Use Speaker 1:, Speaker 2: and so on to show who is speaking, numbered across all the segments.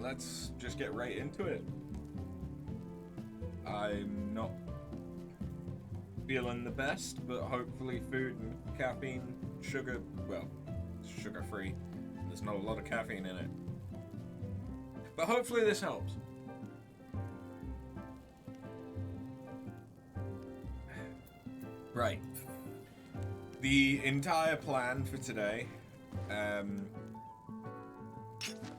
Speaker 1: let's just get right into it. I'm not feeling the best, but hopefully food and caffeine, sugar, well, sugar-free. There's not a lot of caffeine in it. But hopefully this helps. Right. The entire plan for today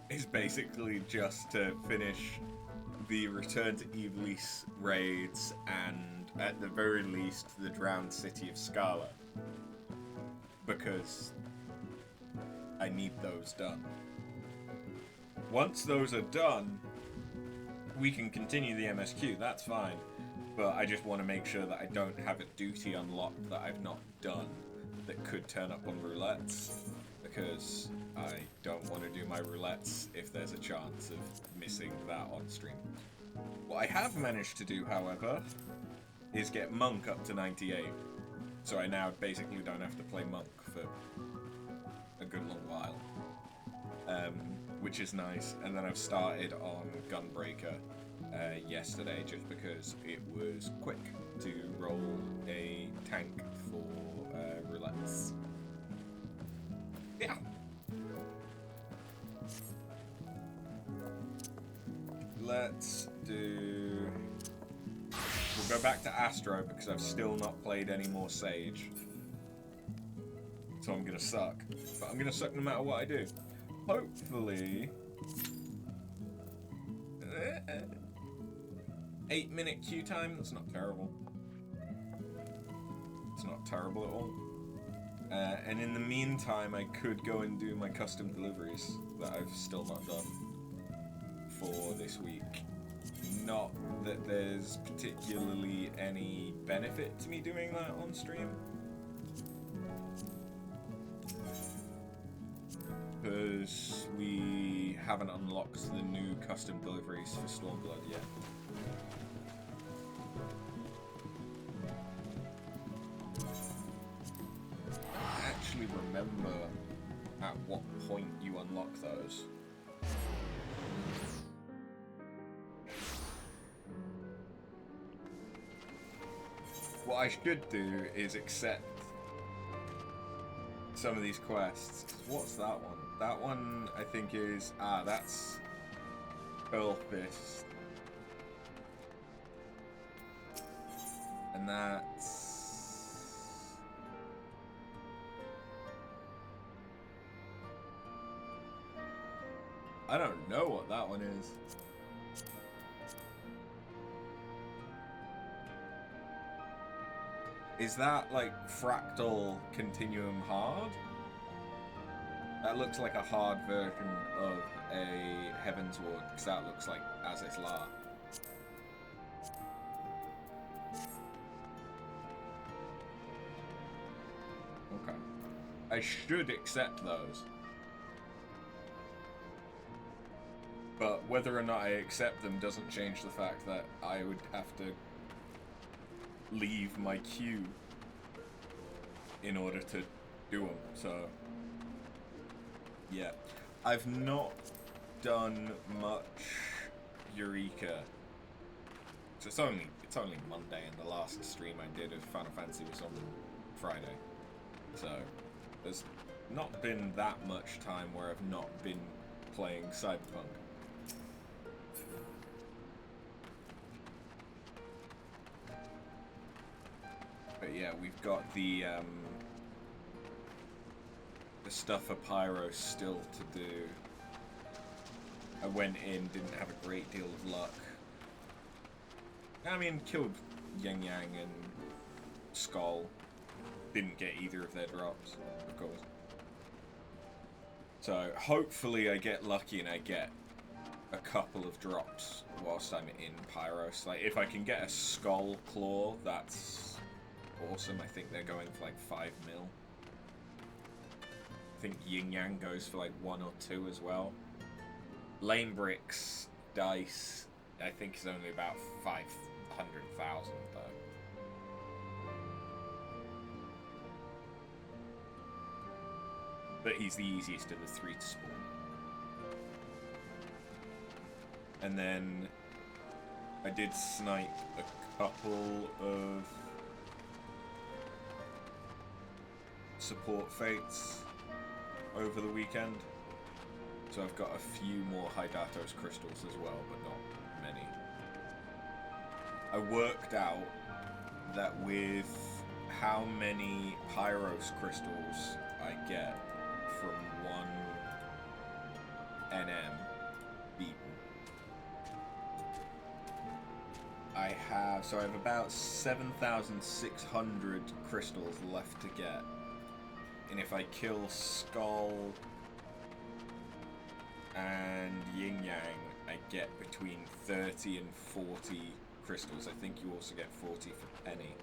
Speaker 1: is basically just to finish the Return to Ivalice raids and, at the very least, the Drowned City of Scala. Because I need those done. Once those are done, we can continue the MSQ, that's fine. But I just want to make sure that I don't have a duty unlocked that I've not done that could turn up on roulettes, because I don't want to do my roulettes if there's a chance of missing that on stream. What I have managed to do, however, is get Monk up to 98. So I now basically don't have to play Monk for a good long while. Which is nice. And then I've started on Gunbreaker yesterday just because it was quick to roll a tank for roulettes. Yeah. Let's do... We'll go back to Astro because I've still not played any more Sage. So I'm gonna suck. But I'm gonna suck no matter what I do. Hopefully... 8-minute queue time, that's not terrible. It's not terrible at all. And in the meantime, I could go and do my custom deliveries that I've still not done for this week. Not that there's particularly any benefit to me doing that on stream. Because we haven't unlocked the new custom deliveries for Stormblood yet. I actually remember at what point you unlock those. What I should do is accept some of these quests. What's that one? That one, I think, is... Ah, that's... Pearl Fist. And that's... I don't know what that one is. Is that, like, Fractal Continuum Hard? That looks like a hard version of a Heavensward, because that looks like Azizla. Okay. I should accept those. But whether or not I accept them doesn't change the fact that I would have to leave my queue in order to do them, so yeah. I've not done much Eureka. So it's only Monday, and the last stream I did of Final Fantasy was on Friday. So there's not been that much time where I've not been playing Cyberpunk. But yeah, we've got the stuff for Pyro still to do. I went in, didn't have a great deal of luck. I mean, killed Yang Yang and Skull. Didn't get either of their drops, of course. So hopefully I get lucky and I get a couple of drops whilst I'm in Pyros. Like, if I can get a Skull Claw, that's awesome. I think they're going for like 5 mil. I think Yin Yang goes for like 1 or 2 as well. Lane Bricks dice, I think, is only about 500,000 though. But he's the easiest of the 3 to spawn. And then I did snipe a couple of support fates over the weekend. So I've got a few more Hydatos crystals as well, but not many. I worked out that with how many Pyros crystals I get from one NM beaten, I have about 7,600 crystals left to get. And if I kill Skull and Yin Yang, I get between 30 and 40 crystals. I think you also get 40 for Penny.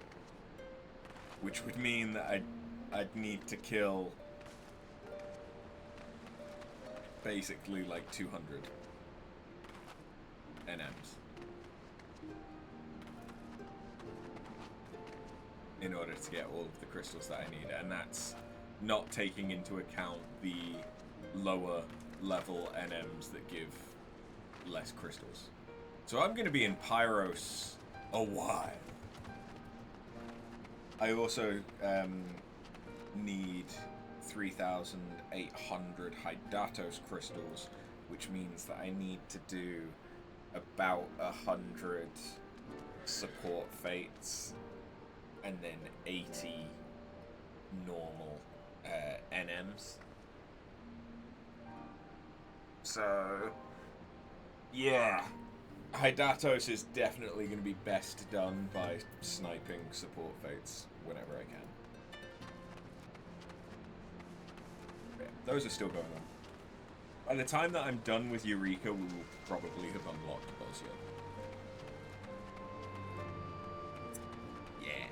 Speaker 1: Which would mean that I'd need to kill basically like 200 NMs in order to get all of the crystals that I need. And that's not taking into account the lower level NMs that give less crystals. So I'm going to be in Pyros a while. I also need 3,800 Hydatos crystals, which means that I need to do about 100 support fates and then 80 normal NMs. So, yeah, Hydatos is definitely going to be best done by sniping support fates whenever I can. Yeah, those are still going on. By the time that I'm done with Eureka, we will probably have unlocked Bozia. Yeah.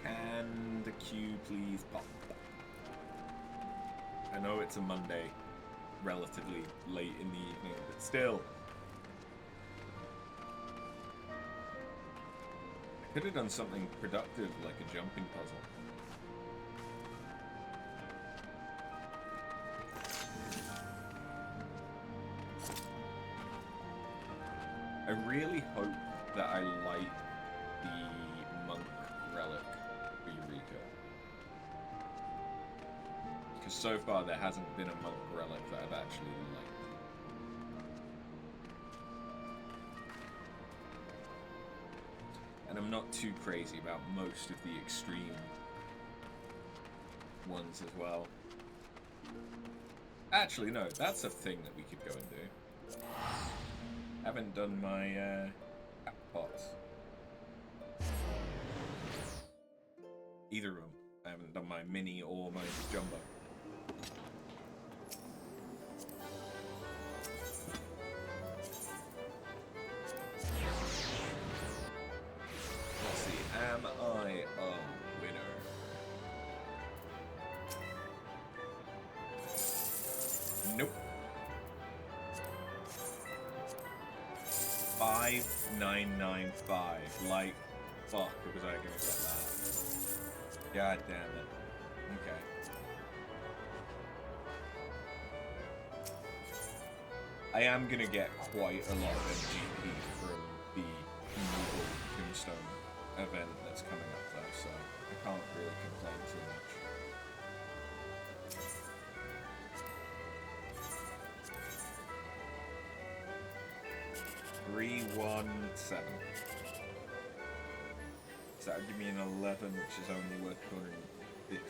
Speaker 1: Can the queue please pop? I know it's a Monday, relatively late in the evening, but still. I could have done something productive, like a jumping puzzle. I really hope that I like the monk relic for Eureka. Because so far there hasn't been a monk relic that I've actually liked. And I'm not too crazy about most of the extreme ones as well. Actually, no, that's a thing that we could go and do. Haven't done my pots. Either of them. I haven't done my mini or my jumbo. Let's see, am I a winner? Nope. 5995. Like, fuck, was I gonna get that? God damn it. Okay. I am gonna get quite a lot of MGP from the Nobuo Tombstone event that's coming up though, so I can't really complain too much. $317. So that would give me an 11, which is only worth 250.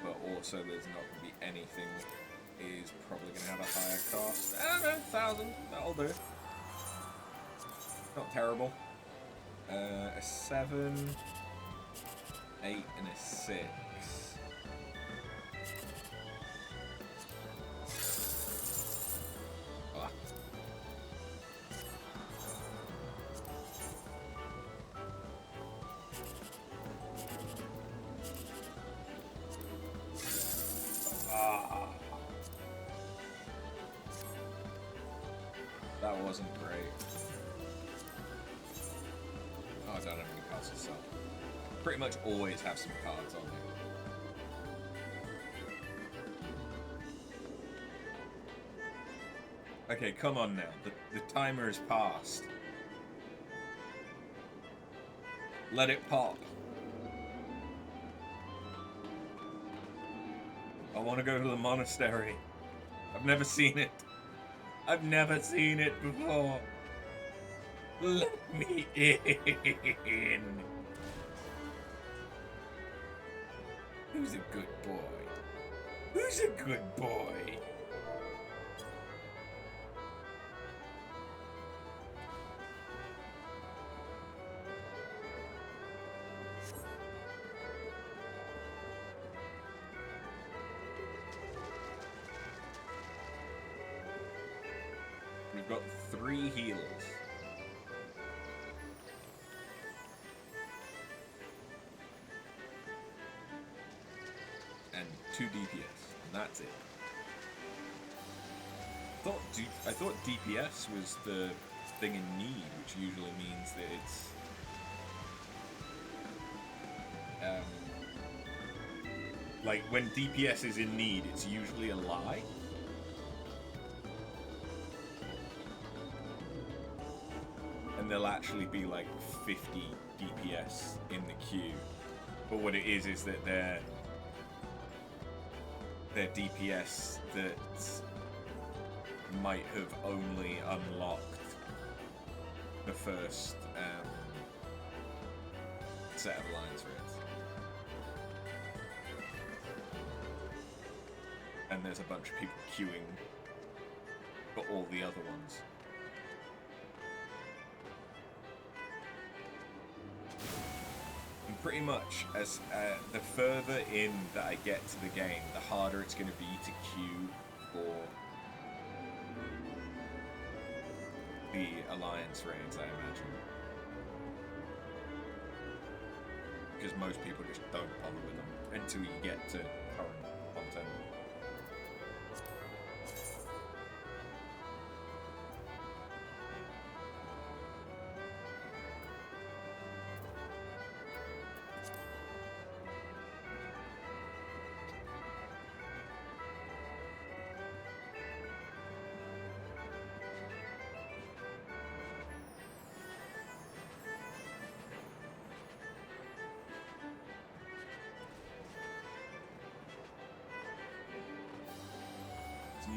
Speaker 1: But also, there's not going to be anything that is probably going to have a higher cost. I don't know, 1,000. That'll do. Not terrible. A 7, 8, and a 6. That wasn't great. Oh, I don't have any cards to sell. Pretty much always have some cards on me. Okay, come on now. The timer has passed. Let it pop. I want to go to the monastery. I've never seen it. I've never seen it before. Let me in. Who's a good boy? Who's a good boy? We've got 3 healers. And 2 DPS, and that's it. I thought DPS was the thing in need, which usually means that it's like when DPS is in need, it's usually a lie. And there'll actually be like 50 DPS in the queue. But what it is that they're DPS that might have only unlocked the first set of alliance raids. And there's a bunch of people queuing for all the other ones. And pretty much, as the further in that I get to the game, the harder it's going to be to queue for the alliance raids, I imagine. Because most people just don't bother with them until you get to current content.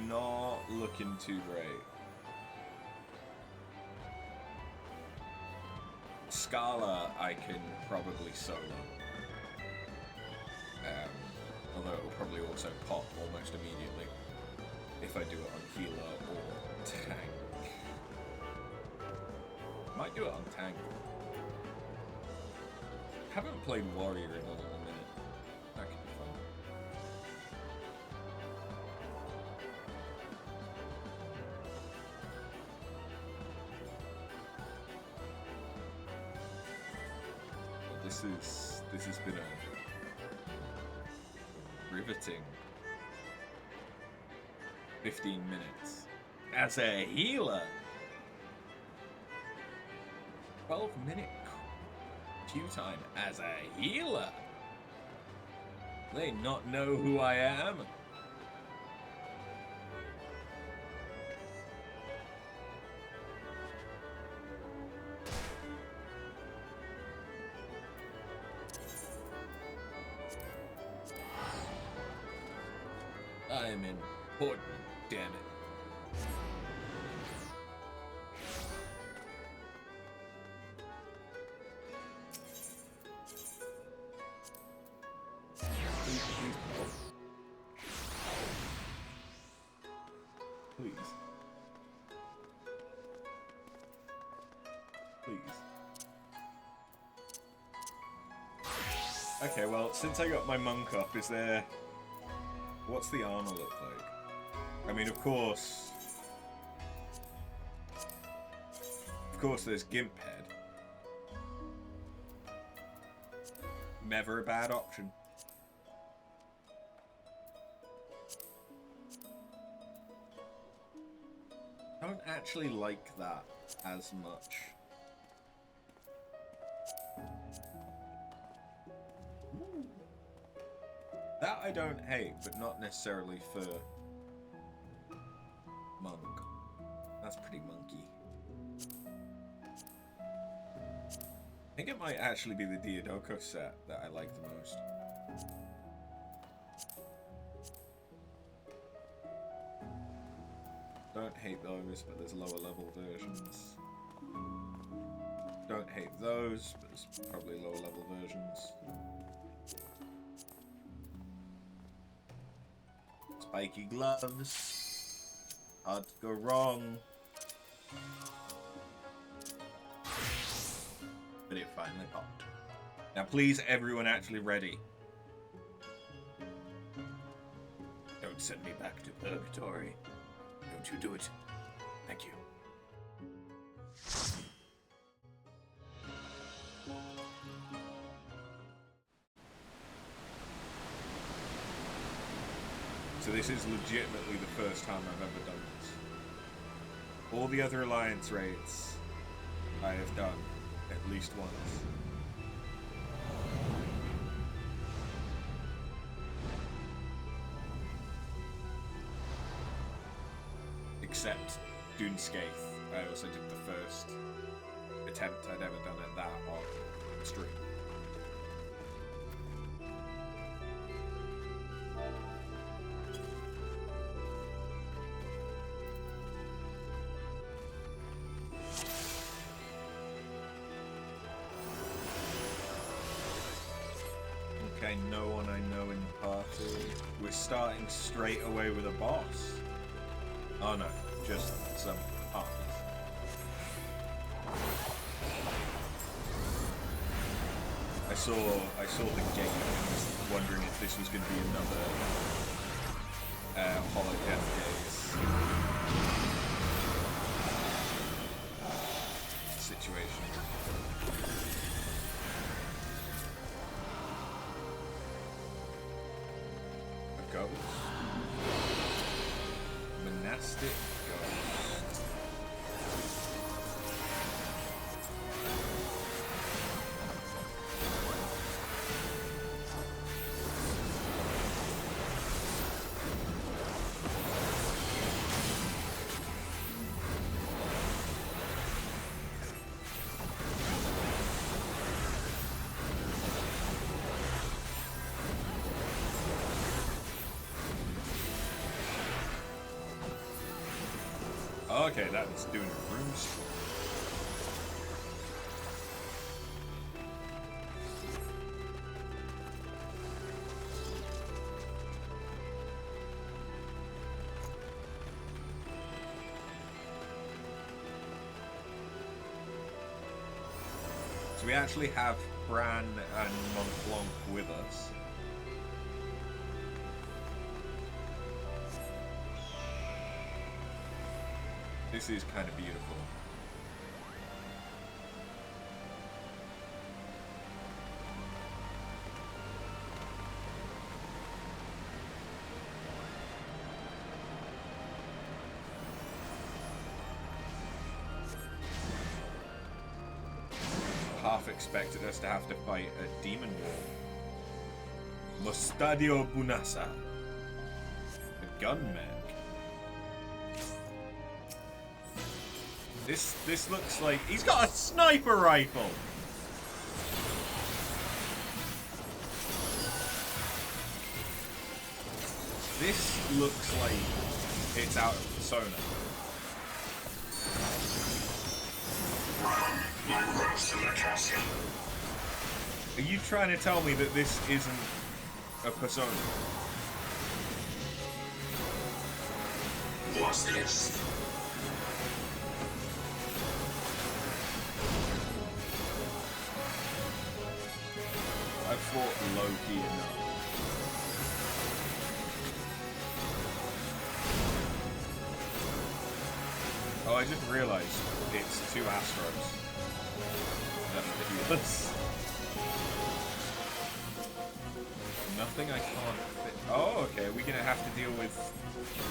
Speaker 1: Not looking too great. Scala I can probably solo. Although it will probably also pop almost immediately if I do it on healer or tank. Might do it on tank. Haven't played warrior in a little minute. That could be fun. This has been a riveting 15 minutes as a healer. 12-minute queue time as a healer. They not know who I am. I'm important, damn it. Please. Please. Okay, well, since I got my monk up, is there... What's the armor look like? I mean, of course there's Gimp Head. Never a bad option. I don't actually like that as much. That I don't hate, but not necessarily for monk. That's pretty monkey. I think it might actually be the Diadoko set that I like the most. Don't hate those, but there's lower level versions. Don't hate those, but there's probably lower level versions. Spiky gloves. Hard to go wrong. But it finally popped. Now please, everyone actually ready. Don't send me back to purgatory. Don't you do it. Thank you. So this is legitimately the first time I've ever done this. All the other Alliance raids I have done at least once. Except Dunescaith. I also did the first attempt I'd ever done at that on stream. Okay, no one I know in the party. We're starting straight away with a boss. Oh no, just some partners. I saw the gate and was wondering if this was going to be another Hollow Death Gaze situation. A ghost? Monastic ghost. Okay, that's doing a room scroll. So we actually have Bran and Mont Blanc with us. This is kind of beautiful. Half expected us to have to fight a demon war. Mustadio Bunasa. A gunman. This looks like he's got a sniper rifle. This looks like it's out of Persona. Are you trying to tell me that this isn't a Persona? What's this? I fought Loki enough. Oh, I just realized it's 2 Astros. That's ridiculous. Nothing I can't fit. Oh, okay, we're gonna have to deal with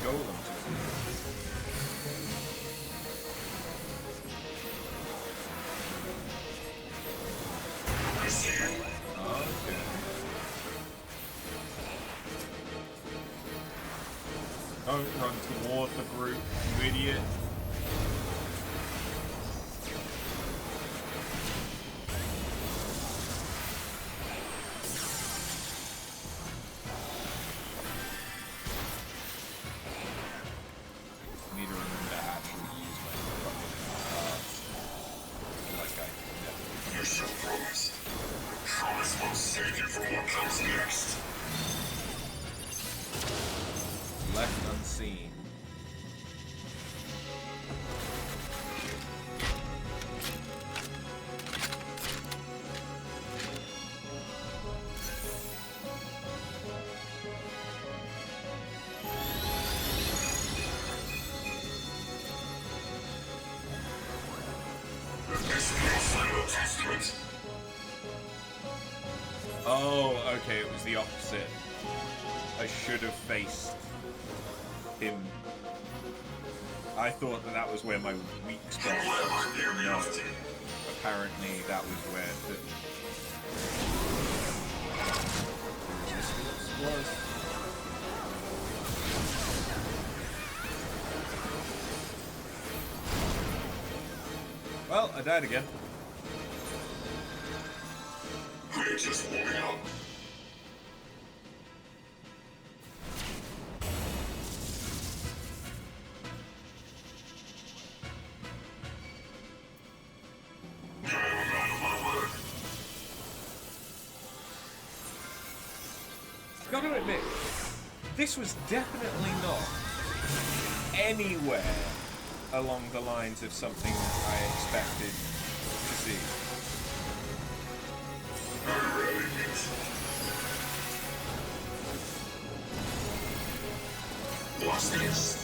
Speaker 1: golems. Okay. Don't run toward the group, you idiot. scene. Oh, okay, it was the opposite. I should have faced him. I thought that that was where my weak spot was. No. Apparently that was where the resistance was. Well, I died again.
Speaker 2: We're just warming up.
Speaker 1: Got to admit, this was definitely not anywhere along the lines of something I expected to see.
Speaker 2: What's this?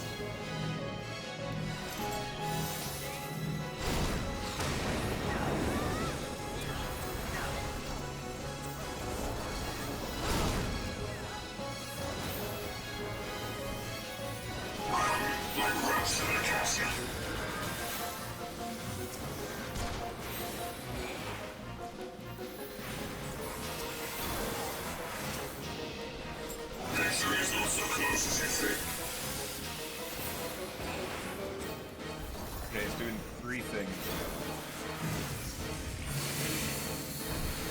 Speaker 1: Okay, it's doing three things.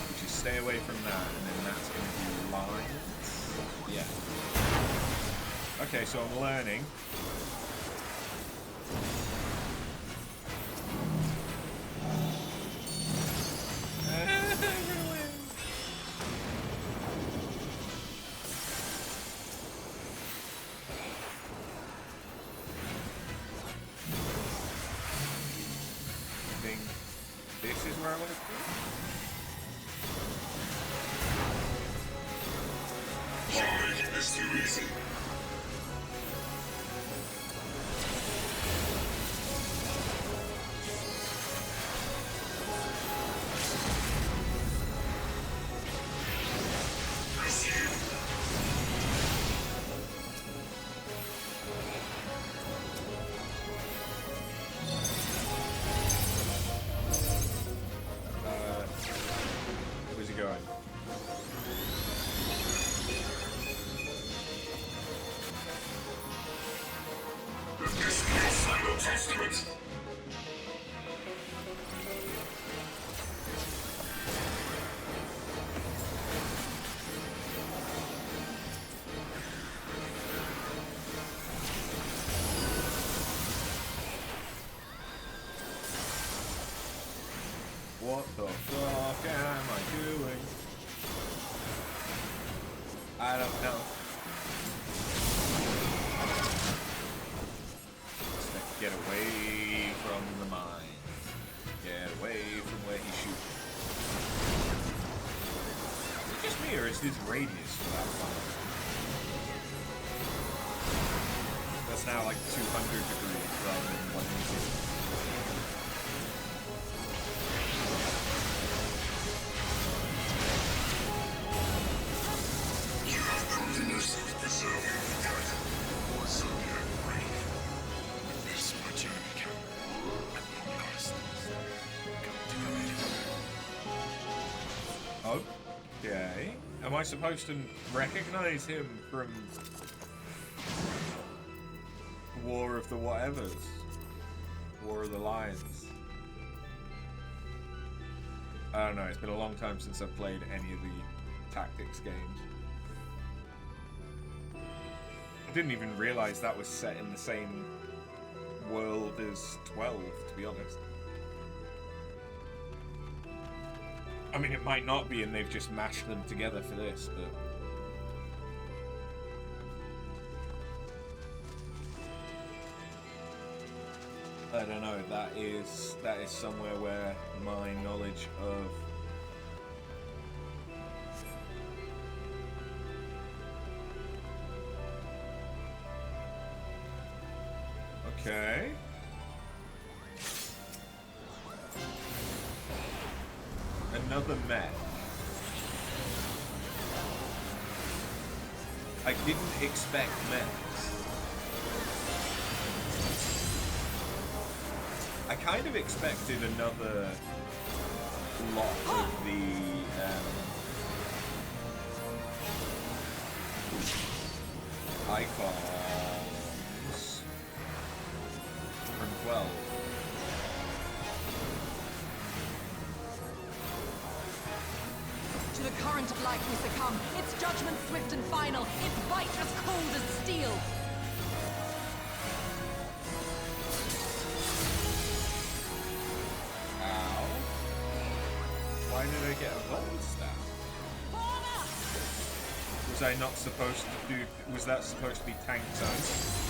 Speaker 1: Which is stay away from that, and then that's going to be lines. Yeah. Okay, so I'm learning. This is where I want to be.
Speaker 2: You're making this too easy.
Speaker 1: Where's he going?
Speaker 2: This is your final testament.
Speaker 1: What the fuck am I doing? I don't know. Just get away from the mine. Get away from where he shoots. Is it just me, or is this radius for that fire? That's now like 200 degrees rather than 180. Okay. Am I supposed to recognize him from War of the Whatevers? War of the Lions? I don't know, it's been a long time since I've played any of the tactics games. I didn't even realize that was set in the same world as 12, to be honest. I mean, it might not be, and they've just mashed them together for this, but... I don't know. That is somewhere where my knowledge of okay. Another mech. I didn't expect mechs. I kind of expected another lot of the icons from 12.
Speaker 3: To the current of life we succumb, its judgment swift and final, its bite as cold as steel.
Speaker 1: Ow. Why did I get a Volt Staff? Was I not supposed to do... Was that supposed to be tank zone?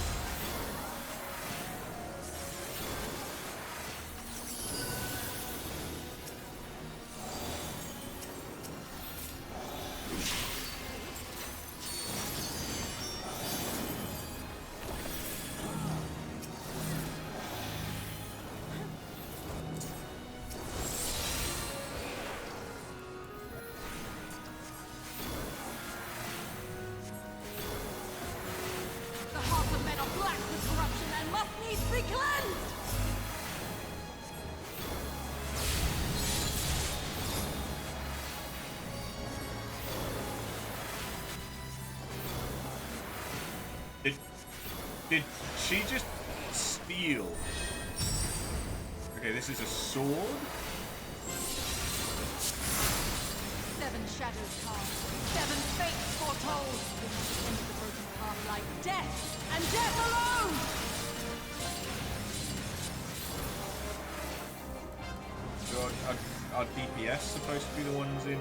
Speaker 1: Did she just steal? Okay, this is a sword?
Speaker 3: 7 shadows cast, 7 fates foretold. Into the broken path like death, and death alone!
Speaker 1: So are DPS supposed to be the ones in...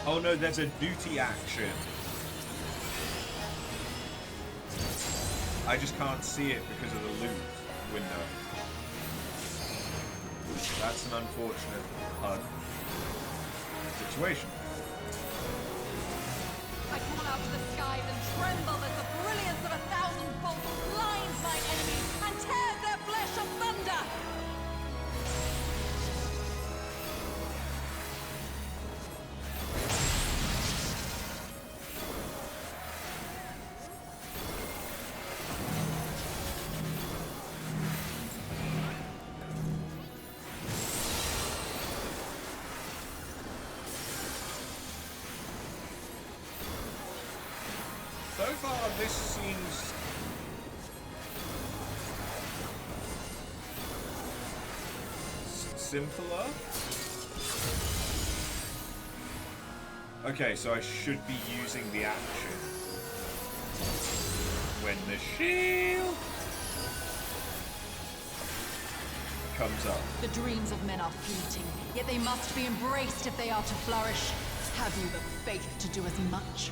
Speaker 1: Oh no, there's a duty action. I just can't see it because of the loot window. That's an unfortunate HUD situation.
Speaker 3: I call out to the skies and tremble as the brilliance of 1,000 bolts blinds my enemies and tears their flesh asunder!
Speaker 1: So far, this seems... simpler? Okay, so I should be using the action when the shield comes up.
Speaker 3: The dreams of men are fleeting, yet they must be embraced if they are to flourish. Have you the faith to do as much?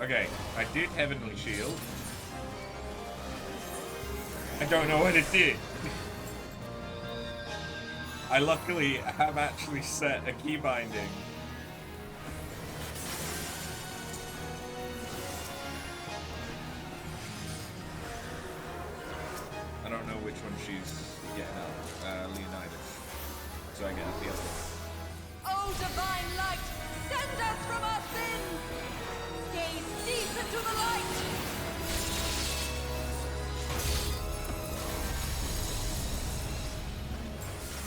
Speaker 1: Okay, I did Heavenly Shield. I don't know what it did. I luckily have actually set a key binding. I don't know which one she's getting out. Leonidas. So I get out the other one.
Speaker 3: Oh, divine light, send us from our sins! Gaze deep into the light!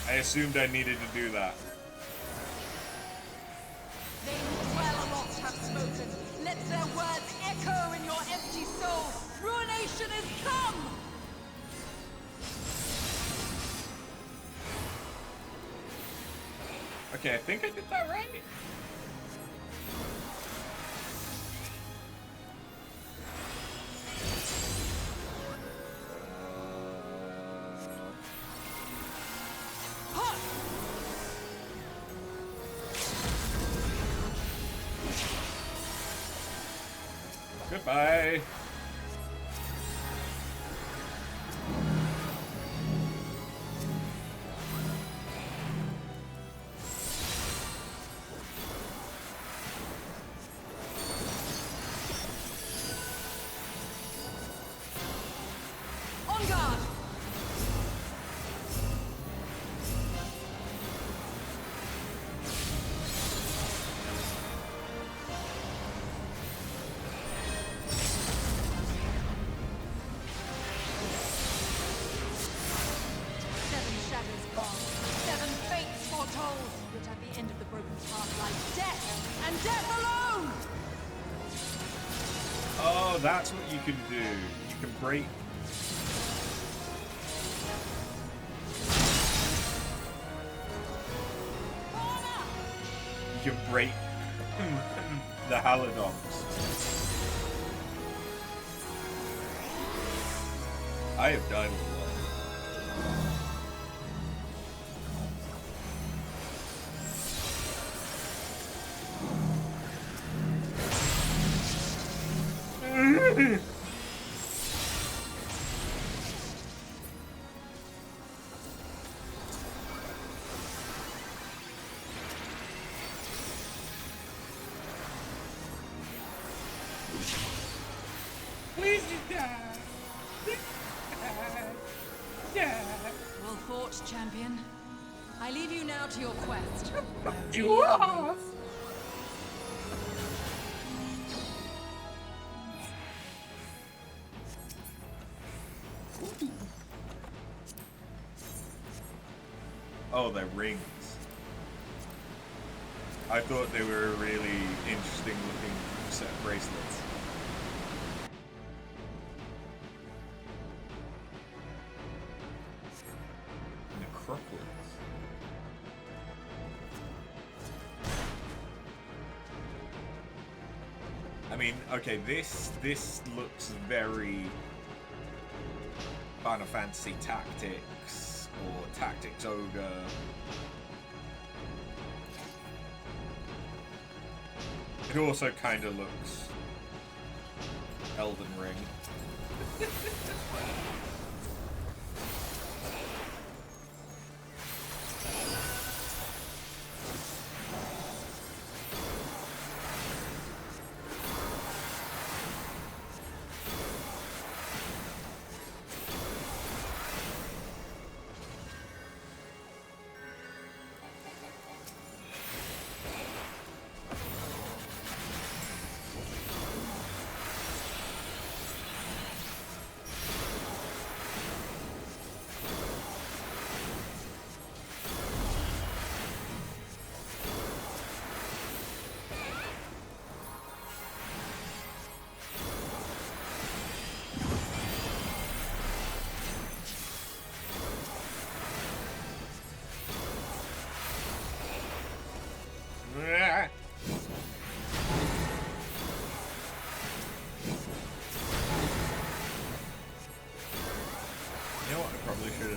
Speaker 1: I assumed I needed to do that.
Speaker 3: They who dwell aloft have spoken. Let their words echo in your empty soul. Ruination is come!
Speaker 1: Okay, I think I did that right. Goodbye.
Speaker 3: On guard! Seven shadows gone, seven fates foretold, yet at the end of the broken path lies death, and death alone!
Speaker 1: Oh, that's what you can do. You can break. You can break the Halidons. I have died a lot. Please just die.
Speaker 3: Well fought, champion. I leave you now to your quest.
Speaker 1: You are. Oh, they're rings. I thought they were a really interesting looking set of bracelets. Necropolis. I mean, okay, this looks very Final Fantasy Tactics or Tactics Ogre. It also kind of looks Elden Ring.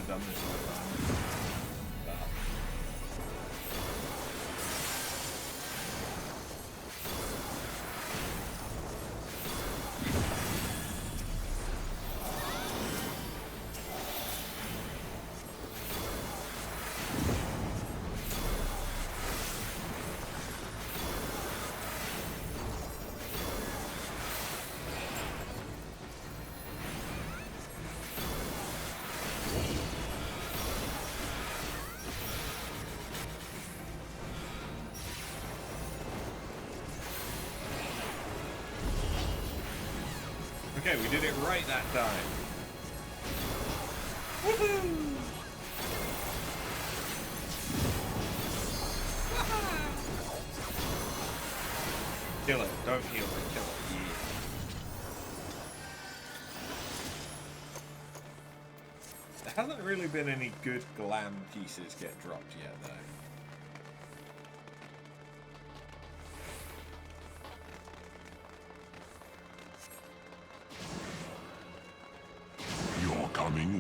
Speaker 1: Done this whole time. Okay, we did it right that time. Woohoo! Kill it, don't heal it, kill it, yeah. There hasn't really been any good glam pieces get dropped yet, though.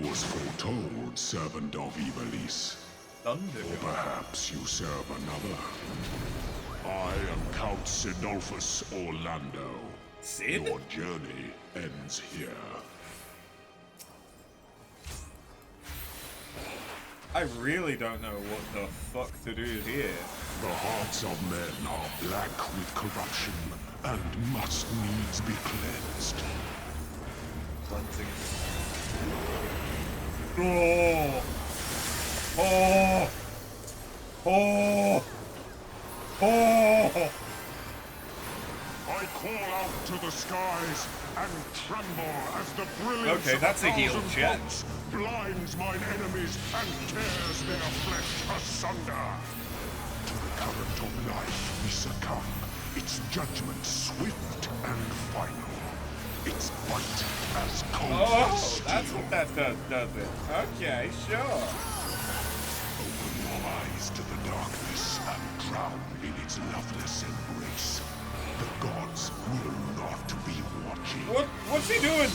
Speaker 2: Was foretold, servant of Ivalice.
Speaker 1: Thunder.
Speaker 2: Or perhaps you serve another. I am Count Zenolphus Orlando,
Speaker 1: Sid?
Speaker 2: Your journey ends here.
Speaker 1: I really don't know what the fuck to do here.
Speaker 2: The hearts of men are black with corruption and must needs be cleansed.
Speaker 1: Cleansing. Oh! Oh! Oh! Oh!
Speaker 2: I call out to the skies and tremble as the brilliance
Speaker 1: Okay,
Speaker 2: of
Speaker 1: that's a heal
Speaker 2: 1,000
Speaker 1: check.
Speaker 2: bolts blinds mine enemies and tears their flesh asunder. To the current of life we succumb, its judgment swift and final. Its bite as cold as
Speaker 1: Oh,
Speaker 2: steel.
Speaker 1: that's what that does it. Okay, sure.
Speaker 2: Open your eyes to the darkness and drown in its loveless embrace. The gods will not be watching.
Speaker 1: What's he doing?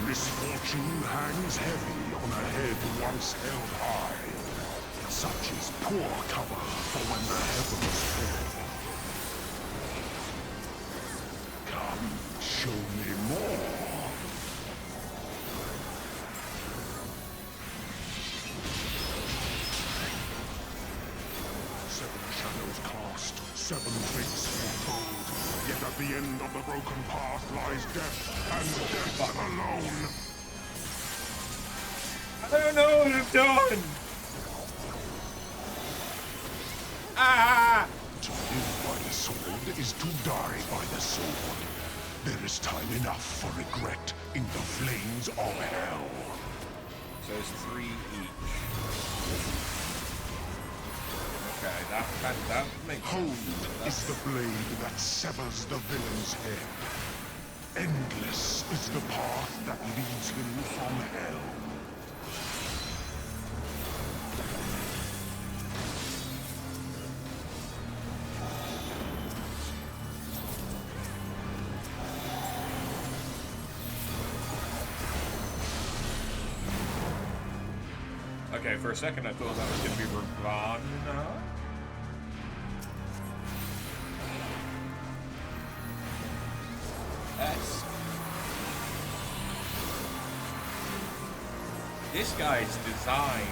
Speaker 2: Misfortune hangs heavy on a head once held high. Such is poor cover for when the heavens fall. Come, show me more. Seven shadows cast, seven fates foretold. Yet at the end of the broken path lies death, and death alone.
Speaker 1: I don't know what I'm doing. Ah!
Speaker 2: To live by the sword is to die by the sword. There is time enough for regret in the flames of hell.
Speaker 1: So it's 3 each. Okay, that makes
Speaker 2: Hold
Speaker 1: sense.
Speaker 2: is the blade that severs the villain's head. Endless is the path that leads him from hell.
Speaker 1: Okay, for a second I thought that was going to be Ravana. S. This guy's design.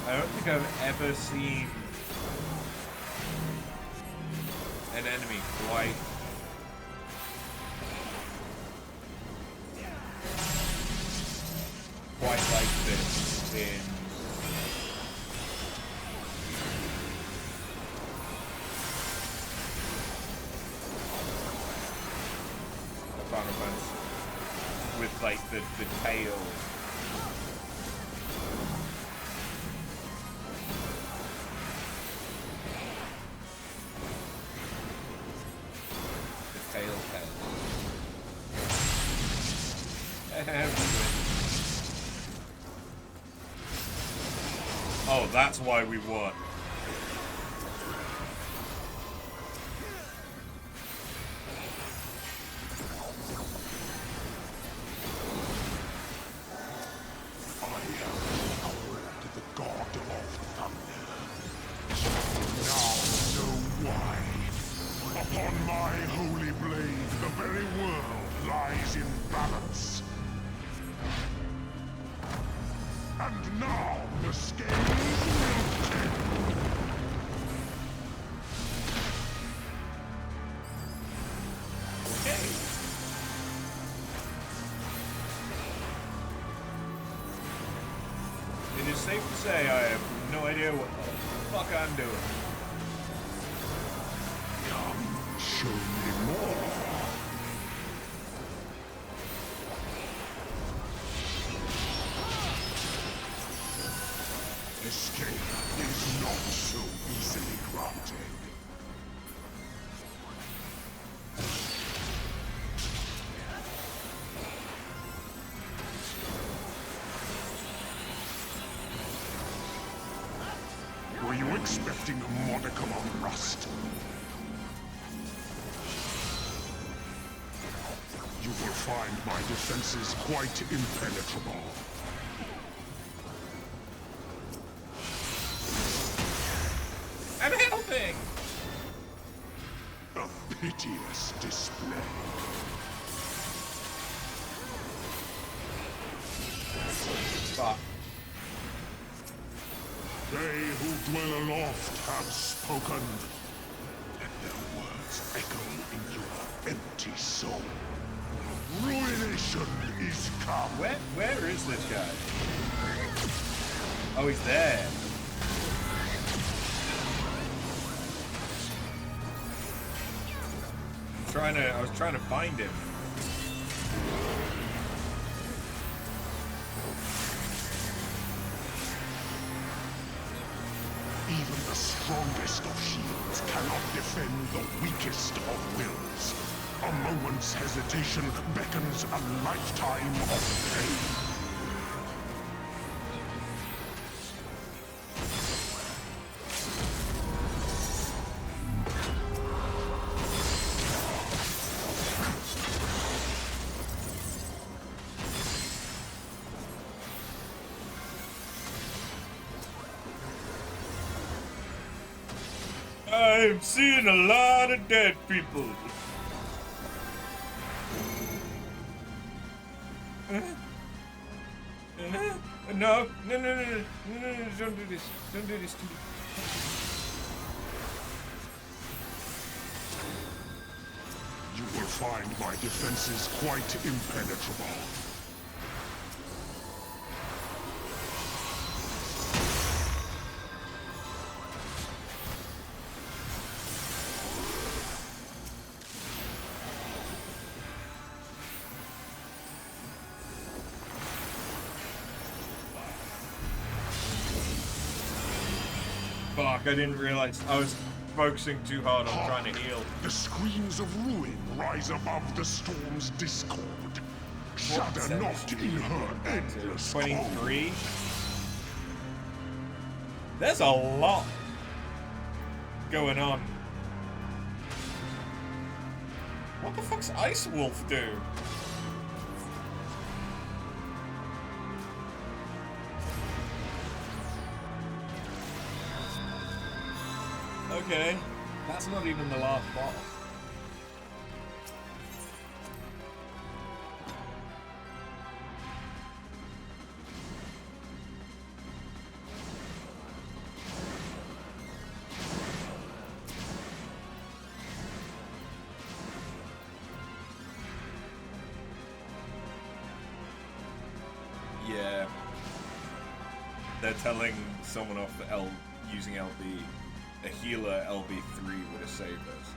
Speaker 1: I don't think I've ever seen an enemy quite like this in Final Fantasy with like the tail. The tail head. Oh, that's why we won.
Speaker 2: I have called the god of thunder. Now know why. Upon my holy blade, the very world lies in balance. And now the scales will tip.
Speaker 1: Okay. It is safe to say I have no idea what the fuck I'm doing.
Speaker 2: Come, show me more. Escape is not so easily granted. Were you expecting a modicum of rust? You will find my defenses quite impenetrable.
Speaker 1: Fuck.
Speaker 2: They who dwell aloft have spoken. Let their words echo in your empty soul. Ruination is come.
Speaker 1: Where is this guy? Oh, he's there. I was trying to find him.
Speaker 2: Even the strongest of shields cannot defend the weakest of wills. A moment's hesitation beckons a lifetime of pain.
Speaker 1: I'm seeing a lot of dead people. No, don't do this. Don't do this to me.
Speaker 2: You will find my defenses quite impenetrable.
Speaker 1: Fuck, I didn't realize I was focusing too hard on trying to heal.
Speaker 2: The screams of ruin rise above the storm's discord. Shudder not in her endless
Speaker 1: 23. There's a lot going on. What the fuck's Ice Wolf do? Okay, that's not even the last boss. Yeah. They're telling someone off the using LB. A healer LB3 would have saved us.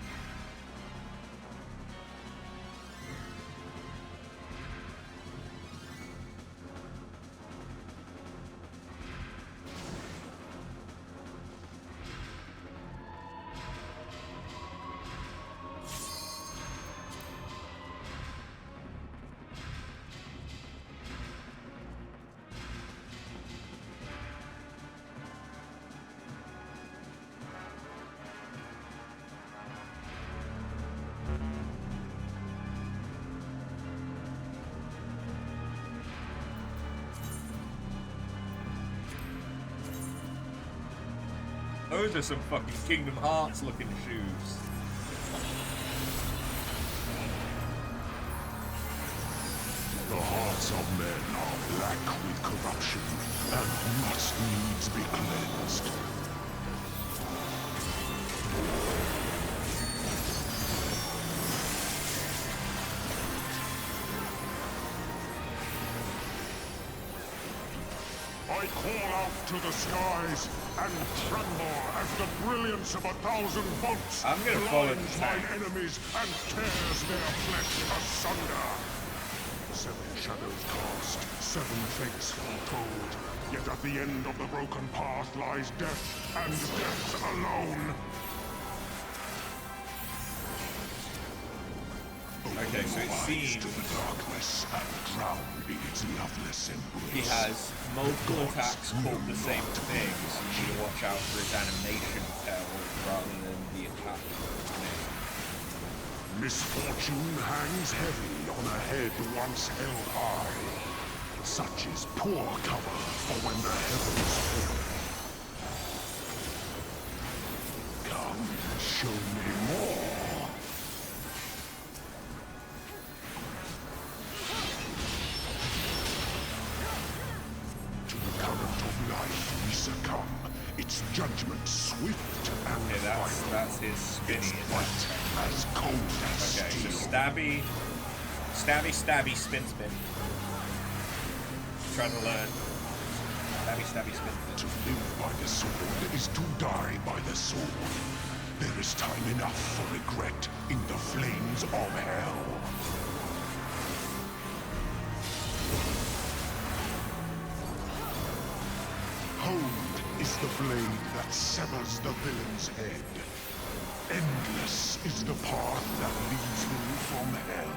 Speaker 1: Those are some fucking Kingdom Hearts looking shoes.
Speaker 2: The hearts of men are black with corruption and must needs be cleansed. I call out to the skies and tremble as the brilliance of 1,000 bolts
Speaker 1: I'm gonna follow the
Speaker 2: blinds
Speaker 1: tank.
Speaker 2: mine enemies and tears their flesh asunder. 7 shadows cast, 7 fates foretold. Yet at the end of the broken path lies death, and death alone.
Speaker 1: Okay, so it seems
Speaker 2: to the darkness and drown in its loveless embrace.
Speaker 1: he has multiple attacks called the same thing, so you need to watch out for his animation peril rather than the attack.
Speaker 2: Misfortune hangs heavy on a head once held high. Such is poor cover for when the heavens fall. Come, show me more. succumb. Its judgment swift and
Speaker 1: Okay,
Speaker 2: final.
Speaker 1: that's his spinny.
Speaker 2: Its bite as cold as
Speaker 1: Okay,
Speaker 2: steel.
Speaker 1: so stabby, spin. Trying to learn. Stabby, spin.
Speaker 2: To live by the sword is to die by the sword. There is time enough for regret in the flames of hell. Honed is the blade that severs the villain's head. Endless is the path that leads him from hell.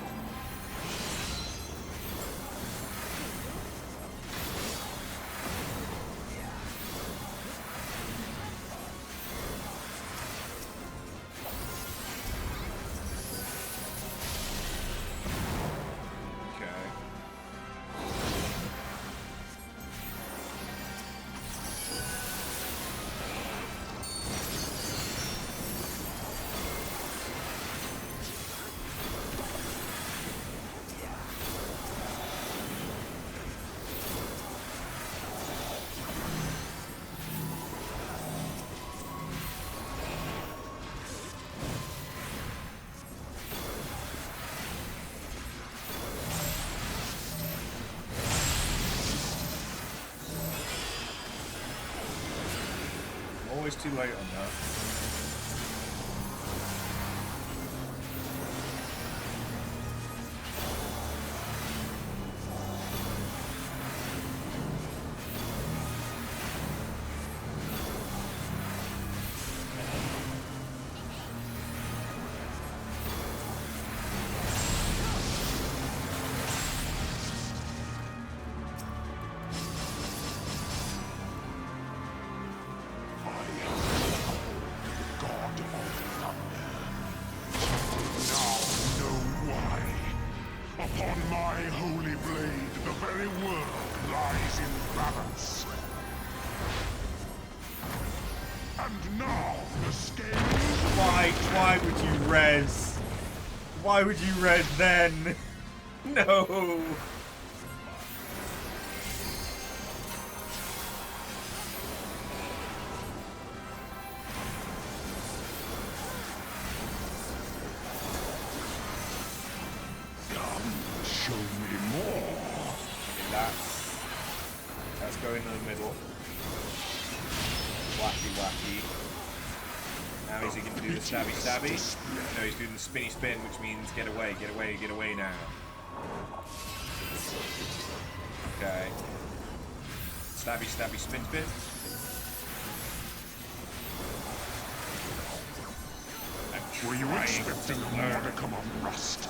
Speaker 1: Always too late on that. Upon my holy blade, the very world lies in balance. And now the scales... Why would you res? Why would you res then? No! That's going in the middle. Wacky. Now is he going to do the stabby? No, he's doing the spinny spin, which means get away now. Okay. Stabby, spin.
Speaker 2: Were you expecting a modicum of rust?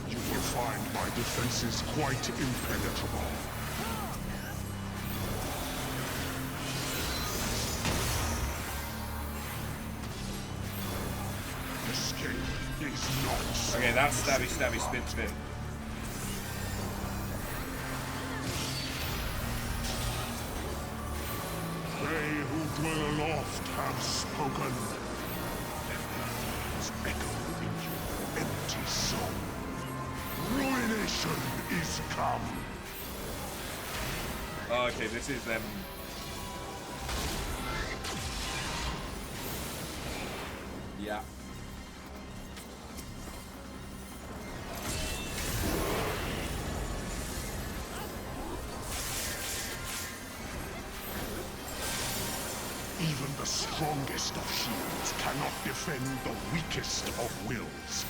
Speaker 2: You will find my defenses quite impenetrable. Escape is not...
Speaker 1: Okay, that's stabby, spin.
Speaker 2: They who dwell aloft have spoken. Their echo in your empty soul. Ruination is come.
Speaker 1: Oh, okay, this is them. Yeah.
Speaker 2: Even the strongest of shields cannot defend the weakest of wills.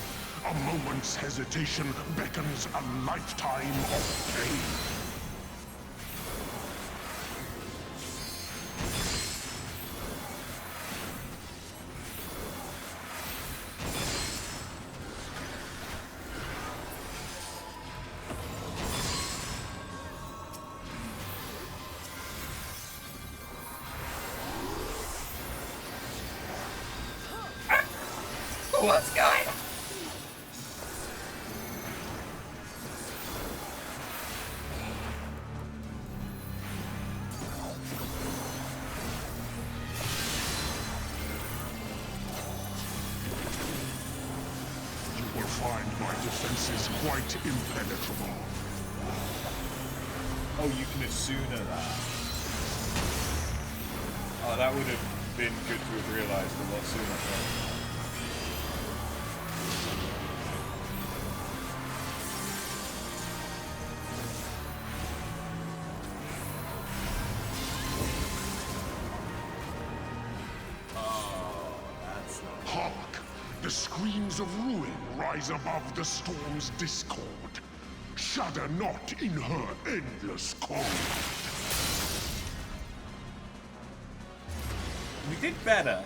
Speaker 2: A moment's hesitation beckons a lifetime of pain.
Speaker 1: What's going on?
Speaker 2: You will find my defenses quite impenetrable.
Speaker 1: Oh, you can Asuna that. Oh, that would have been good to have realised a lot sooner.
Speaker 2: Hark! The screams of ruin rise above the storm's discord. Shudder not in her endless cold.
Speaker 1: We did better.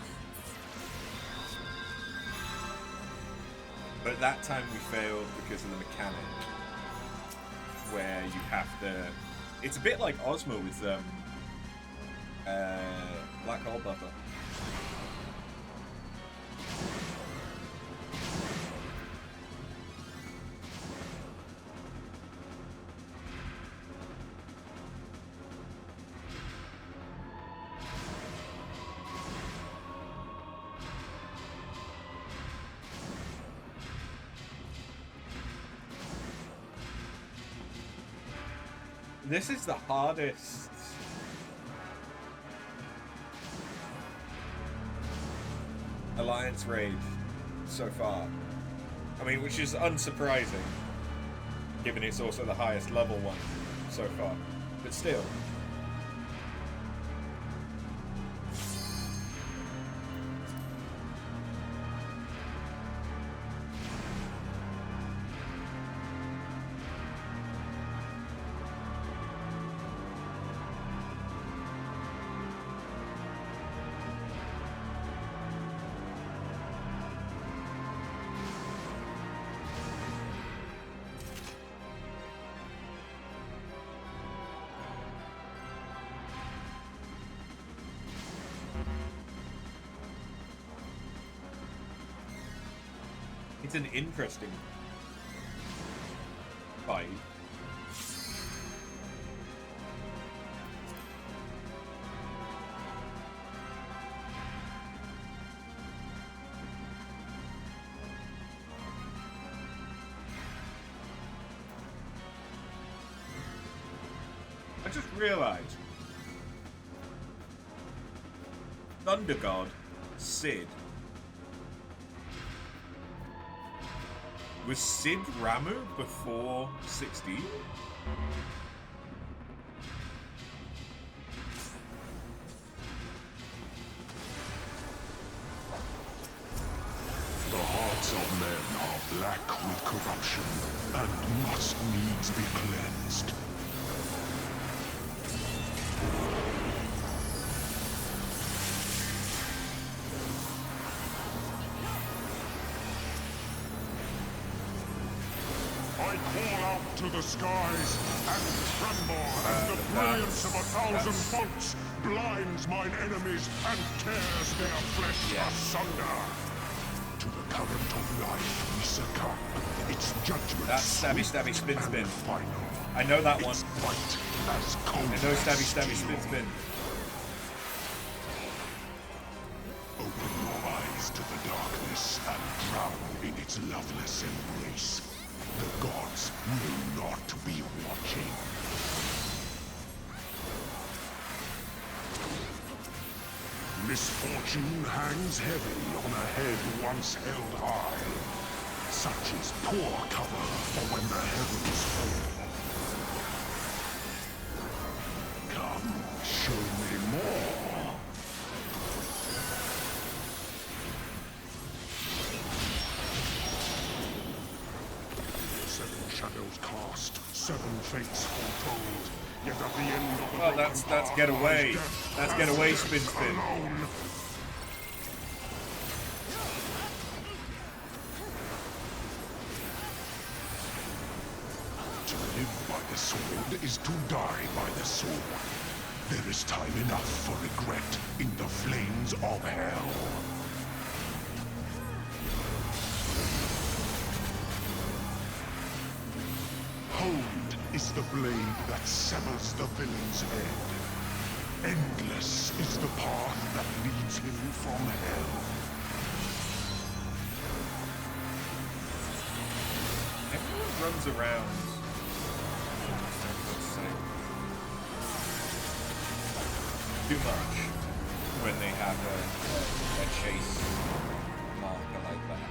Speaker 1: But that time we failed because of the mechanic. Where you have to... It's a bit like Ozma with Black Hole Buffer. This is the hardest Alliance raid so far. I mean, which is unsurprising, given it's also the highest level one so far. But still. It's an interesting fight. I just realized Thunder God, Sid. Was Sid Ramu before 16?
Speaker 2: The hearts of men are black with corruption and must needs be cleansed. I call out to the skies and tremble as the brilliance of 1,000 fonts blinds mine enemies and tears their flesh asunder. To the current of life we succumb. Its judgment
Speaker 1: That's stabby,
Speaker 2: swift
Speaker 1: stabby, spin,
Speaker 2: and
Speaker 1: spin.
Speaker 2: final.
Speaker 1: I know that one.
Speaker 2: Its fight as cold
Speaker 1: I know stabby,
Speaker 2: as
Speaker 1: stabby,
Speaker 2: steel.
Speaker 1: spin, spin.
Speaker 2: Open your eyes to the darkness and drown in its loveless embrace. The gods will not be watching. Misfortune hangs heavy on a head once held high. Such is poor cover for when the heavens fall. Come, show me more. Seven shadows cast, seven fates foretold. Yet at the end of the
Speaker 1: Oh, that's get away. That's get away, spin, spin.
Speaker 2: alone. To live by the sword is to die by the sword. There is time enough for regret in the flames of hell. Honed is the blade that severs the villain's head. Endless is the path that leads him from hell.
Speaker 1: Everyone runs around. Let's say. too much when they have a chase marker like that.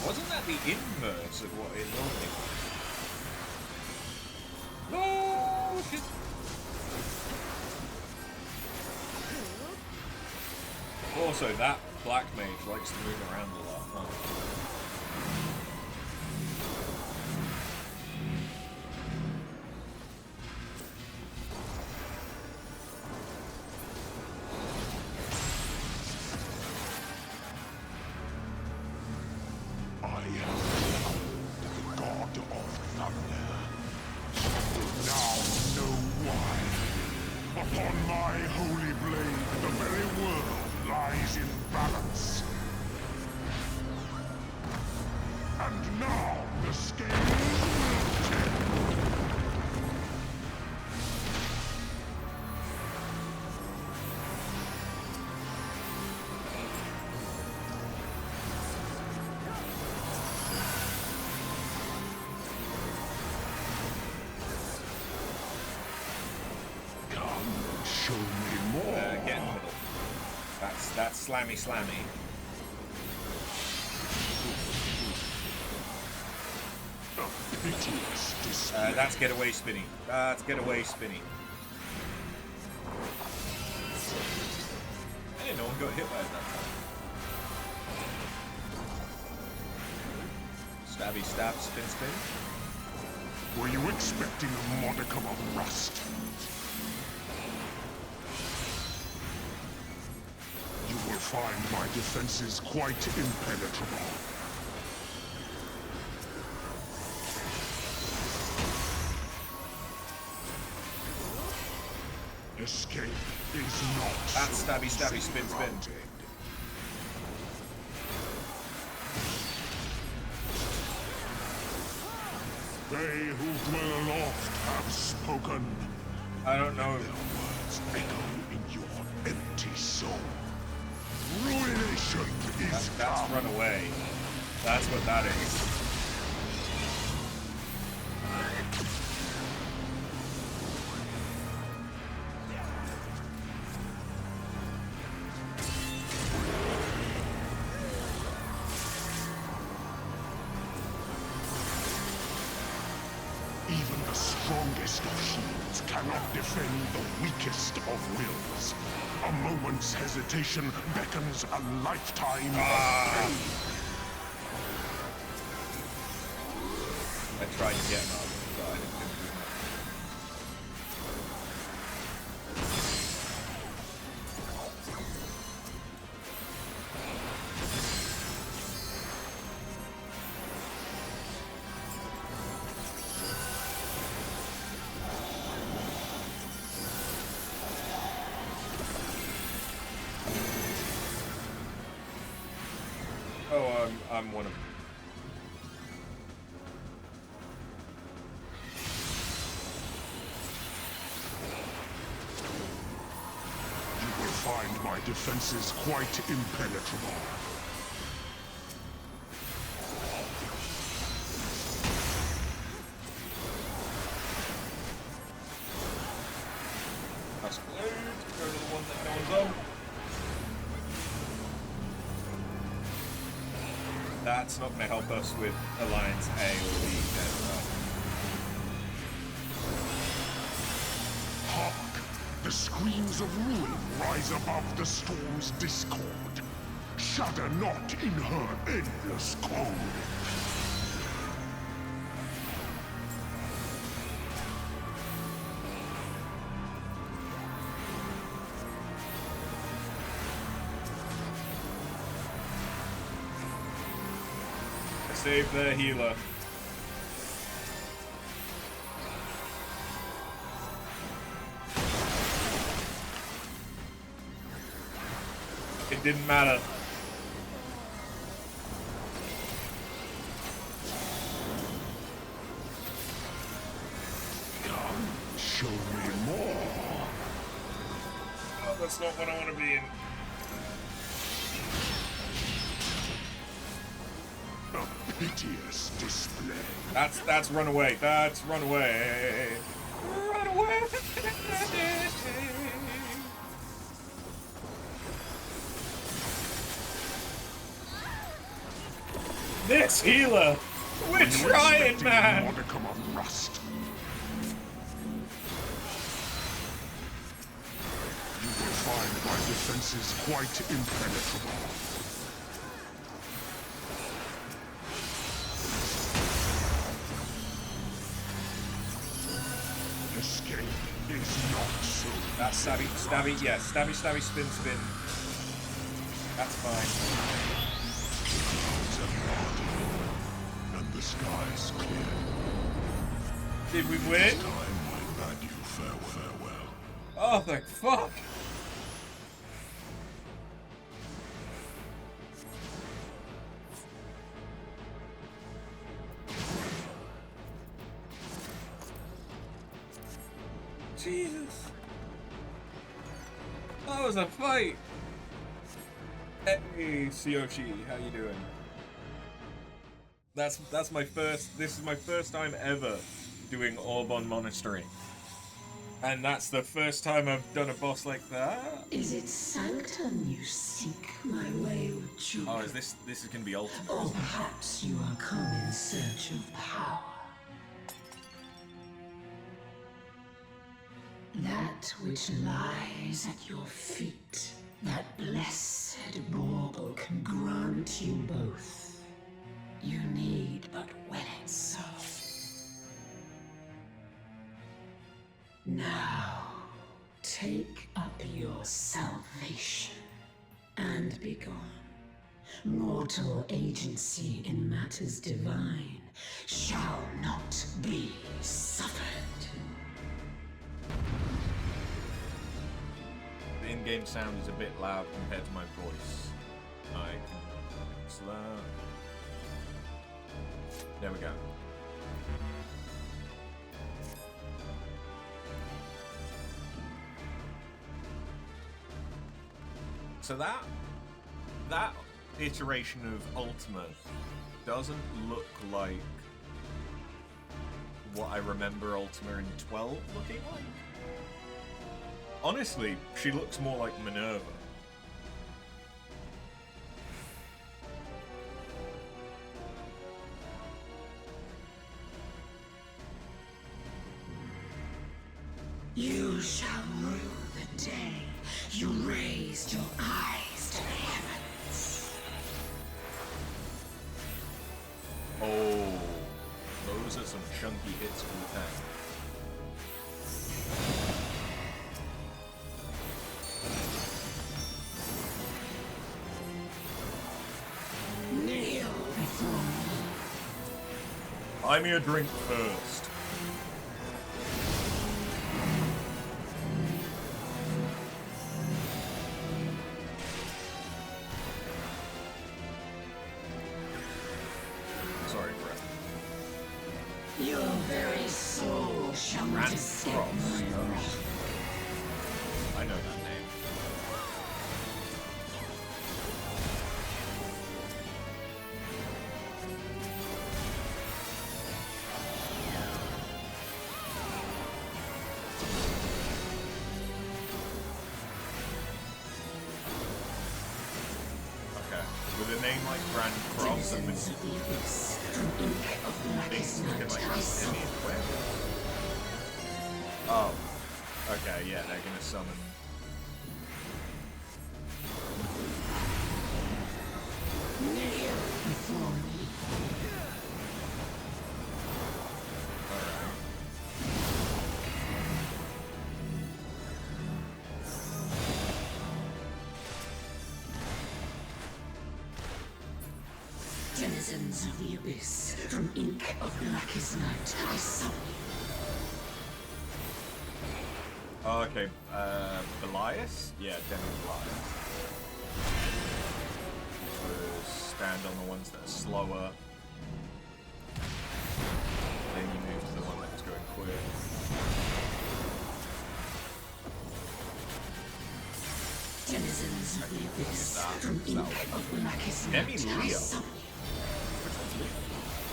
Speaker 1: Wasn't that the inverse of what it normally was? No! Shit! Also, that black mage likes to move around a lot, huh? That's slammy. That's getaway spinny. Hey, no one got hit by it that time. Stabby stab, spin.
Speaker 2: Were you expecting a modicum of rust? You will find my defenses quite impenetrable. Escape is not.
Speaker 1: That's stabby, spin.
Speaker 2: They who dwell aloft have spoken.
Speaker 1: I don't know.
Speaker 2: Their words echo in your empty soul. Ruination is
Speaker 1: that's run away. That's what that is.
Speaker 2: Even the strongest of shields cannot defend the weakest of wills. A moment's hesitation beckons a lifetime of pain.
Speaker 1: I tried to get him, but I didn't do much. I'm one of them.
Speaker 2: You will find my defenses quite impenetrable.
Speaker 1: Explode. Go to the one that no one's on. That's not going to help us with Alliance A or B then.
Speaker 2: Hark! The screams of ruin rise above the storm's discord. Shudder not in her endless cold.
Speaker 1: Save the healer. It didn't matter.
Speaker 2: Come, show me more.
Speaker 1: Oh, that's not what I want to be in.
Speaker 2: A piteous display.
Speaker 1: That's run away. That's run away. Run away. This healer. We're trying, man.
Speaker 2: Modicum of rust. You will find my defenses quite impenetrable. Escape is not so.
Speaker 1: That's stabby, yeah, stabby, spin. That's fine.
Speaker 2: And the skies clear.
Speaker 1: Did we win?
Speaker 2: This time I bade you farewell.
Speaker 1: Oh, thank fuck. Jesus. That was a fight. Hey, Tsuyoshi, how you doing? That's my first. This is my first time ever doing Orbon Monastery, and that's the first time I've done a boss like that.
Speaker 4: Is it sanctum you seek, my wayward children?
Speaker 1: Oh, is this is gonna be ultimate?
Speaker 4: Or perhaps you are come in search of power. That which lies at your feet, that blessed bauble can grant you both. You need but will it so. Now, take up your salvation and be gone. Mortal agency in matters divine shall not be suffered.
Speaker 1: The in-game sound is a bit loud compared to my voice. I can fix that. There we go. So that iteration of Ultima doesn't look like what I remember Ultima in 12 looking like. Honestly, she looks more like Minerva.
Speaker 4: You shall rue the day you raised your eyes to the heavens.
Speaker 1: Oh, those are some chunky hits from the tank.
Speaker 4: Kneel before me.
Speaker 1: Buy me a drink first. Sorry, Brett.
Speaker 4: Your very soul shall not escape my wrath.
Speaker 1: I know that name. Okay, with a name like Grand Cross and
Speaker 4: Denizens of the abyss, from ink of blackest
Speaker 1: looking
Speaker 4: night,
Speaker 1: like
Speaker 4: I
Speaker 1: an
Speaker 4: summon.
Speaker 1: Indian whale. Oh, okay, yeah, they're gonna summon.
Speaker 4: Kneel before me. Denizens of the abyss, from ink of blackest night, I summon you.
Speaker 1: Oh, okay, Belias? Yeah, Demi Belias. expand on the ones that are slower. Then you move to the one that's going quick.
Speaker 4: Denizens of the abyss, from ink of Blackest
Speaker 1: Demi
Speaker 4: Night,
Speaker 1: Leo.
Speaker 4: I summon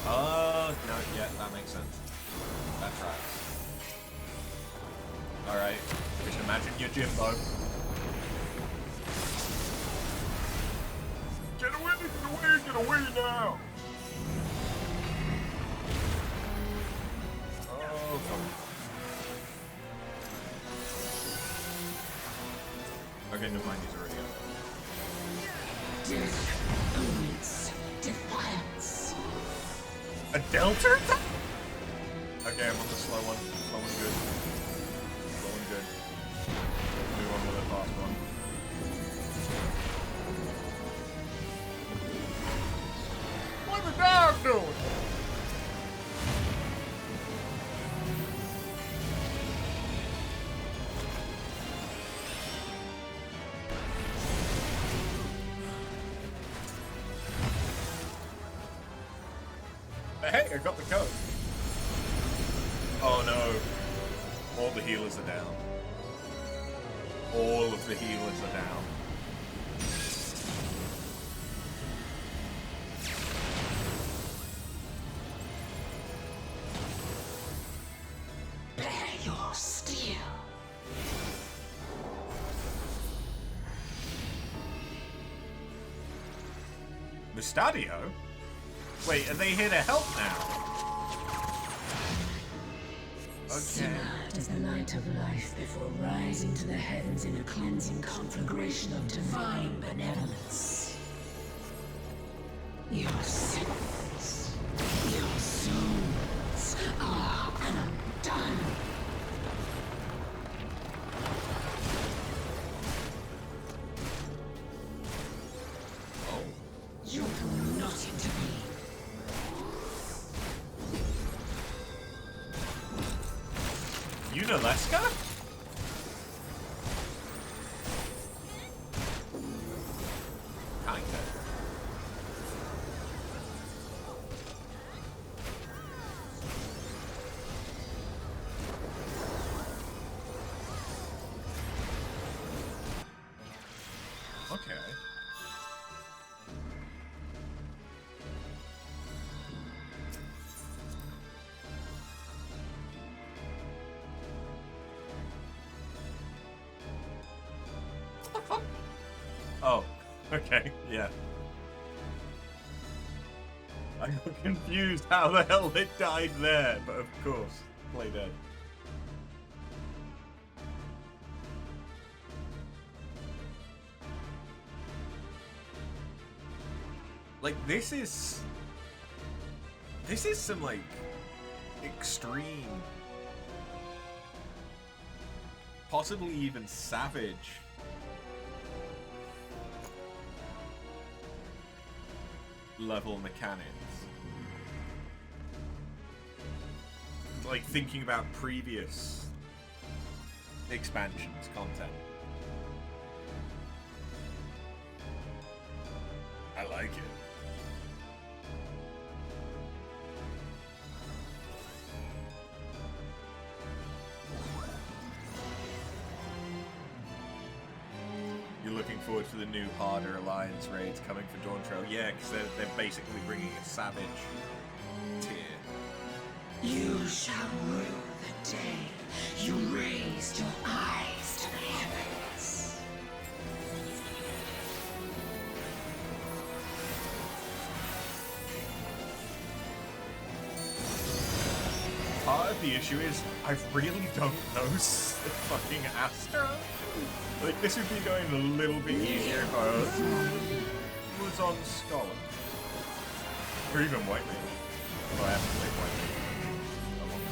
Speaker 1: Oh, no, yeah, that makes sense. That tracks. Alright, just imagine your Jimbo. Get away, get away now! Oh, fuck. Okay, never mind, he's already up.
Speaker 4: death awaits defiance.
Speaker 1: A delta attack? Okay, I'm on the slow one. Slow one good. Slow one good. Move on with the fast one. What's the dog doing? Hey, I got the code. Oh no. All the healers are down. All of the healers are down.
Speaker 4: Bear your steel.
Speaker 1: Mustadio? Wait, are they here to help now? Okay.
Speaker 4: Simmered as the light of life before rising to the heavens in a cleansing conflagration of divine benevolence. Your sins, your souls are undone.
Speaker 1: Oh.
Speaker 4: You will not intervene.
Speaker 1: Unaleska? Kinda. Okay. Oh, okay, yeah. I got confused how the hell it died there, but of course, play dead. Like, this is some, like, extreme, possibly even savage level mechanics. Like thinking about previous expansions content. I like it. You're looking forward to the new harder alliance raids coming for Dawn Trail? Yeah, because they're basically bringing a savage tier.
Speaker 4: You shall rue the day you raised your eyes to the heavens.
Speaker 1: Part of the issue is I really don't know fucking Astra. Like, this would be going a little bit easier if I was on Scholar. Or even White Mage. Although I haven't played White Mage in a long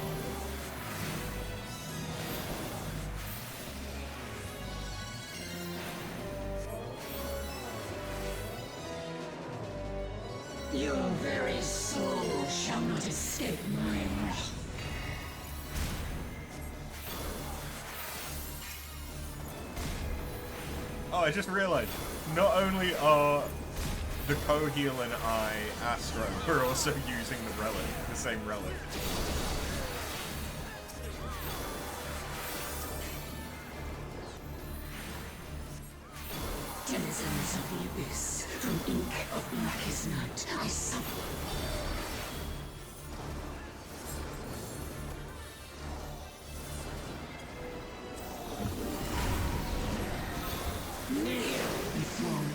Speaker 1: time.
Speaker 4: Your very soul shall not escape my wrath.
Speaker 1: Oh, I just realized, not only are the co-heal and I, Astro, are also using the relic, the same relic.
Speaker 4: Denizens of the abyss, from ink of blackest night, I summon. Kneel before me.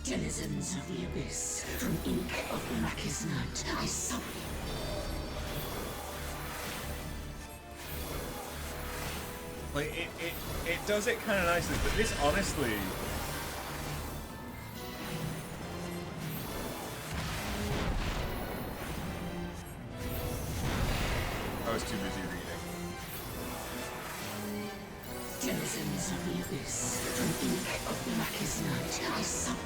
Speaker 4: Denizens of the abyss, from ink of blackest night, I summon.
Speaker 1: Like, it does it kind of nicely, but this honestly... I was too busy reading.
Speaker 4: Denizens of the abyss, from ink of blackest night, I summon.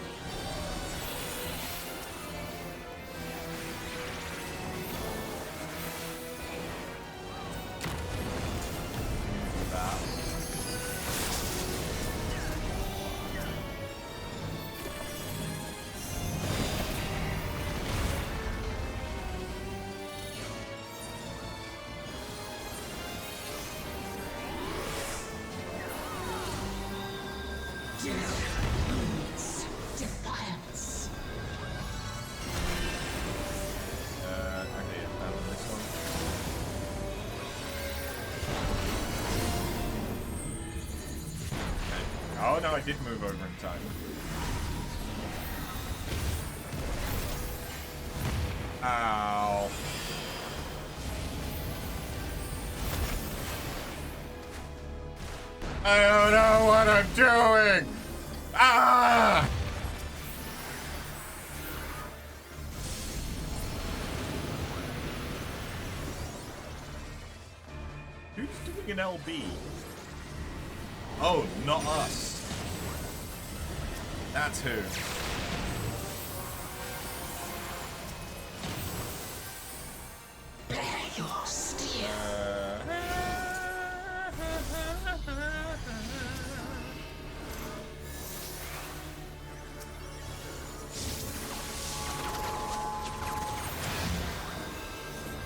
Speaker 1: Oh no, I did move over in time. Ow. I don't know what I'm doing! Ah! Who's doing an LB? Oh, not us. That's who.
Speaker 4: Bear your steel.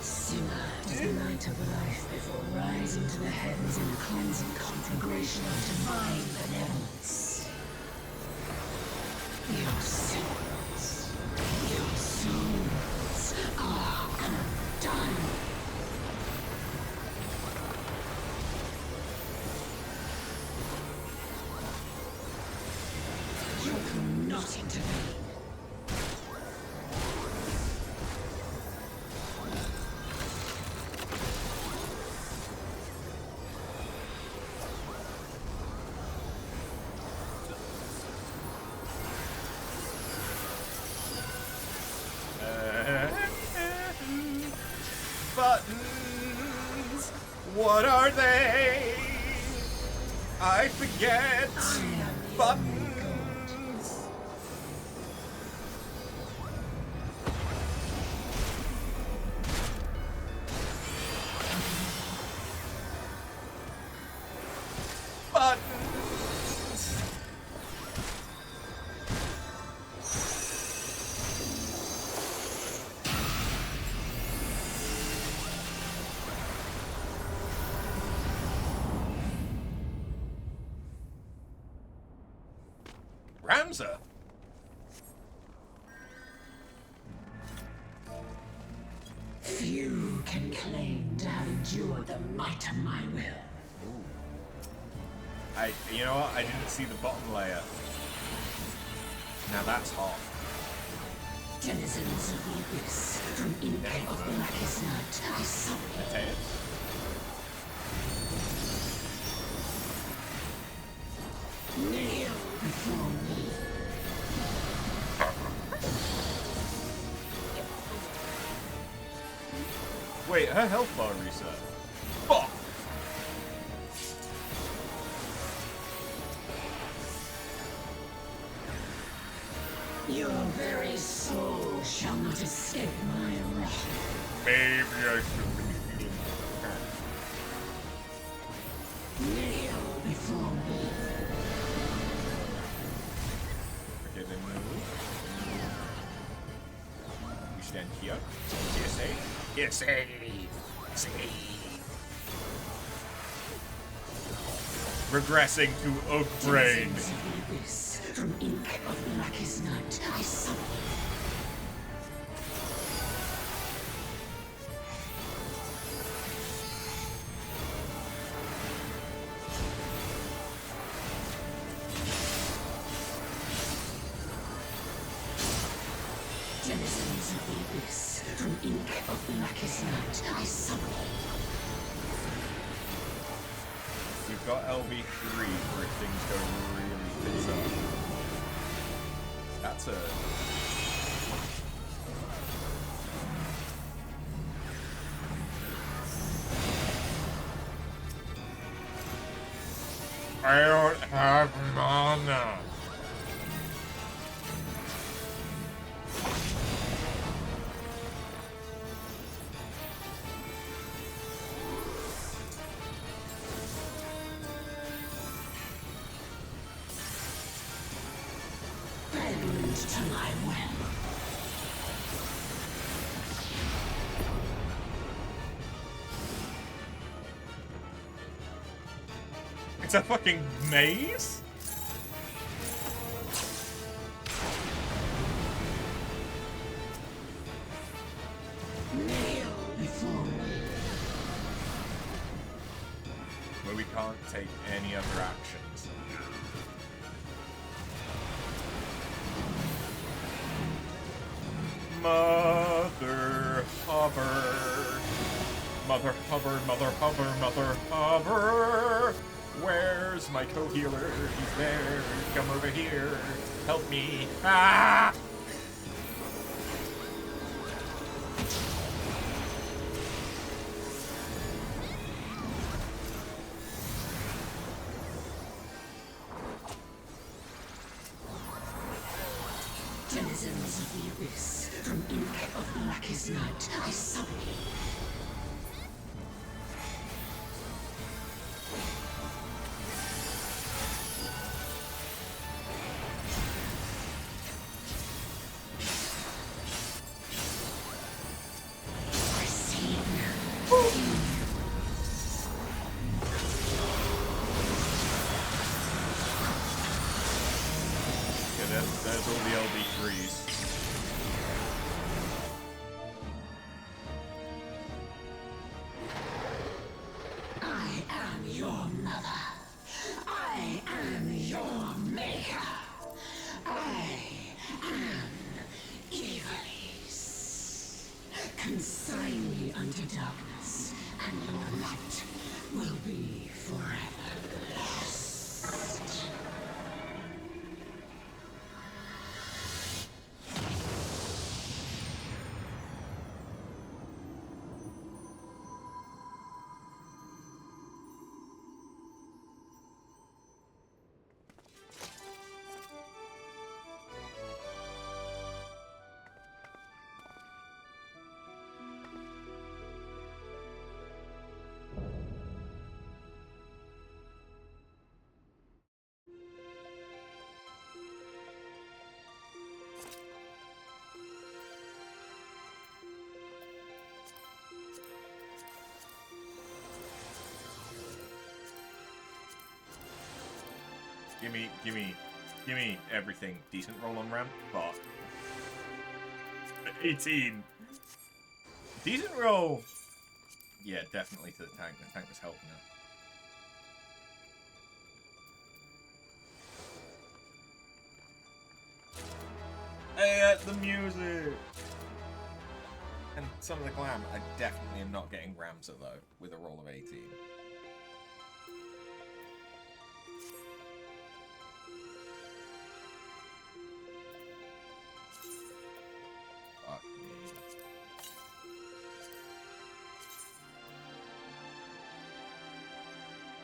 Speaker 4: Simmer as the light of life before rising to the heavens in a cleansing conflagration of divine benevolence. Your sins, your souls are undone. You cannot intervene.
Speaker 1: Buttons, what are they? I forget. Buttons. Buttons. Ramza.
Speaker 4: Few can claim to have endured the might of my will.
Speaker 1: You know what? I didn't see the bottom layer. Now that's hot.
Speaker 4: Denizens of the abyss, from ink of blackest night, I summon.
Speaker 1: Potato.
Speaker 4: Kneel before me.
Speaker 1: Wait, her health bar reset. Fuck!
Speaker 4: Your very soul cannot escape my wrath.
Speaker 1: Maybe I should be feeling
Speaker 4: Kneel before me.
Speaker 1: okay, then move. We stand here. Here, save. Here, save. Save. Regressing to Oak Brain.
Speaker 4: Denizens of the abyss, from ink of blackest night, I summon. Denizens of the abyss, from ink of blackest night, I summon.
Speaker 1: We've got LB3 where things go really bizarre. That's a... I don't have mana.
Speaker 4: Bend to my will.
Speaker 1: It's a fucking maze?
Speaker 4: Kneel before me.
Speaker 1: Where we can't take any other actions. Mother Hubbard. Mother Hubbard, Mother Hubbard, Mother Hubbard. Where's my co-healer? He's there. Come over here. Help me. Ah!
Speaker 4: Denizens of the abyss, from ink of blackest night, I summon you. I see you.
Speaker 1: Yeah, that's all the LB3s.
Speaker 4: I am your mother. I am your maker. I am Evilise. Consign me unto darkness, and your light will be forever lost.
Speaker 1: Give me everything. Decent roll on ramp, but 18. Decent roll. Yeah, definitely to the tank. The tank was helping her. Hey, the music. And some of the glam. I definitely am not getting Ramsa though with a roll of 18. Fuck me.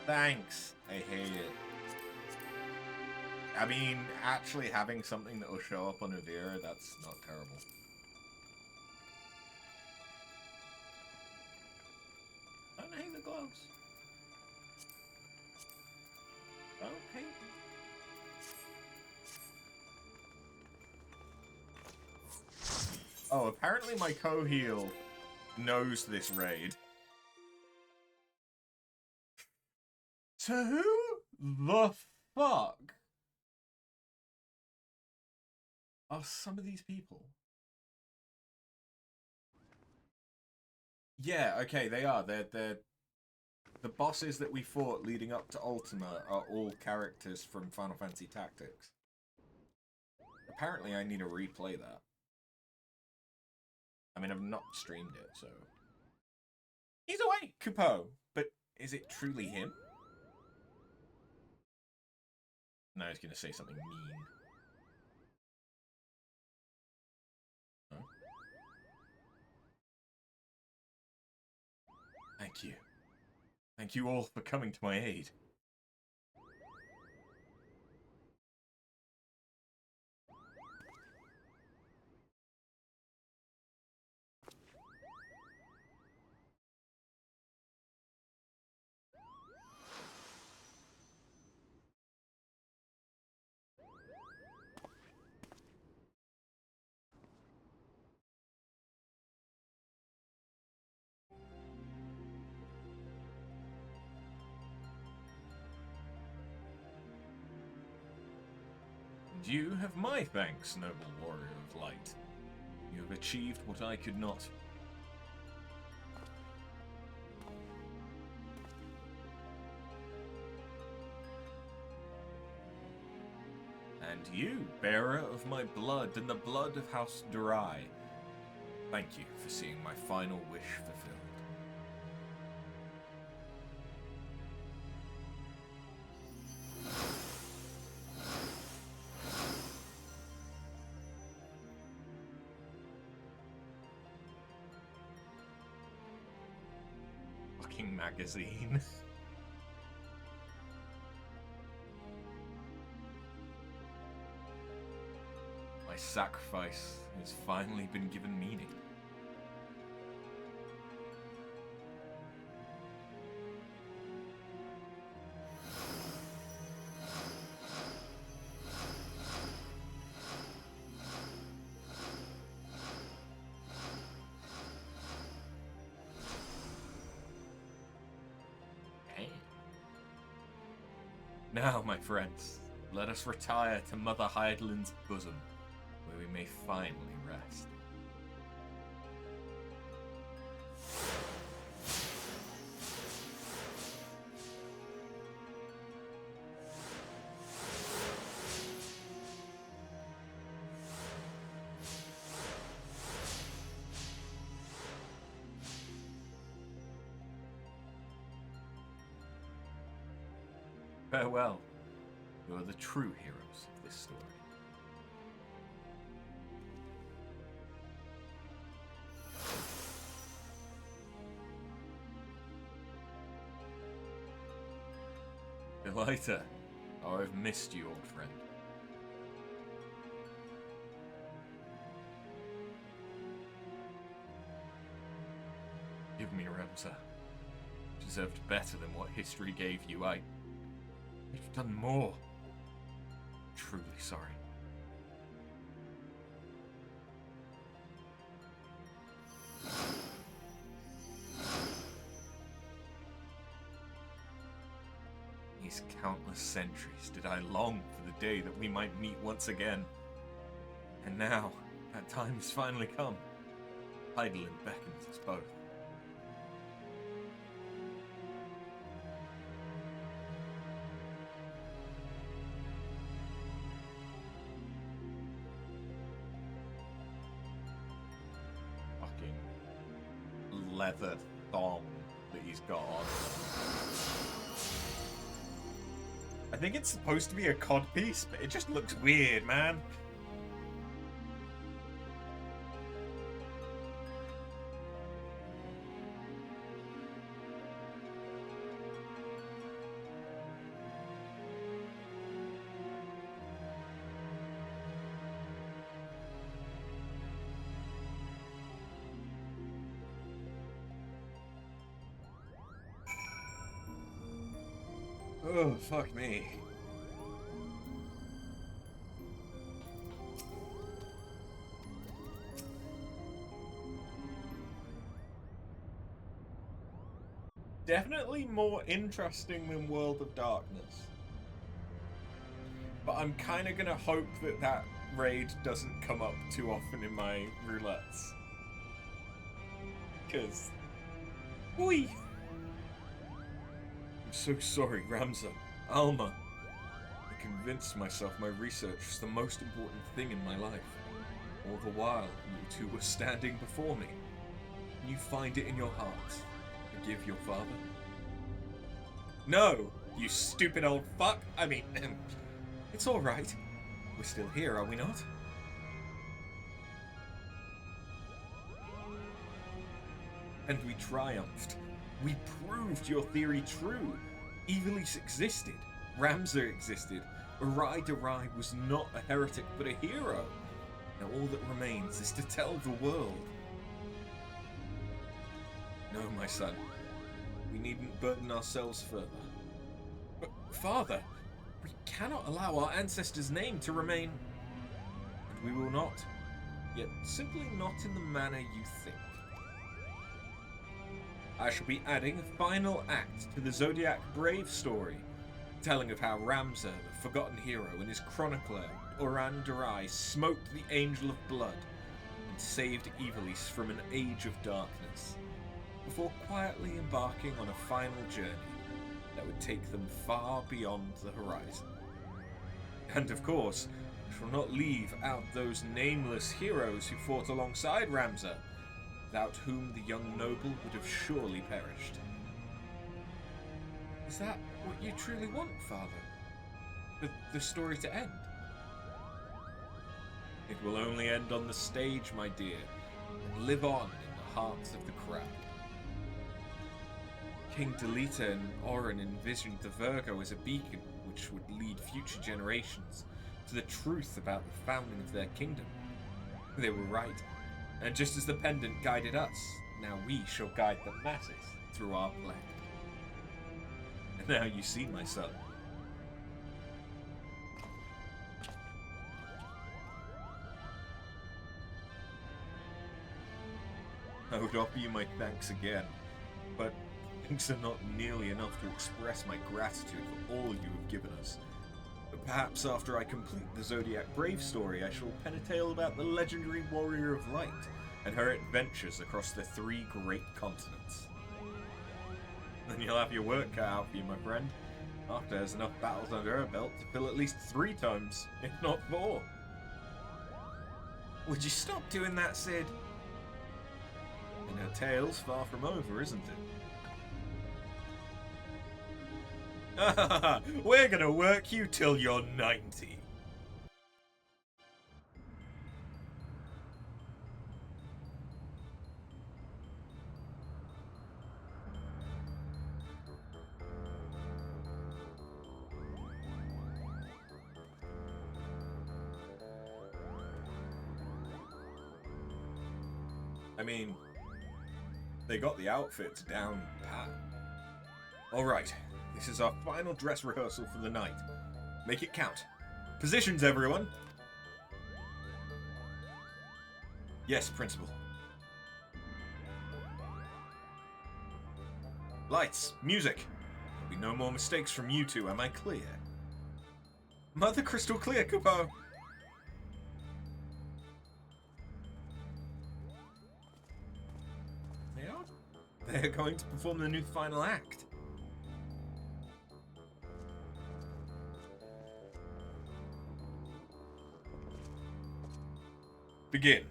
Speaker 1: Thanks. I hate it. I mean, actually having something that will show up on Avira, that's not terrible. close. Okay. Oh, apparently my co-heal knows this raid. So who the fuck are some of these people? Yeah, okay, they are. They're the bosses that we fought leading up to Ultima are all characters from Final Fantasy Tactics. Apparently I need to replay that. I mean, I've not streamed it, so... He's awake, Kupo! But is it truly him? No, he's gonna say something mean. Huh? Thank you. Thank you all for coming to my aid. And you have my thanks, noble warrior of light. You have achieved what I could not. And you, bearer of my blood and the blood of House Durai, thank you for seeing my final wish fulfilled. Fucking magazine. My sacrifice has finally been given meaning. Now, my friends, let us retire to Mother Hydaelyn's bosom, where we may finally rest. Farewell. You are the true heroes of this story. Elita, oh, I've missed you, old friend. Give me Remsa. You deserved better than what history gave you. You've done more. I'm truly sorry. These countless centuries did I long for the day that we might meet once again. And now, that time has finally come. Hydaelyn beckons us both. Leather thong that he's got on. I think it's supposed to be a codpiece, but it just looks weird, man. Oh, fuck me. Definitely more interesting than World of Darkness. But I'm kind of going to hope that that raid doesn't come up too often in my roulettes. Because... Oi! I'm so sorry, Ramza. Alma. I convinced myself my research was the most important thing in my life. All the while, you two were standing before me. You find it in your hearts. Forgive your father? No, you stupid old fuck. I mean, it's all right. We're still here, are we not? And we triumphed. We proved your theory true. Evilise existed. Ramza existed. Arai Darai was not a heretic, but a hero. Now all that remains is to tell the world. No, my son. We needn't burden ourselves further. But, Father, we cannot allow our ancestors' name to remain... And we will not. Yet simply not in the manner you think. I shall be adding a final act to the Zodiac Brave story, telling of how Ramza, the forgotten hero, and his chronicler, Oran Darai, smoked the Angel of Blood and saved Evilise from an age of darkness, before quietly embarking on a final journey that would take them far beyond the horizon. And of course, I shall not leave out those nameless heroes who fought alongside Ramza, without whom the young noble would have surely perished. Is that what you truly want, Father? The story to end? It will only end on the stage, my dear, and live on in the hearts of the crowd. King Delita and Orin envisioned the Virgo as a beacon which would lead future generations to the truth about the founding of their kingdom. They were right, and just as the pendant guided us, now we shall guide the masses through our play. And now you see, my son. I would offer you my thanks again, but thanks are not nearly enough to express my gratitude for all you have given us. But perhaps after I complete the Zodiac Brave story, I shall pen a tale about the legendary Warrior of Light and her adventures across the 3 great continents. Then you'll have your work cut out for you, my friend. After there's enough battles under her belt to fill at least 3 tomes, if not 4. Would you stop doing that, Sid? And her tale's far from over, isn't it? We're gonna work you till you're 90. I mean, they got the outfits down pat. Alright, this is our final dress rehearsal for the night. Make it count. Positions, everyone! Yes, Principal. Lights, music. There'll be no more mistakes from you two, am I clear? Mother crystal clear, Kupo! They're going to perform the new final act. Begin.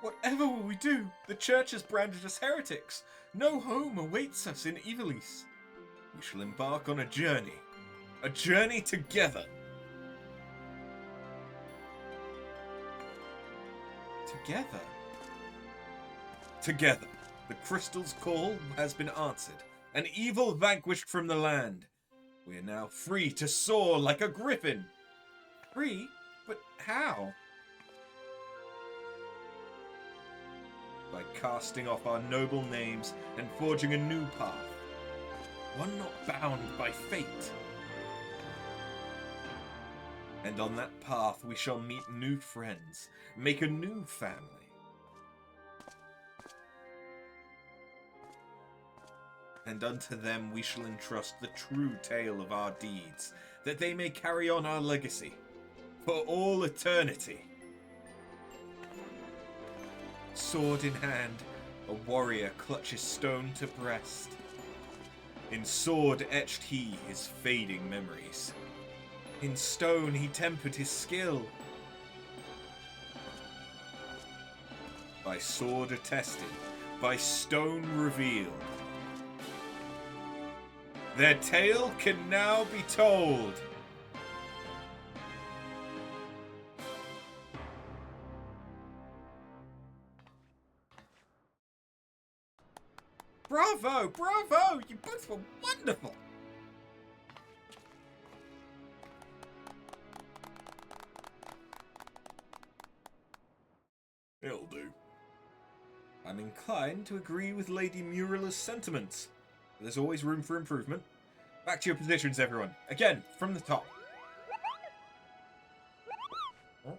Speaker 1: Whatever will we do? The church has branded us heretics. No home awaits us in Evilise. We shall embark on a journey. A journey together. Together? Together. The crystal's call has been answered. An evil vanquished from the land. We are now free to soar like a griffin. Free? But how? By casting off our noble names and forging a new path. One not bound by fate. And on that path we shall meet new friends, make a new family. And unto them we shall entrust the true tale of our deeds, that they may carry on our legacy, for all eternity. Sword in hand, a warrior clutches stone to breast. In sword etched he his fading memories. In stone he tempered his skill. By sword attested, by stone revealed. Their tale can now be told. Bravo! Bravo! You both were wonderful! It'll do. I'm inclined to agree with Lady Muriela's sentiments. There's always room for improvement. Back to your positions, everyone. Again, from the top. Oh.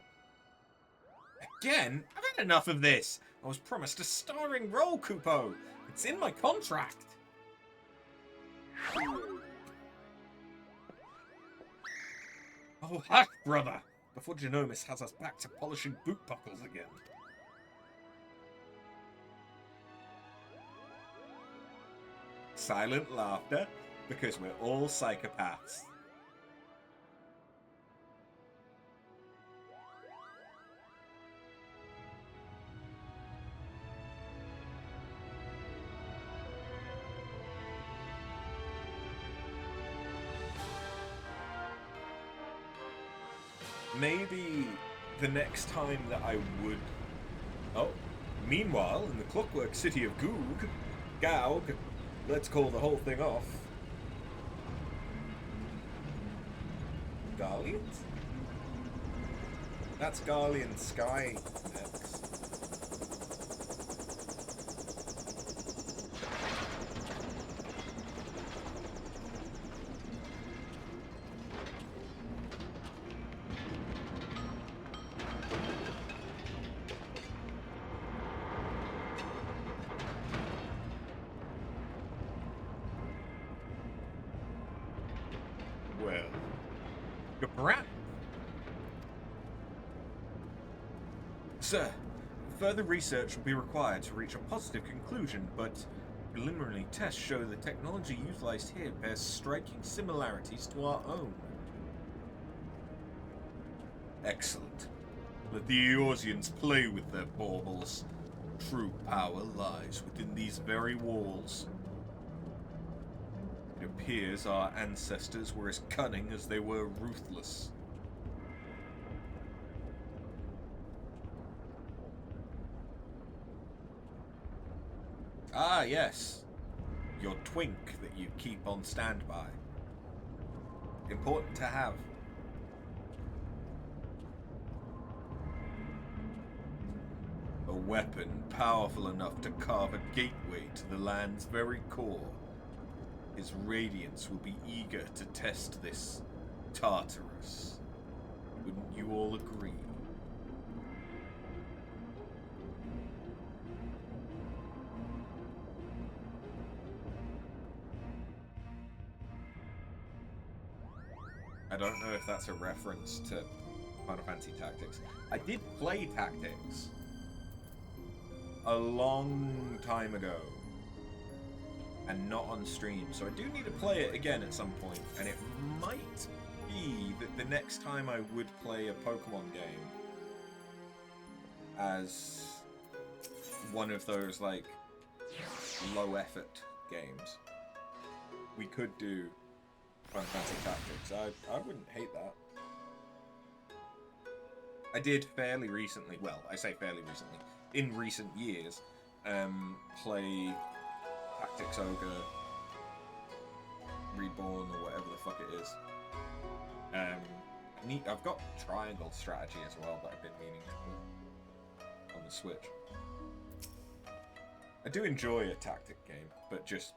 Speaker 1: Again? I've had enough of this. I was promised a starring role, Kupo. It's in my contract. Oh, hush, brother. Before Genomus has us back to polishing boot buckles again. Silent laughter, because we're all psychopaths. Maybe the next time that I would... Oh, meanwhile, in the clockwork city of Gaug, let's call the whole thing off. Garleans? That's Garlean Sky next. Well, Gabrat. Sir, further research will be required to reach a positive conclusion, but preliminary tests show the technology utilized here bears striking similarities to our own. Excellent. Let the Eorzeans play with their baubles. True power lies within these very walls. It appears our ancestors were as cunning as they were ruthless. Ah, yes. Your twink that you keep on standby. Important to have. A weapon powerful enough to carve a gateway to the land's very core. His radiance will be eager to test this Tartarus. Wouldn't you all agree? I don't know if that's a reference to Final Fantasy Tactics. I did play Tactics a long time ago. And not on stream, so I do need to play it again at some point, and it might be that the next time I would play a Pokemon game as one of those, like, low-effort games, we could do Final Fantasy Tactics. I wouldn't hate that. I did fairly recently, well, I say fairly recently, in recent years, play Tactics Ogre Reborn or whatever the fuck it is. I've got triangle strategy as well that I've been meaning to play on the Switch. I do enjoy a tactic game, but just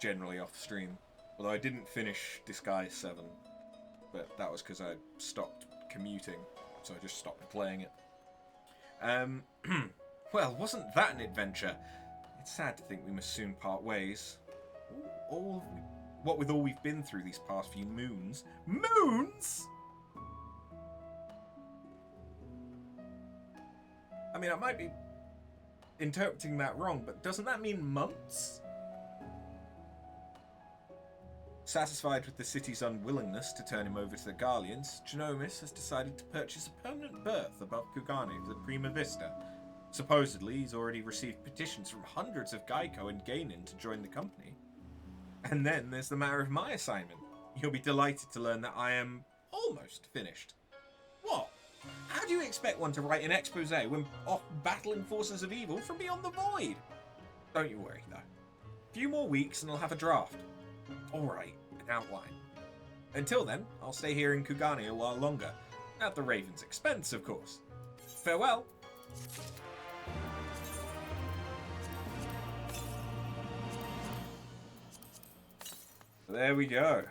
Speaker 1: generally off stream. Although I didn't finish Disguise 7, but that was because I stopped commuting, so I just stopped playing it. Well, wasn't that an adventure? It's sad to think we must soon part ways. What with all we've been through these past few moons. Moons?! I mean, I might be interpreting that wrong, but doesn't that mean months? Satisfied with the city's unwillingness to turn him over to the Garleans, Genomis has decided to purchase a permanent berth above Kugane for the Prima Vista. Supposedly, he's already received petitions from hundreds of Geico and Gainin to join the company. And then there's the matter of my assignment. You'll be delighted to learn that I am almost finished. What? How do you expect one to write an expose when off battling forces of evil from beyond the void? Don't you worry, though. A few more weeks and I'll have a draft. Alright, an outline. Until then, I'll stay here in Kugane a while longer. At the Raven's expense, of course. Farewell! There we go.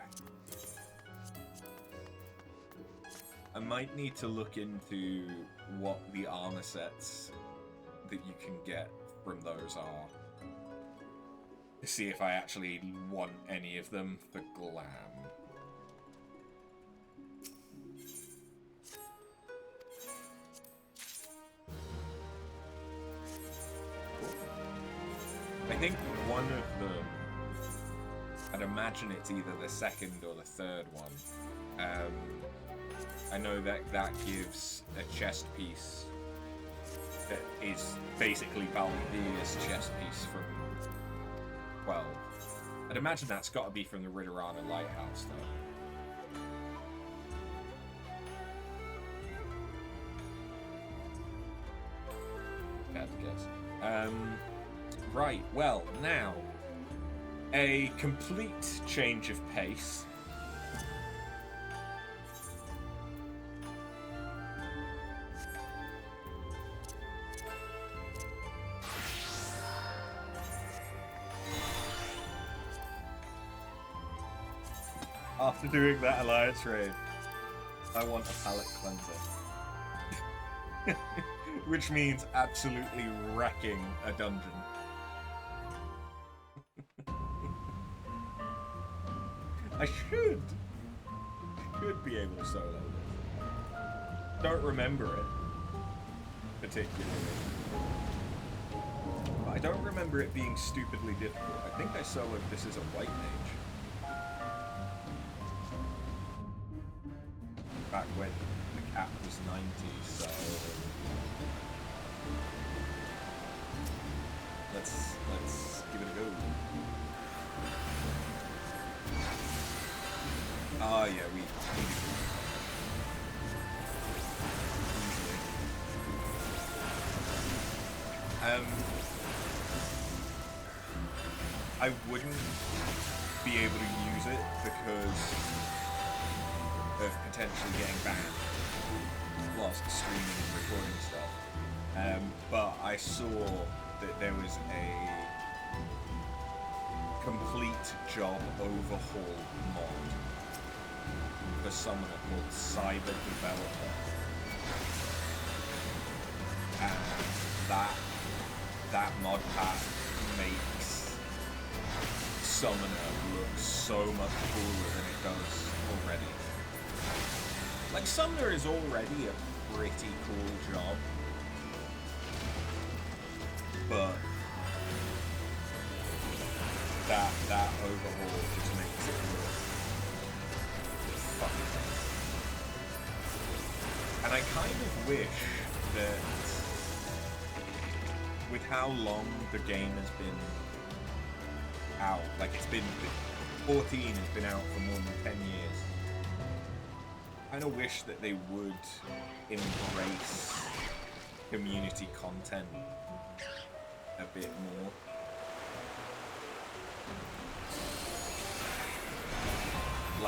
Speaker 1: I might need to look into what the armor sets that you can get from those are. To see if I actually want any of them for glam. I think one of them, I'd imagine it's either the second or the third one. I know that gives a chest piece that is basically Valentinia's chest piece from 12. I'd imagine that's got to be from the Ritterana Lighthouse, though. Had to guess. Right, well, now, a complete change of pace. After doing that Alliance raid, I want a palate cleanser. Which means absolutely wrecking a dungeon. I should be able to solo this. Don't remember it, particularly. But I don't remember it being stupidly difficult. I think I soloed this as a white mage. Back when the cap was 90, so... Let's give it a go. Oh yeah, we I wouldn't be able to use it because of potentially getting banned whilst streaming and recording stuff. But I saw that there was a complete job overhaul mod for summoner called Cyber Developer, and that mod pack makes summoner look so much cooler than it does already. Like, summoner is already a pretty cool job, but that overhaul just makes it look fucking nice. And I kind of wish that with how long the game has been out, like it's been 14 has been out for more than 10 years. I kind of wish that they would embrace community content a bit more.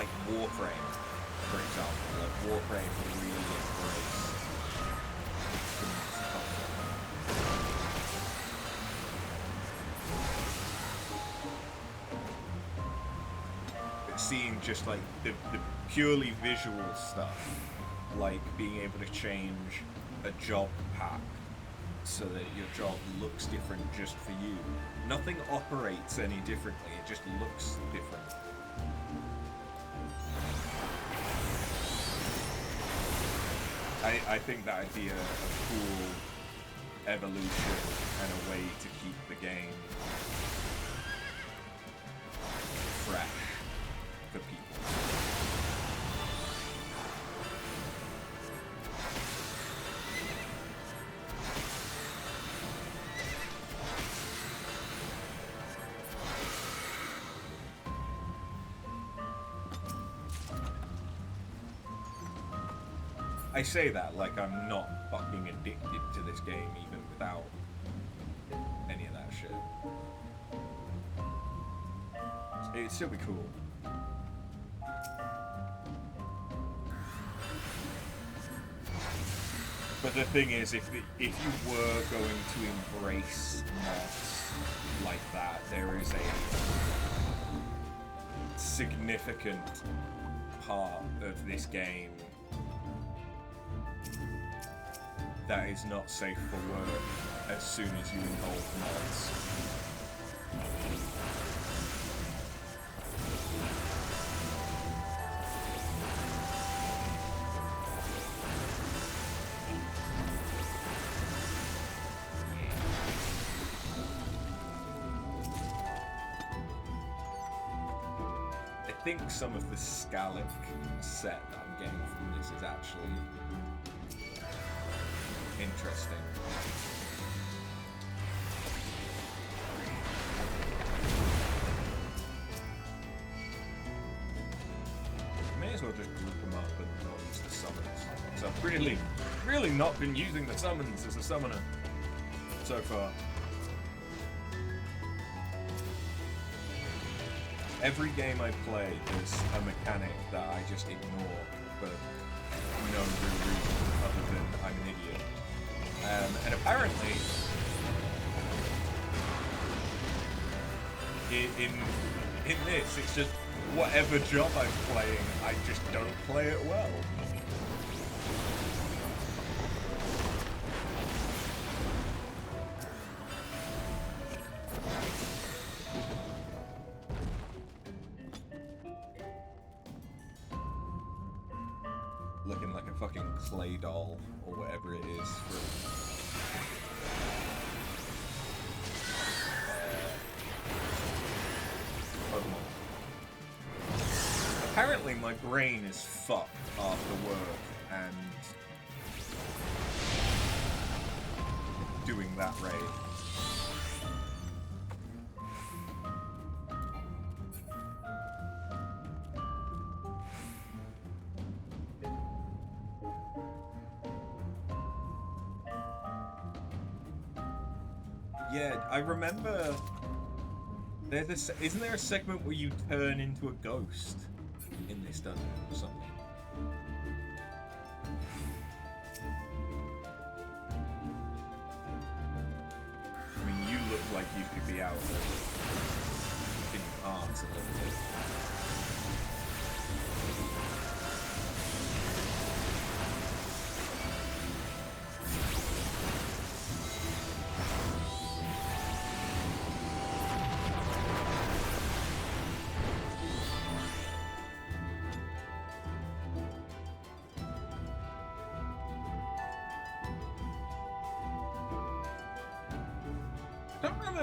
Speaker 1: like Warframe, for example. Like Warframe really embraced seeing just like the purely visual stuff, like being able to change a job pack so that your job looks different just for you. Nothing operates any differently, it just looks different. I think that would be a cool evolution and a way to keep the game fresh for people. I say that like I'm not fucking addicted to this game even without any of that shit. It'd still be cool. But the thing is, if you were going to embrace mods like that, there is a significant part of this game that is not safe for work as soon as you involve mods. I think some of the Scalic set that I'm getting from this is actually interesting. May as well just group them up and not use the summons. So I've really not been using the summons as a summoner so far. Every game I play, there's a mechanic that I just ignore for no real reason other than I'm an idiot. And apparently, in this, it's just whatever job I'm playing, I just don't play it well. Looking like a fucking clay doll, or whatever it is. Pokemon. Apparently my brain is fucked after work and doing that raid. Yeah, I remember. Isn't there a segment where you turn into a ghost in this dungeon or something? I mean, you look like you could be out in parts a little bit.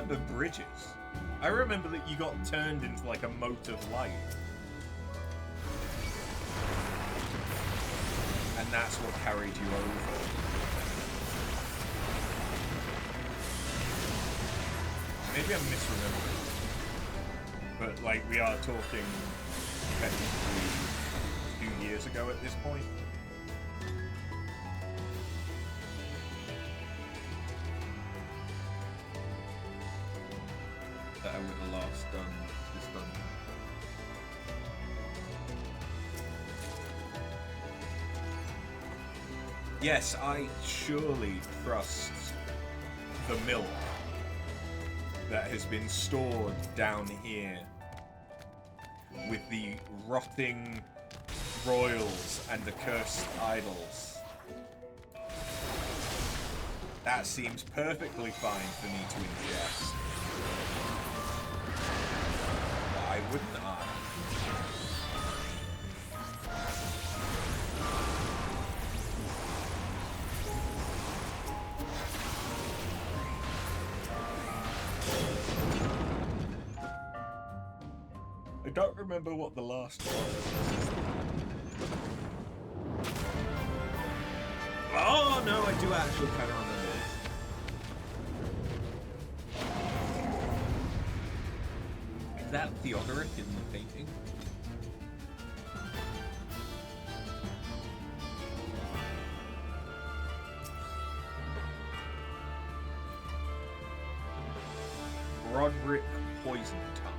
Speaker 1: The bridges. I remember that you got turned into like a mote of light. And that's what carried you over. Maybe I'm misremembering. But like we are talking technically 2 years ago at this point. I would have last done this dungeon. Yes, I surely trust the milk that has been stored down here with the rotting royals and the cursed idols. That seems perfectly fine for me to ingest. Why wouldn't I? I don't remember what the last one was. Oh no, I do actually kind of remember this. Is that Theodoric in the painting? Broderick Poison Tongue.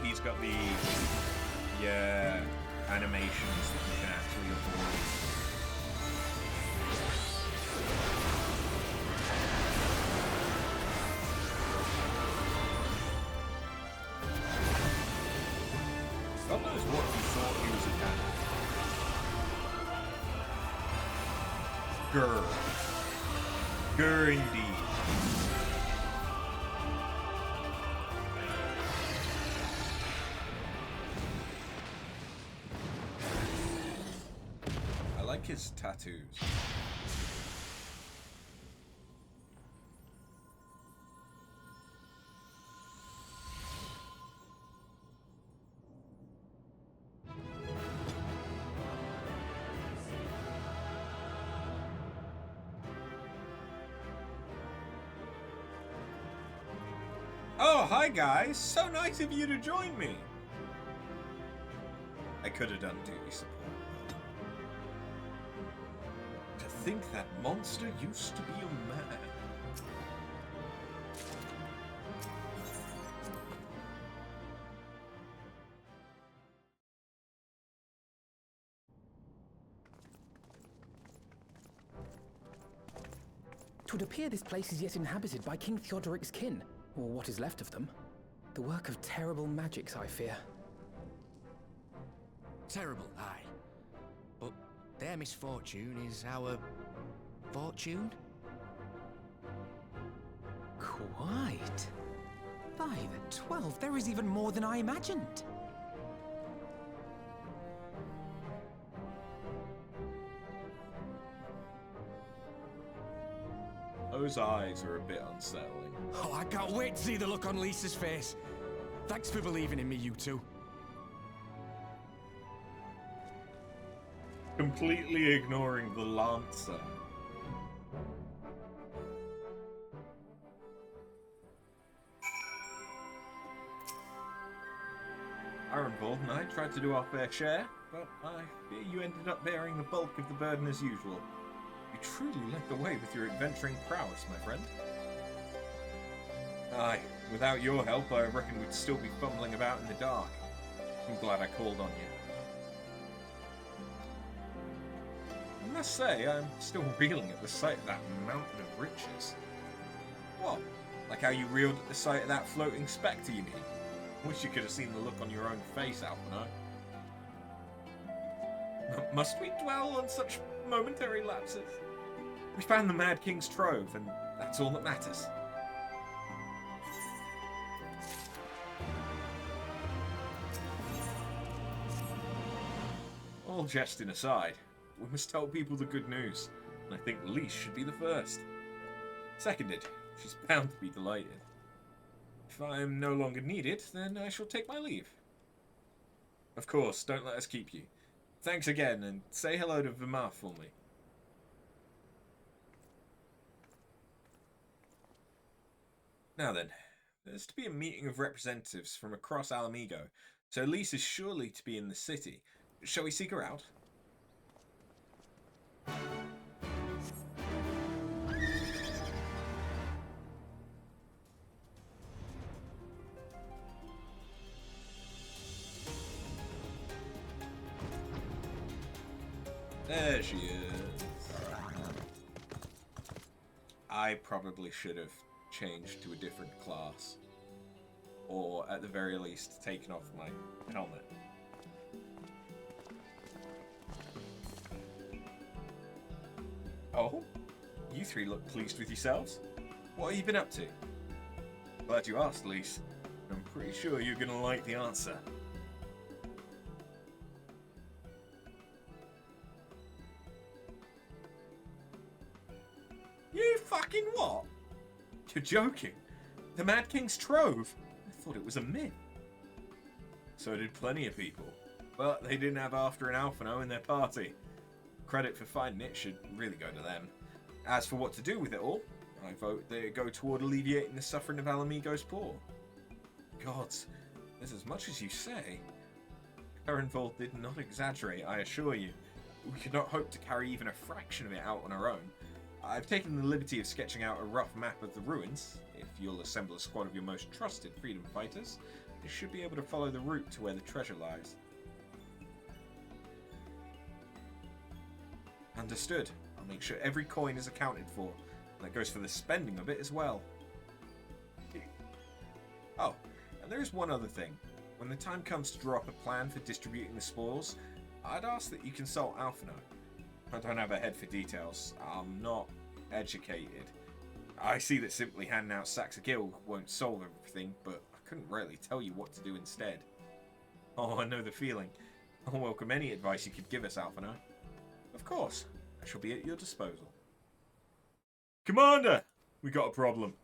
Speaker 1: He's got the animations that you can actually avoid. God knows what he thought he was attacking. Grr indeed. His tattoos. Oh, hi guys! So nice of you to join me! I could have done duty support. To think that monster used to be a man.
Speaker 5: It would appear this place is yet inhabited by King Theodoric's kin, or what is left of them. The work of terrible magics, I fear.
Speaker 6: Terrible, aye. But their misfortune is our fortune?
Speaker 5: Quite. By the 12, there is even more than I imagined.
Speaker 1: Those eyes are a bit unsettling.
Speaker 6: Oh, I can't wait to see the look on Lisa's face. Thanks for believing in me, you two.
Speaker 1: Completely ignoring the Lancer. Ironvold and I tried to do our fair share, but I fear you ended up bearing the bulk of the burden as usual. You truly led the way with your adventuring prowess, my friend. Aye, without your help, I reckon we'd still be fumbling about in the dark. I'm glad I called on you. I must say, I'm still reeling at the sight of that mountain of riches. What? Like how you reeled at the sight of that floating spectre, you mean? Wish you could have seen the look on your own face, Alpino. Must we dwell on such momentary lapses? We found the Mad King's trove, and that's all that matters. All jesting aside, we must tell people the good news, and I think Lise should be the first. Seconded, she's bound to be delighted. If I am no longer needed, then I shall take my leave. Of course, don't let us keep you. Thanks again, and say hello to Vimar for me. Now then, there's to be a meeting of representatives from across Ala Mhigo, so Lise is surely to be in the city. Shall we seek her out? There she is. I probably should have changed to a different class. Or, at the very least, taken off my helmet. Oh? You three look pleased with yourselves. What have you been up to? Glad you asked, Lise. I'm pretty sure you're gonna like the answer. You fucking what? You're joking. The Mad King's Trove. I thought it was a myth. So did plenty of people. But they didn't have After and Alphino in their party. Credit for finding it should really go to them. As for what to do with it all, I vote that it go toward alleviating the suffering of Ala Mhigo's poor. Gods, there's as much as you say. Erenvold did not exaggerate, I assure you. We could not hope to carry even a fraction of it out on our own. I've taken the liberty of sketching out a rough map of the ruins. If you'll assemble a squad of your most trusted freedom fighters, you should be able to follow the route to where the treasure lies. Understood. I'll make sure every coin is accounted for. And that goes for the spending of it as well. Oh, and there is one other thing. When the time comes to draw up a plan for distributing the spoils, I'd ask that you consult Alphino. I don't have a head for details. I'm not educated. I see that simply handing out sacks of gil won't solve everything, but I couldn't really tell you what to do instead. Oh, I know the feeling. I'll welcome any advice you could give us, Alphino. Of course, I shall be at your disposal. Commander! We got a problem.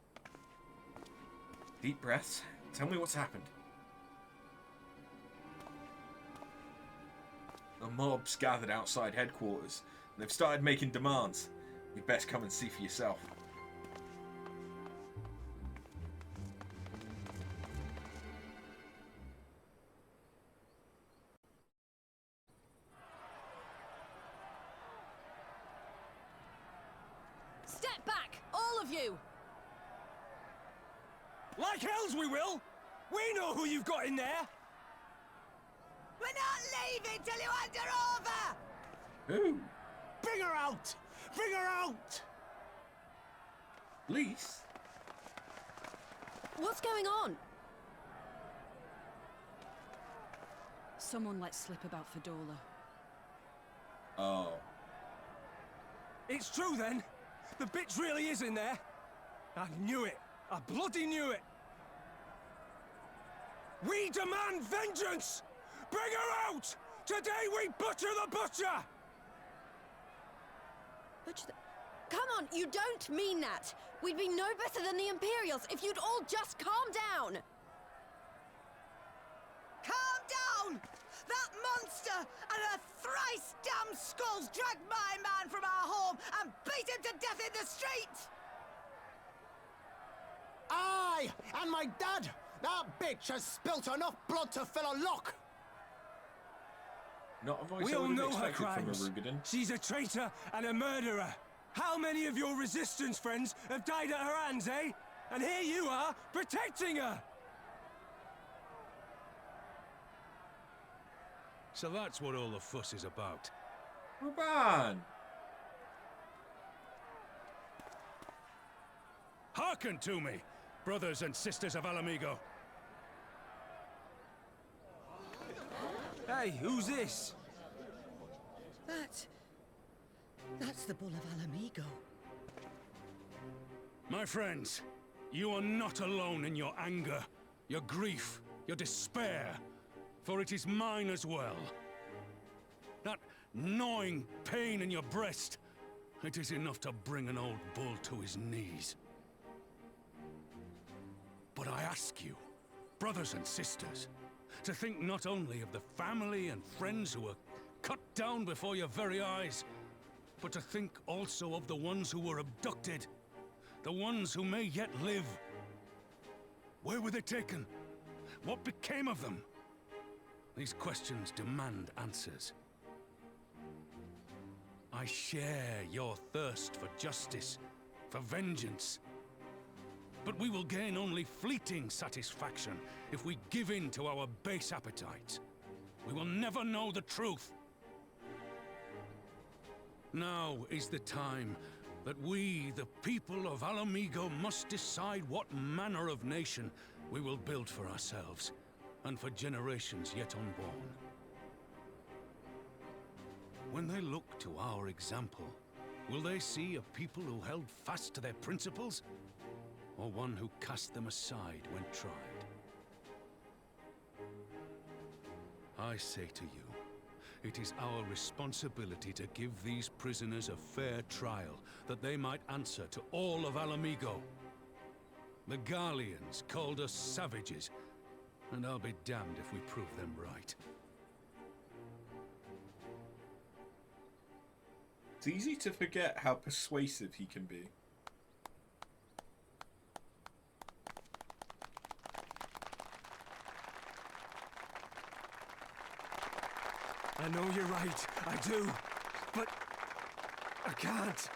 Speaker 1: Deep breaths. Tell me what's happened. A mob's gathered outside headquarters, and they've started making demands. You'd best come and see for yourself.
Speaker 3: Step back, all of you!
Speaker 6: Like hells we will! We know who you've got in there!
Speaker 3: We're not leaving till you hand her over!
Speaker 1: Who?
Speaker 6: Bring her out! Bring her out!
Speaker 1: Lise?
Speaker 3: What's going on? Someone let slip about Fedora.
Speaker 1: Oh.
Speaker 6: It's true then! The bitch really is in there! I knew it! I bloody knew it! We demand vengeance! Bring her out! Today we butcher the butcher!
Speaker 3: Butcher the... Come on, you don't mean that! We'd be no better than the Imperials if you'd all just calm down! Calm down! That monster and her thrice damned skulls dragged my man from our home and beat him to death in the street!
Speaker 7: Aye! And my dad! That bitch has spilt enough blood to fill a lock!
Speaker 1: Not a voice
Speaker 6: We
Speaker 1: I
Speaker 6: all
Speaker 1: would have
Speaker 6: know her
Speaker 1: expected from a
Speaker 6: crimes.
Speaker 1: Rugadin.
Speaker 6: She's a traitor and a murderer. How many of your resistance friends have died at her hands, eh? And here you are, protecting her!
Speaker 8: So that's what all the fuss is about.
Speaker 1: Ruban!
Speaker 8: Hearken to me, brothers and sisters of Ala Mhigo.
Speaker 6: Hey, who's this?
Speaker 3: That's the Bull of Ala Mhigo.
Speaker 8: My friends, you are not alone in your anger, your grief, your despair, for it is mine as well. That gnawing pain in your breast, it is enough to bring an old bull to his knees. But I ask you, brothers and sisters, to think not only of the family and friends who were cut down before your very eyes, but to think also of the ones who were abducted, the ones who may yet live. Where were they taken? What became of them? These questions demand answers. I share your thirst for justice, for vengeance. But we will gain only fleeting satisfaction if we give in to our base appetites. We will never know the truth. Now is the time that we, the people of Ala Mhigo, must decide what manner of nation we will build for ourselves, and for generations yet unborn. When they look to our example, will they see a people who held fast to their principles, or one who cast them aside when tried? I say to you, it is our responsibility to give these prisoners a fair trial, that they might answer to all of Ala Mhigo. The Garleans called us savages, and I'll be damned if we prove them right.
Speaker 1: It's easy to forget how persuasive he can be.
Speaker 6: I know you're right, I do, but I can't.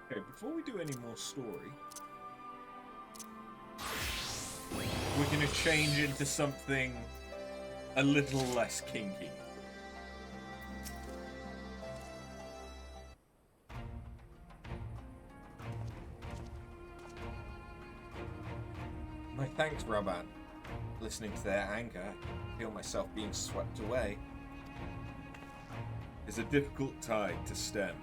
Speaker 1: Okay, before we do any more story, we're going to change into something a little less kinky. My thanks, Raban. Listening to their anger, I feel myself being swept away. It's a difficult tide to stem.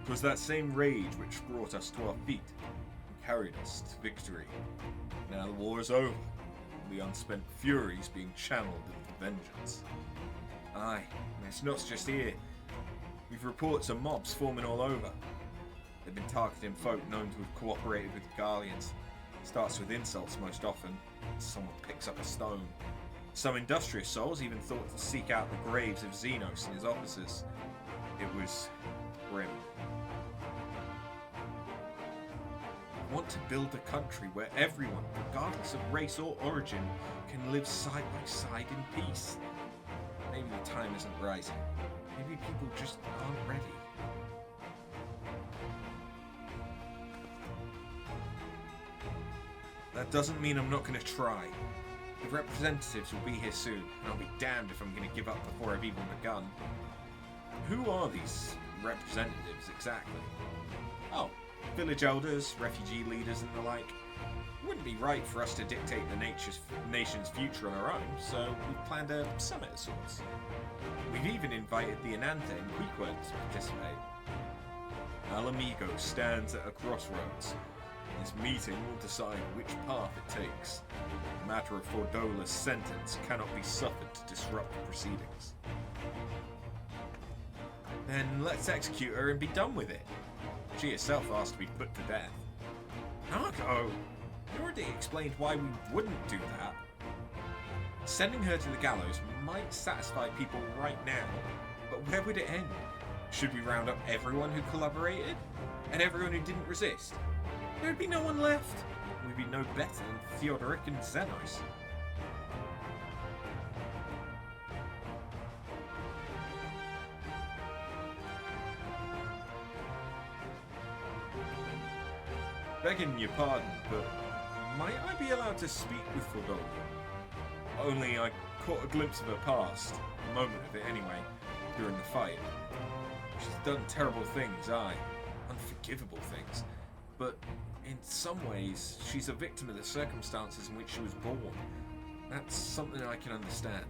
Speaker 1: It was that same rage which brought us to our feet and carried us to victory. Now the war is over, the unspent furies being channeled into vengeance. Aye, and it's not just here. We've reports of mobs forming all over. They've been targeting folk known to have cooperated with the Garleans. Starts with insults most often. Someone picks up a stone. Some industrious souls even thought to seek out the graves of Zenos and his officers. It was grim. I want to build a country where everyone, regardless of race or origin, can live side by side in peace. Maybe the time isn't right. Maybe people just aren't ready. That doesn't mean I'm not going to try. The representatives will be here soon, and I'll be damned if I'm going to give up before I've even begun. Who are these representatives exactly? Oh, village elders, refugee leaders and the like. It wouldn't be right for us to dictate the nation's future on our own, so we've planned a summit of sorts. We've even invited the Ananta and Quiquern to participate. Ala Mhigo stands at a crossroads. This meeting will decide which path it takes. The matter of Fordola's sentence cannot be suffered to disrupt the proceedings. Then let's execute her and be done with it. She herself asked to be put to death. Nago! You already explained why we wouldn't do that. Sending her to the gallows might satisfy people right now, but where would it end? Should we round up everyone who collaborated? And everyone who didn't resist? There'd be no one left. We'd be no better than Theodoric and Zenos. Begging your pardon, but might I be allowed to speak with Fordola? Only I caught a glimpse of her past, a moment of it anyway, during the fight. She's done terrible things, aye, unforgivable things, but in some ways, she's a victim of the circumstances in which she was born. That's something I can understand.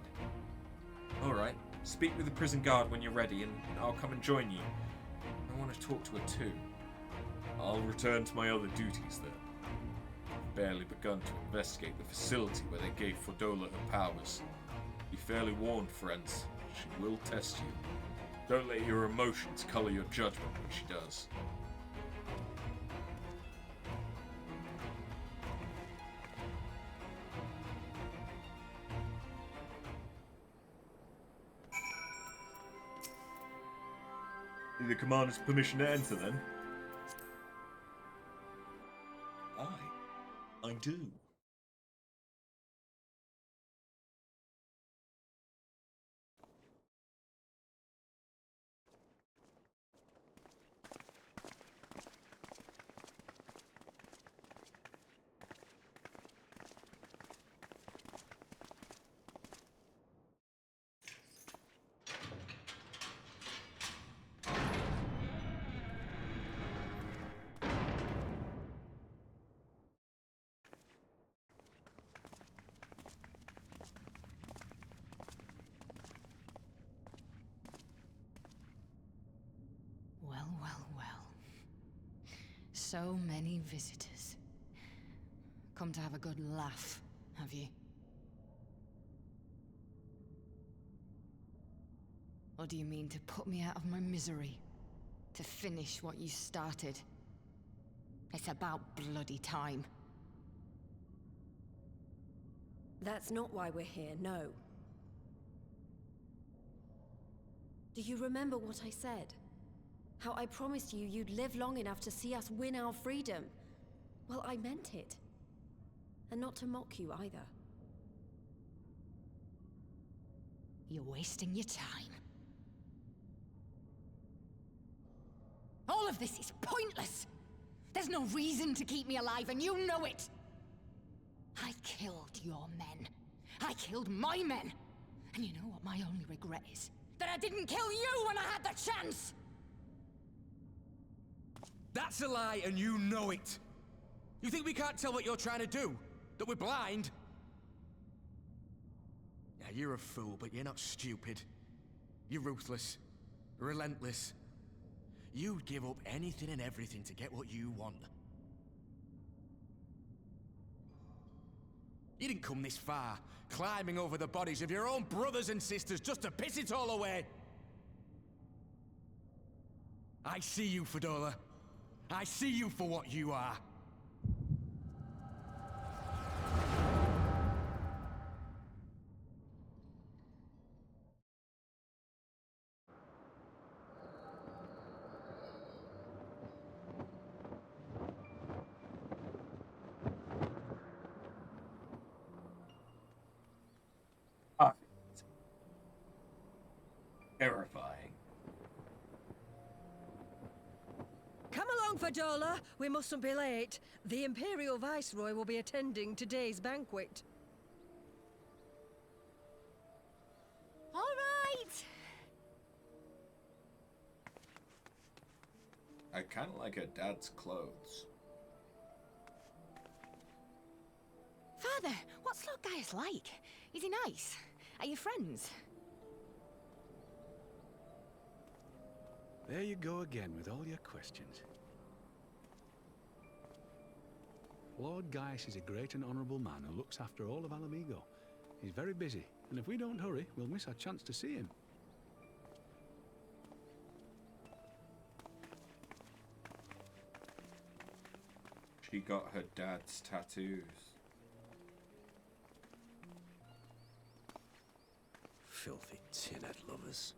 Speaker 1: Alright, speak with the prison guard when you're ready, and I'll come and join you. I want to talk to her too. I'll return to my other duties then. barely begun to investigate the facility where they gave Fordola her powers. Be fairly warned, friends. She will test you. Don't let your emotions color your judgment when she does. Need the commander's permission to enter, then? I do.
Speaker 3: Well. So many visitors. Come to have a good laugh, have you? Or do you mean to put me out of my misery? To finish what you started? It's about bloody time.
Speaker 9: That's not why we're here, no. Do you remember what I said? How I promised you you'd live long enough to see us win our freedom? Well, I meant it. And not to mock you either.
Speaker 3: You're wasting your time. All of this is pointless! There's no reason to keep me alive, and you know it! I killed your men. I killed my men! And you know what my only regret is? That I didn't kill you when I had the chance!
Speaker 6: That's a lie, and you know it! You think we can't tell what you're trying to do? That we're blind? Yeah, you're a fool, but you're not stupid. You're ruthless. Relentless. You'd give up anything and everything to get what you want. You didn't come this far, climbing over the bodies of your own brothers and sisters just to piss it all away. I see you, Fordola. I see you for what you are.
Speaker 1: Terrifying.
Speaker 10: Come along, Fordola. We mustn't be late. The Imperial Viceroy will be attending today's banquet.
Speaker 3: All right!
Speaker 1: I kind of like her dad's clothes.
Speaker 3: Father, what's Lord Gaius like? Is he nice? Are you friends?
Speaker 8: There you go again with all your questions. Lord Gaius is a great and honourable man who looks after all of Ala Mhigo. He's very busy, and if we don't hurry, we'll miss our chance to see him.
Speaker 1: She got her dad's tattoos.
Speaker 6: Filthy tin-head lovers.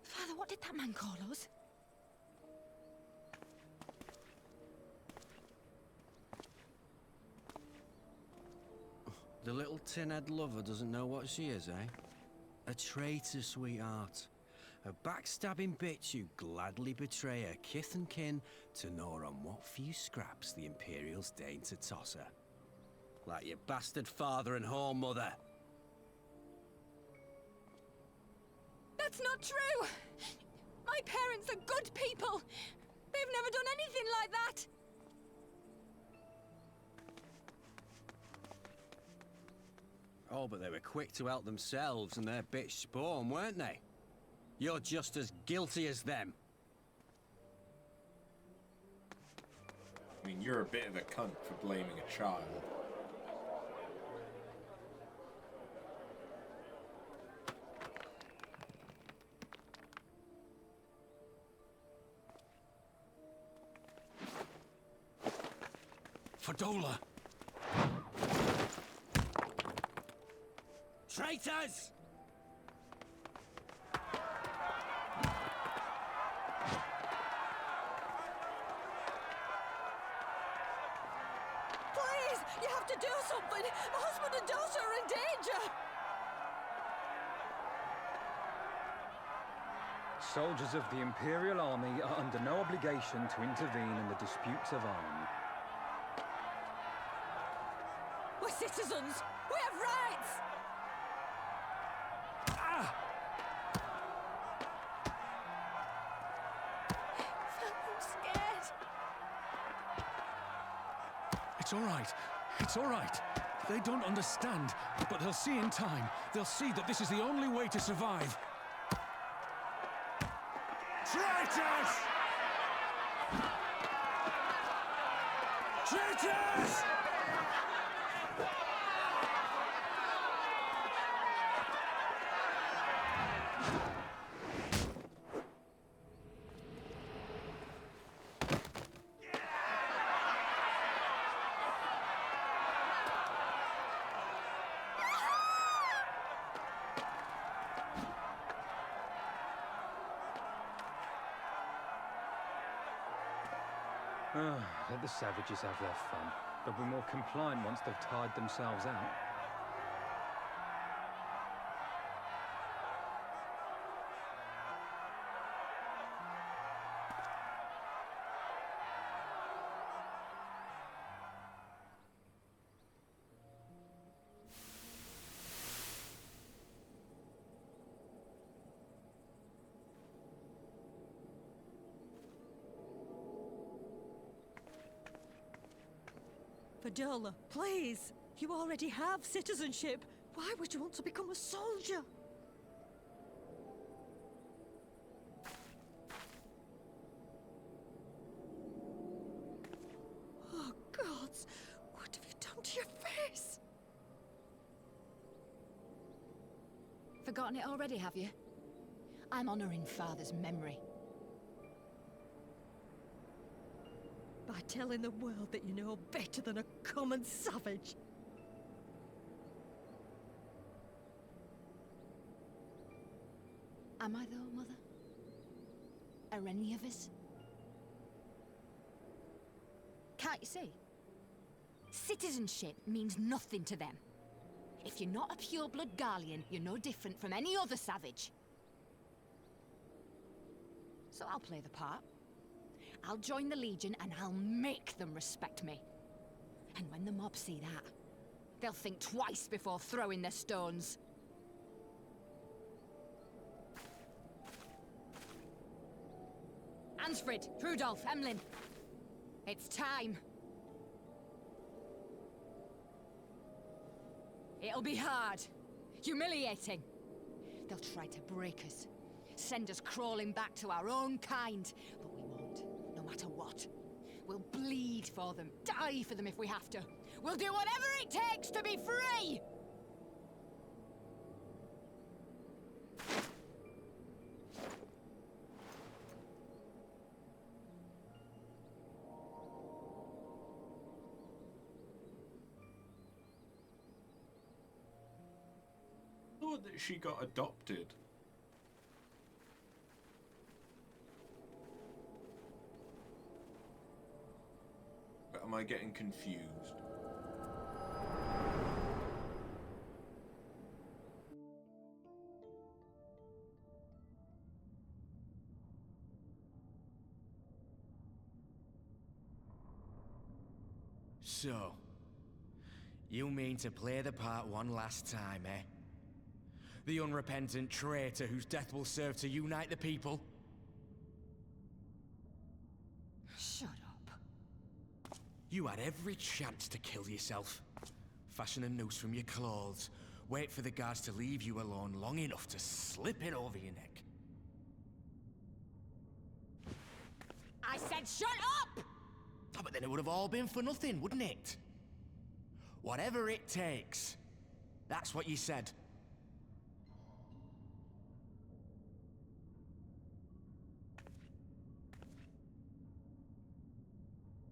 Speaker 3: Father, what did that man call us?
Speaker 11: The little tin-head lover doesn't know what she is, eh? A traitor, sweetheart. A backstabbing bitch who'd gladly betray her kith and kin to gnaw on what few scraps the Imperials deign to toss her. Like your bastard father and whore mother.
Speaker 3: That's not true! My parents are good people! They've never done anything like that!
Speaker 11: Oh, but they were quick to help themselves and their bitch spawn, weren't they? You're just as guilty as them.
Speaker 1: I mean, you're a bit of a cunt for blaming a child.
Speaker 8: For Dola!
Speaker 11: Traitors!
Speaker 10: Please! You have to do something! My husband and daughter are in danger!
Speaker 12: Soldiers of the Imperial Army are under no obligation to intervene in the disputes of arms.
Speaker 10: We're citizens! We have rights! I'm scared.
Speaker 8: It's all right. It's all right. They don't understand, but they'll see in time. They'll see that this is the only way to survive. Traitors! Traitors!
Speaker 12: Let the savages have their fun. They'll be more compliant once they've tired themselves out.
Speaker 10: Fadola, please! You already have citizenship. Why would you want to become a soldier? Oh, gods! What have you done to your face?
Speaker 3: Forgotten it already, have you? I'm honoring Father's memory.
Speaker 10: By telling the world that you know better than a common savage.
Speaker 3: Am I though, Mother? Are any of us? Can't you see? Citizenship means nothing to them. If you're not a pure-blood Garlean, you're no different from any other savage. So I'll play the part. I'll join the Legion and I'll make them respect me. And when the mob see that, they'll think twice before throwing their stones. Ansfrid, Rudolph, Emlyn. It's time. It'll be hard. Humiliating. They'll try to break us. Send us crawling back to our own kind. But we won't, no matter what. We'll bleed for them, die for them if we have to. We'll do whatever it takes to be free!
Speaker 1: I thought that she got adopted. But am I getting confused?
Speaker 6: So, you mean to play the part one last time, eh? The unrepentant traitor whose death will serve to unite the people?
Speaker 3: Shut up.
Speaker 6: You had every chance to kill yourself. Fashion a noose from your clothes, Wait for the guards to leave you alone long enough to slip it over your neck.
Speaker 3: I said shut up!
Speaker 6: Oh, but then it would have all been for nothing, wouldn't it? Whatever it takes. That's what you said.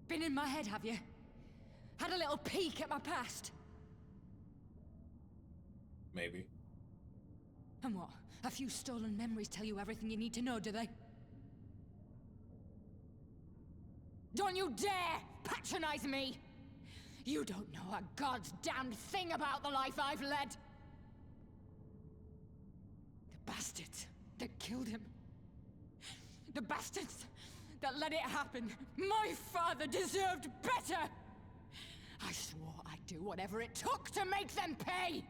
Speaker 3: Been in my head, have you? Had a little peek at my past?
Speaker 1: Maybe.
Speaker 3: And what? A few stolen memories tell you everything you need to know, do they? Don't you dare patronize me! You don't know a god's damned thing about the life I've led! The bastards that killed him. The bastards that let it happen. My father deserved better! I swore I'd do whatever it took to make them pay!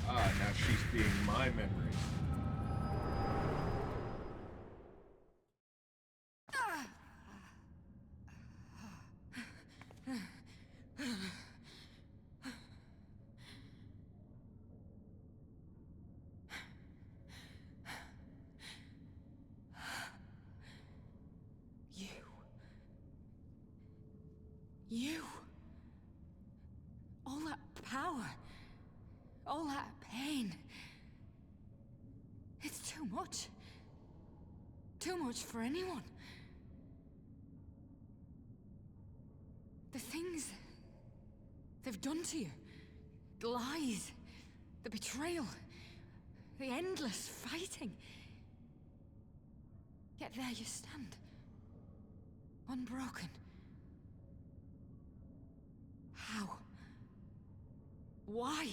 Speaker 1: Ah, now she's being my memories.
Speaker 3: You. All that power. All that pain. It's too much. Too much for anyone. The things they've done to you. The lies. The betrayal. The endless fighting. Yet there you stand. Unbroken. How? Why?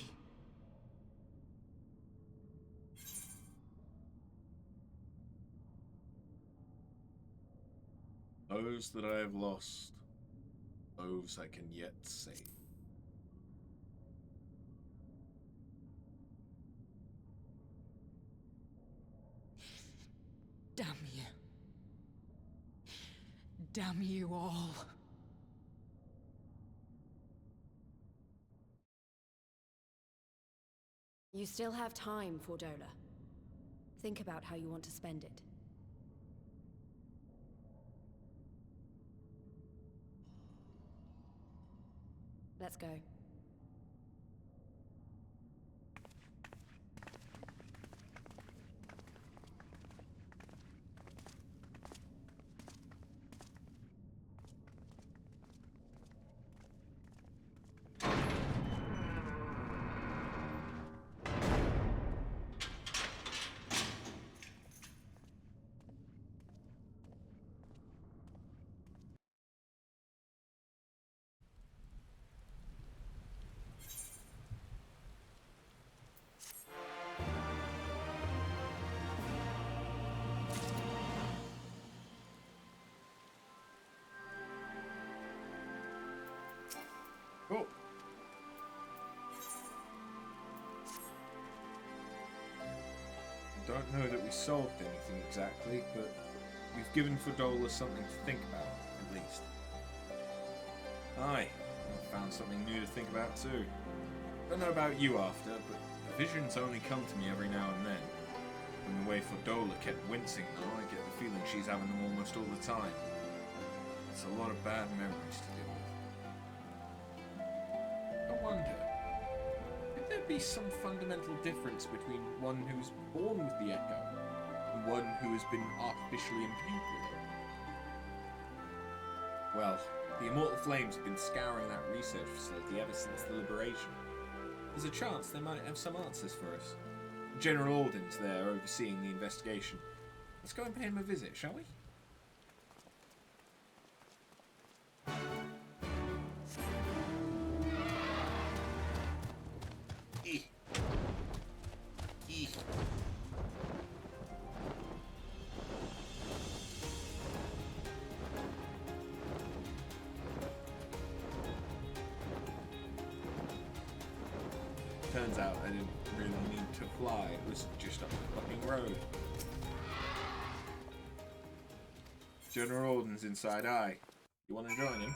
Speaker 1: Those that I have lost, those I can yet save.
Speaker 3: Damn you. Damn you all.
Speaker 9: You still have time, Fordola. Think about how you want to spend it. Let's go.
Speaker 1: Oh. I don't know that we solved anything exactly, but we've given Fordola something to think about, at least. Aye, I've found something new to think about too. Don't know about you after, but the visions only come to me every now and then. And the way Fordola kept wincing now, I get the feeling she's having them almost all the time. It's a lot of bad memories to deal with. I wonder, could there be some fundamental difference between one who's born with the Echo and one who has been artificially imbued with it? Well, the Immortal Flames have been scouring that research facility ever since the Liberation. There's a chance they might have some answers for us. General Alden's there overseeing the investigation. Let's go and pay him a visit, shall we? Turns out I didn't really need to fly. It was just up the fucking road. General Orden's inside eye. You want to join him?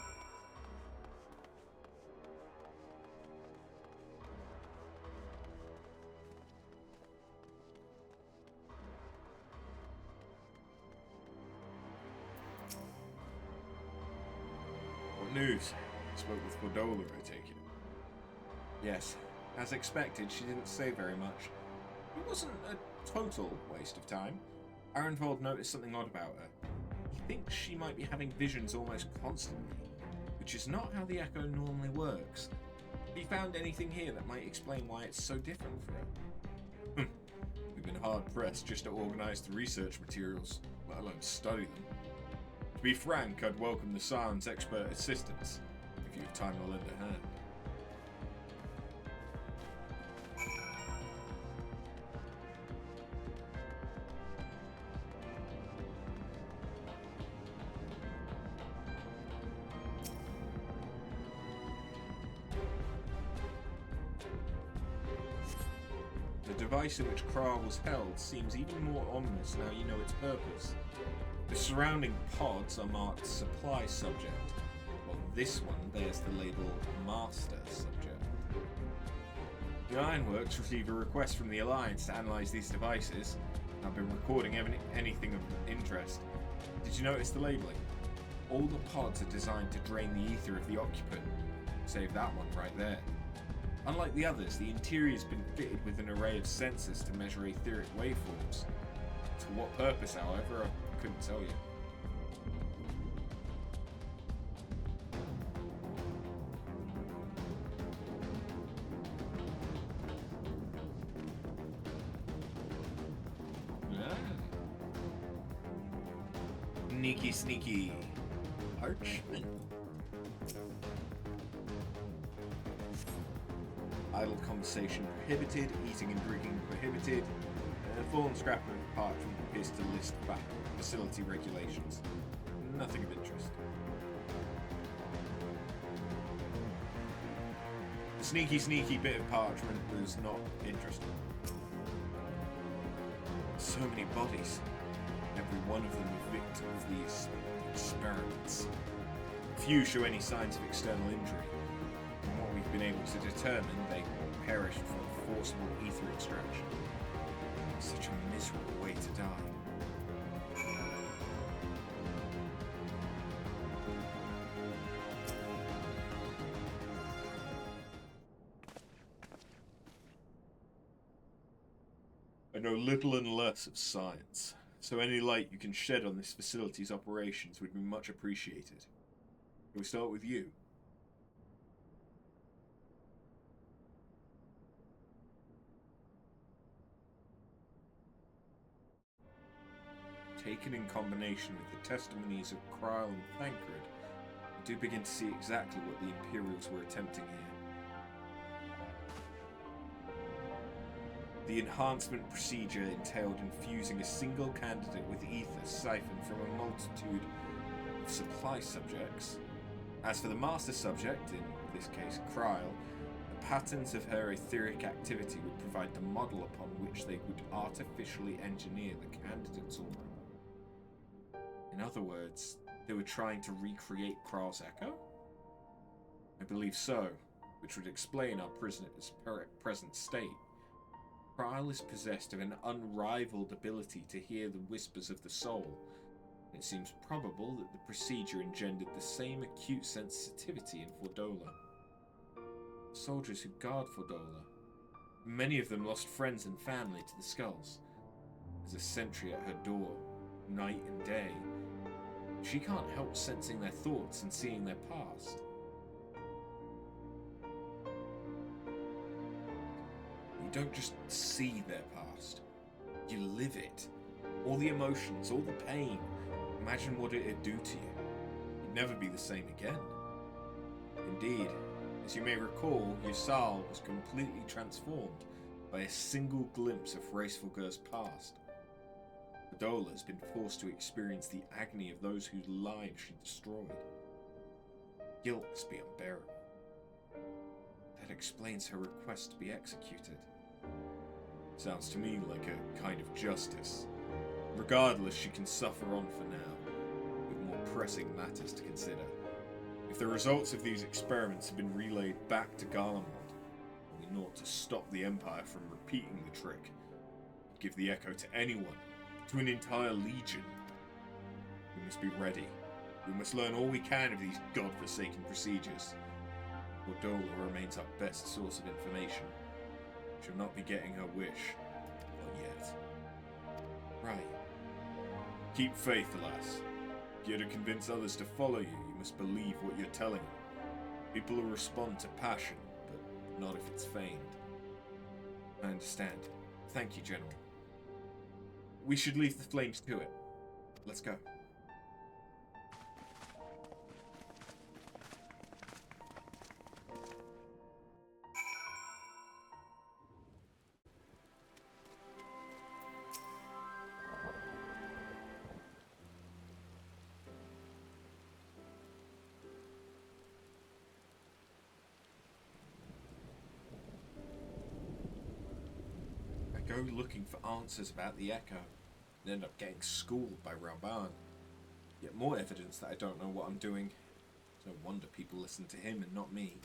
Speaker 1: What news? Spoke with Fordola, I take it. Yes. As expected, she didn't say very much. It wasn't a total waste of time. Arenvold noticed something odd about her. He thinks she might be having visions almost constantly, which is not how the Echo normally works. Have you found anything here that might explain why it's so different for her? We've been hard-pressed just to organize the research materials, let alone study them. To be frank, I'd welcome the Science expert assistance, if you have time to lend a hand. The device in which Kra was held seems even more ominous now you know its purpose. The surrounding pods are marked Supply Subject, while this one bears the label Master Subject. The Ironworks received a request from the Alliance to analyze these devices, and I've been recording anything of interest. Did you notice the labeling? All the pods are designed to drain the ether of the occupant. Save that one right there. Unlike the others, the interior's been fitted with an array of sensors to measure etheric waveforms. To what purpose, however, I couldn't tell you. Sneaky, sneaky. Parchment. Idle conversation prohibited, eating and drinking prohibited. A fallen scrap of parchment appears to list back facility regulations. Nothing of interest. The sneaky, sneaky bit of parchment was not interesting. So many bodies. Every one of them a victim of these experiments. Few show any signs of external injury. From what we've been able to determine, they perished from forcible ether extraction. Such a miserable way to die. I know little and less of science, so any light you can shed on this facility's operations would be much appreciated. Can we start with you? Taken in combination with the testimonies of Krile and Thancred, I do begin to see exactly what the Imperials were attempting here. The enhancement procedure entailed infusing a single candidate with ether siphoned from a multitude of supply subjects. As for the master subject, in this case Krile, the patterns of her etheric activity would provide the model upon which they would artificially engineer the candidate's aura. In other words, they were trying to recreate Krile's echo? I believe so, which would explain our prisoner's present state. Krile is possessed of an unrivaled ability to hear the whispers of the soul. It seems probable that the procedure engendered the same acute sensitivity in Fordola. Soldiers who guard Fordola, many of them lost friends and family to the skulls. There's a sentry at her door, night and day. She can't help sensing their thoughts and seeing their past. You don't just see their past, you live it. All the emotions, all the pain. Imagine what it'd do to you. You'd never be the same again. Indeed, as you may recall, Yusal was completely transformed by a single glimpse of Racefolger's past. Fordola has been forced to experience the agony of those whose lives she destroyed. Guilt must be unbearable. That explains her request to be executed. Sounds to me like a kind of justice. Regardless, she can suffer on for now, with more pressing matters to consider. If the results of these experiments have been relayed back to Garlemald, we ought to stop the Empire from repeating the trick. Give the Echo to anyone, to an entire legion. We must be ready. We must learn all we can of these godforsaken procedures. Dola remains our best source of information. She'll not be getting her wish. Not yet. Right. Keep faith, alas. If you're to convince others to follow you, you must believe what you're telling them. People will respond to passion, but not if it's feigned. I understand. Thank you, General. We should leave the flames to it. Let's go. Go looking for answers about the Echo, and end up getting schooled by Rauban. Yet more evidence that I don't know what I'm doing. It's no wonder people listen to him and not me.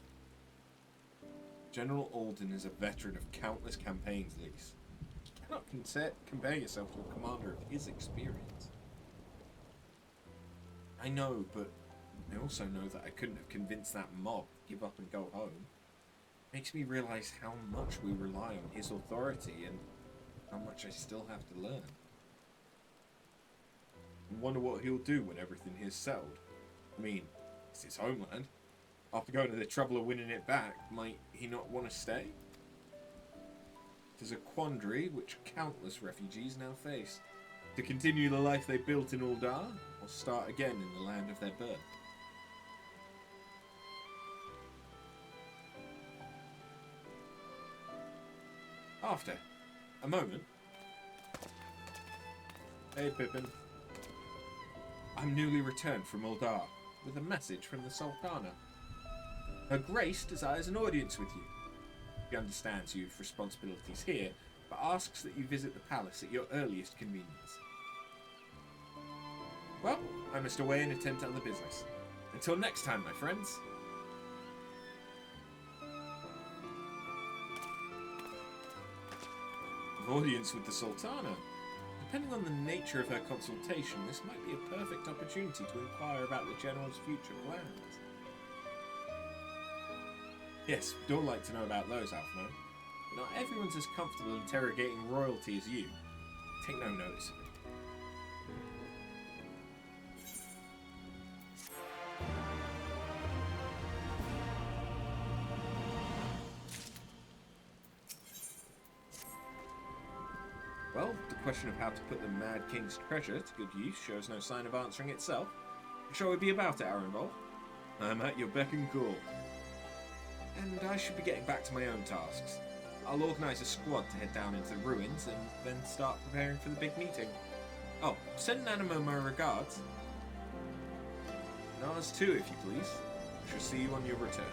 Speaker 1: General Alden is a veteran of countless campaigns, Lise. You cannot compare yourself to a commander of his experience. I know, but I also know that I couldn't have convinced that mob to give up and go home. Makes me realize how much we rely on his authority and how much I still have to learn. I wonder what he'll do when everything is settled. I mean, it's his homeland. After going to the trouble of winning it back, might he not want to stay? It is a quandary which countless refugees now face. To continue the life they built in Uldar, or start again in the land of their birth. After a moment. Hey, Pippin. I'm newly returned from Uldar with a message from the Sultana. Her Grace desires an audience with you. She understands you've responsibilities here, but asks that you visit the palace at your earliest convenience. Well, I must away and attend to other business. Until next time, my friends. Audience with the Sultana. Depending on the nature of her consultation, this might be a perfect opportunity to inquire about the General's future plans. Yes, we'd all like to know about those, Alphmo. But not everyone's as comfortable interrogating royalty as you. Take no notice of it. Well, the question of how to put the Mad King's treasure to good use shows no sign of answering itself. Shall we be about it, Arenvald? I'm at your beck and call. And I should be getting back to my own tasks. I'll organise a squad to head down into the ruins and then start preparing for the big meeting. Oh, send Nanamo my regards. And ours too, if you please. I shall see you on your return.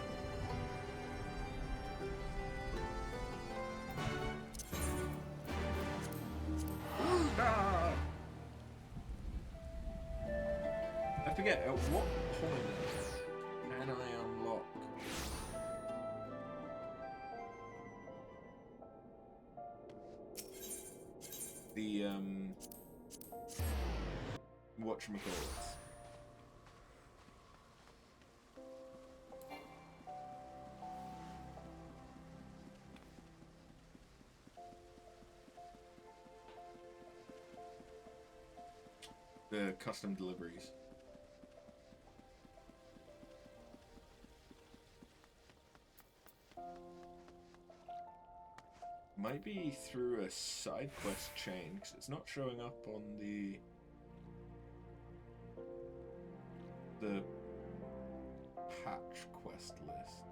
Speaker 1: I forget, at what point can I unlock the whatchamacallits? The custom deliveries. Might be through a side quest chain, because it's not showing up on the patch quest list.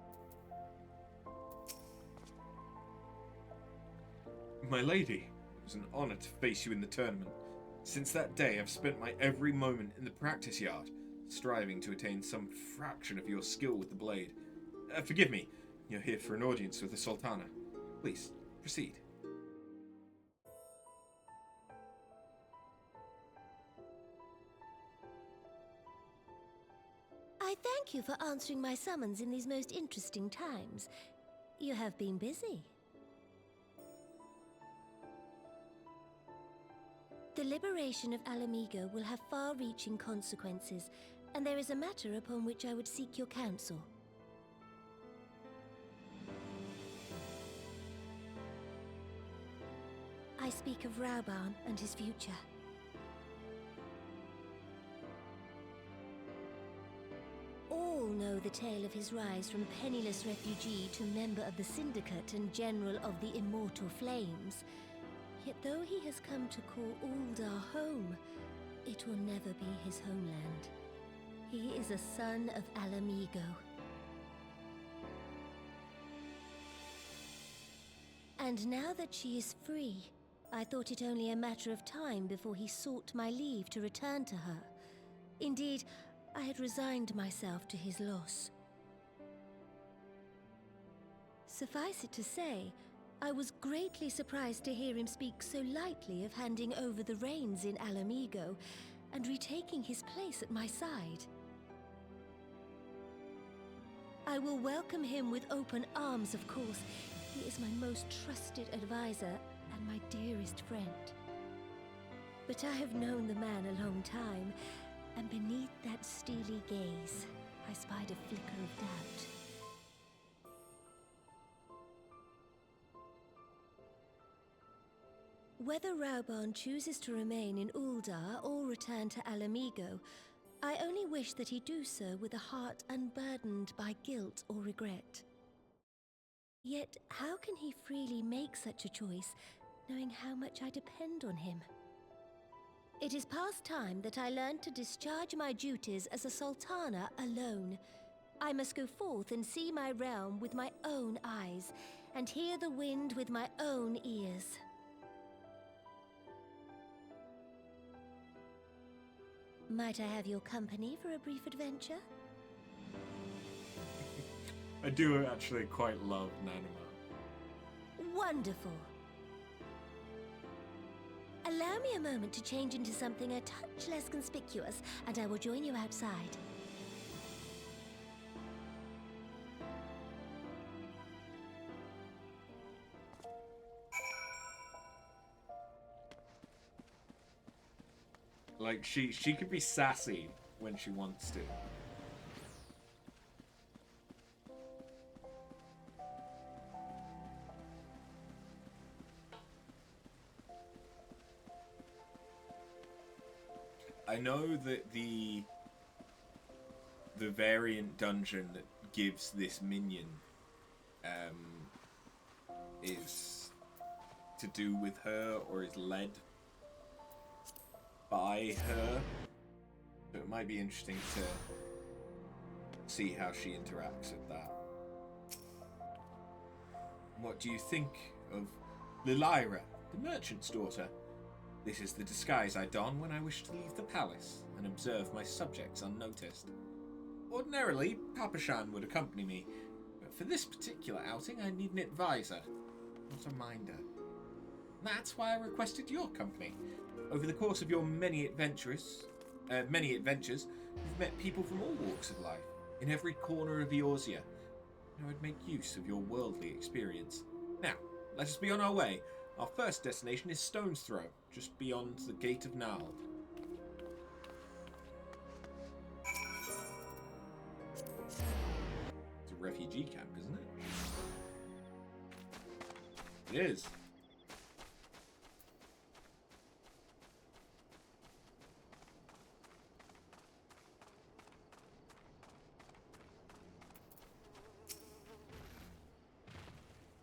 Speaker 1: My lady, it was an honor to face you in the tournament. Since that day, I've spent my every moment in the practice yard, striving to attain some fraction of your skill with the blade. Forgive me, you're here for an audience with the Sultana. Please, proceed.
Speaker 13: thank you for answering my summons in these most interesting times. You have been busy. The liberation of Ala Mhigo will have far-reaching consequences, and there is a matter upon which I would seek your counsel. I speak of Rauban and his future. All know the tale of his rise from penniless refugee to member of the Syndicate and General of the Immortal Flames. Yet though he has come to call Ul'dah home, it will never be his homeland. He is a son of Ala Mhigo. And now that she is free, I thought it only a matter of time before he sought my leave to return to her. Indeed, I had resigned myself to his loss. Suffice it to say, I was greatly surprised to hear him speak so lightly of handing over the reins in Ala Mhigo and retaking his place at my side. I will welcome him with open arms, of course. He is my most trusted advisor and my dearest friend. But I have known the man a long time, and beneath that steely gaze, I spied a flicker of doubt. Whether Rauban chooses to remain in Ul'dah or return to Ala Mhigo, I only wish that he do so with a heart unburdened by guilt or regret. Yet, how can he freely make such a choice, knowing how much I depend on him? It is past time that I learned to discharge my duties as a sultana alone. I must go forth and see my realm with my own eyes, and hear the wind with my own ears. Might I have your company for a brief adventure?
Speaker 1: I do actually quite love Nanima.
Speaker 13: Wonderful. Allow me a moment to change into something a touch less conspicuous, and I will join you outside.
Speaker 1: Like, she could be sassy when she wants to. I know that the variant dungeon that gives this minion is to do with her, or is led by her. So it might be interesting to see how she interacts with that. What do you think of Lilyra, the merchant's daughter? This is the disguise I don when I wish to leave the palace and observe my subjects unnoticed. Ordinarily, Papashan would accompany me, but for this particular outing I need an advisor, not a minder. That's why I requested your company. Over the course of your many adventures, you've met people from all walks of life, in every corner of Eorzean. I would make use of your worldly experience. Now, let us be on our way. Our first destination is Stone's Throw, just beyond the Gate of Nald. It's a refugee camp, isn't it? It is.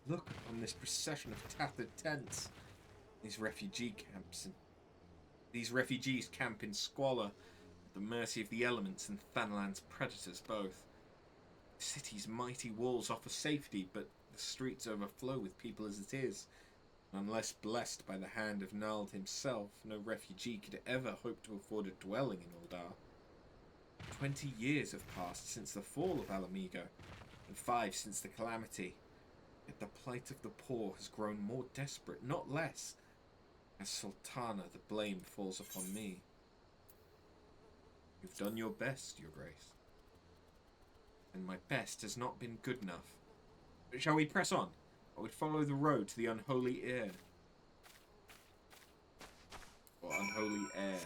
Speaker 1: Look on this procession of tattered tents. These refugee camps, and these refugees camp in squalor, at the mercy of the elements and Thanalan's predators both. The city's mighty walls offer safety, but the streets overflow with people as it is. And unless blessed by the hand of Nald himself, no refugee could ever hope to afford a dwelling in Ul'dah. 20 years have passed since the fall of Ala Mhigo, and 5 since the calamity. Yet the plight of the poor has grown more desperate, not less. As Sultana, the blame falls upon me. You've done your best, Your Grace. and my best has not been good enough. Shall we press on? I would follow the road to the unholy heir. Or unholy heir.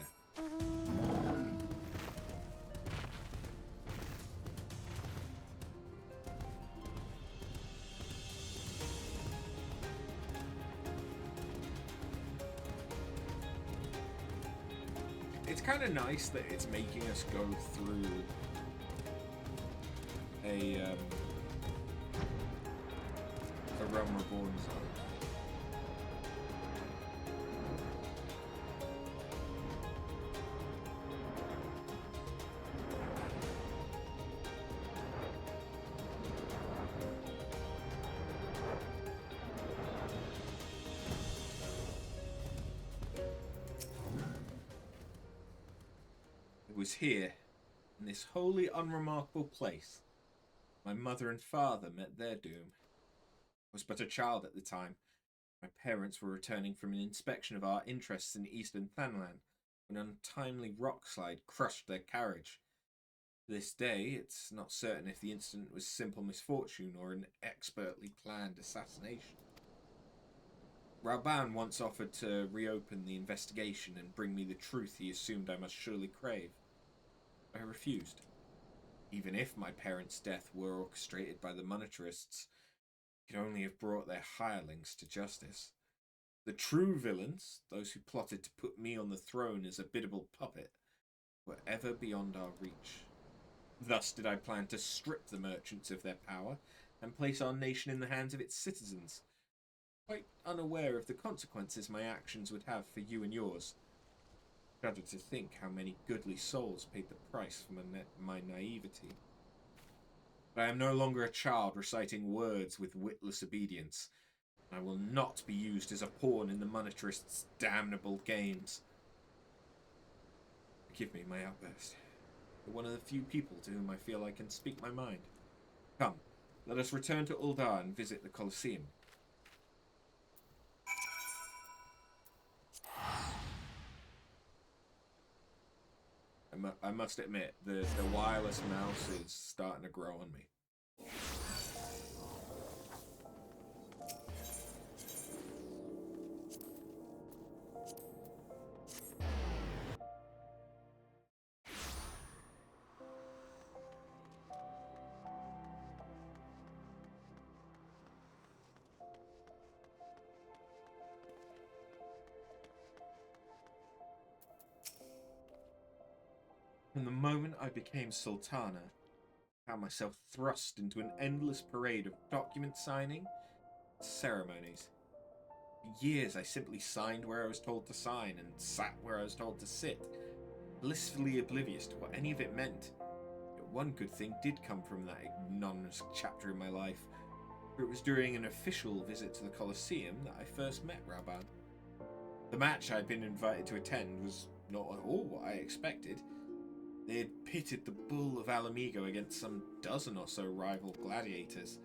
Speaker 1: It's kind of nice that it's making us go through a Realm Reborn zone. It was here, in this wholly unremarkable place, my mother and father met their doom. I was but a child at the time. My parents were returning from an inspection of our interests in eastern Thanlan when an untimely rockslide crushed their carriage. To this day, it's not certain if the incident was simple misfortune or an expertly planned assassination. Rauban once offered to reopen the investigation and bring me the truth he assumed I must surely crave. I refused. Even if my parents' death were orchestrated by the monetarists, it could only have brought their hirelings to justice. The true villains, those who plotted to put me on the throne as a biddable puppet, were ever beyond our reach. Thus did I plan to strip the merchants of their power and place our nation in the hands of its citizens, quite unaware of the consequences my actions would have for you and yours. Shudder to think how many goodly souls paid the price for my naivety. But I am no longer a child reciting words with witless obedience. I will not be used as a pawn in the monetarists' damnable games. Forgive me my outburst. You're one of the few people to whom I feel I can speak my mind. Come, let us return to Uldar and visit the Colosseum. I must admit, the wireless mouse is starting to grow on me. From the moment I became Sultana, I found myself thrust into an endless parade of document signing and ceremonies. For years I simply signed where I was told to sign and sat where I was told to sit, blissfully oblivious to what any of it meant. Yet one good thing did come from that anonymous chapter in my life, for it was during an official visit to the Colosseum that I first met Rauban. The match I had been invited to attend was not at all what I expected. They had pitted the bull of Ala Mhigo against some dozen or so rival gladiators.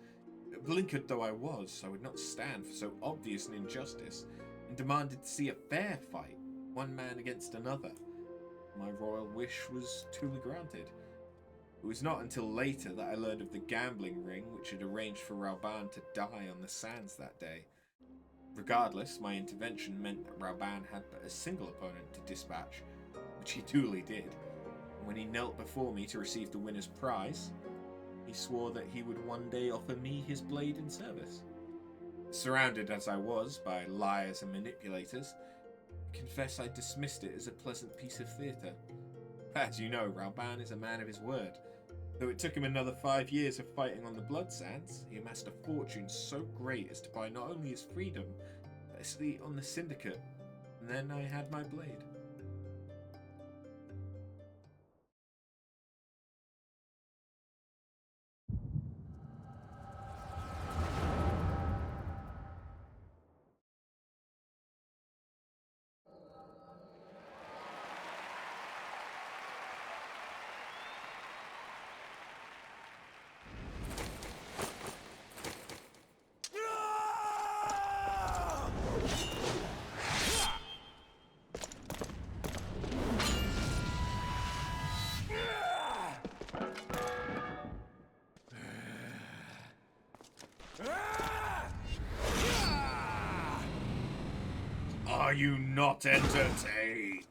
Speaker 1: Blinkered though I was, I would not stand for so obvious an injustice, and demanded to see a fair fight, one man against another. My royal wish was duly granted. It was not until later that I learned of the gambling ring which had arranged for Rauban to die on the sands that day. Regardless, my intervention meant that Rauban had but a single opponent to dispatch, which he duly did. When he knelt before me to receive the winner's prize, he swore that he would one day offer me his blade in service. Surrounded as I was by liars and manipulators, I confess I dismissed it as a pleasant piece of theatre. As you know, Rauban is a man of his word. Though it took him another 5 years of fighting on the blood sands, he amassed a fortune so great as to buy not only his freedom, but a seat on the syndicate, and then I had my blade. Are you not entertained?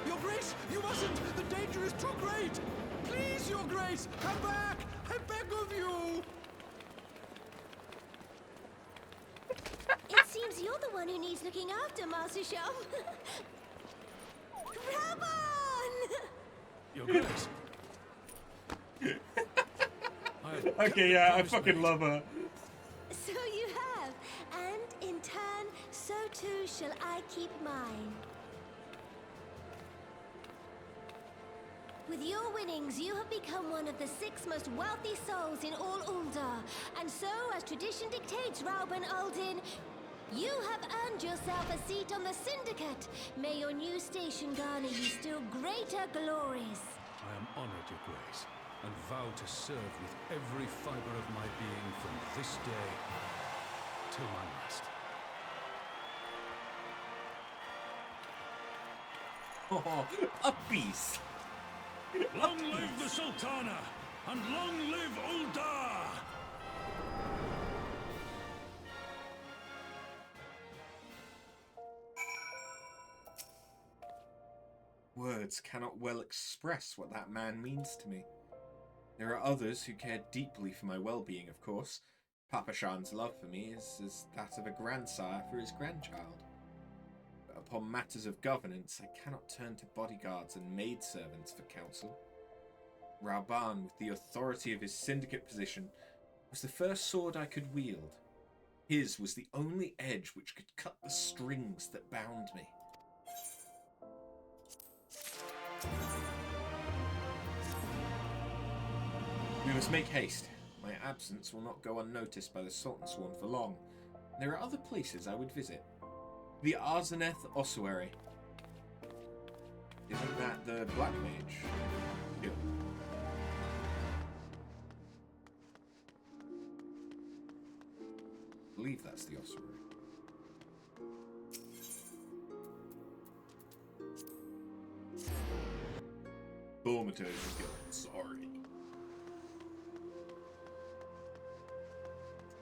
Speaker 6: Your Grace, you mustn't! The danger is too great! Please, Your Grace, come back! I beg of you!
Speaker 13: It seems you're the one who needs looking after, Master Sham. Raban!
Speaker 8: Your Grace.
Speaker 1: Okay, yeah, I fucking love her.
Speaker 13: So you have, and in turn, so too shall I keep mine. With your winnings, you have become one of the 6 most wealthy souls in all Uldar, and so, as tradition dictates, Rauben Aldin, you have earned yourself a seat on the Syndicate. May your new station garner you still greater glories.
Speaker 8: I am honored, Your Grace, and vow to serve with every fiber of my being from this day till my last.
Speaker 1: Oh, a beast.
Speaker 8: Long live the Sultana, and long live Uldar!
Speaker 1: Words cannot well express what that man means to me. There are others who care deeply for my well-being, of course. Papa Shan's love for me is as that of a grandsire for his grandchild. But upon matters of governance, I cannot turn to bodyguards and maidservants for counsel. Rauban, with the authority of his syndicate position, was the first sword I could wield. His was the only edge which could cut the strings that bound me. We must make haste. My absence will not go unnoticed by the Sultan Sworn for long. There are other places I would visit. The Arzeneth Ossuary. Isn't that the Black Mage? Yeah. I believe that's the Ossuary. Thaumaturge is good. Sorry.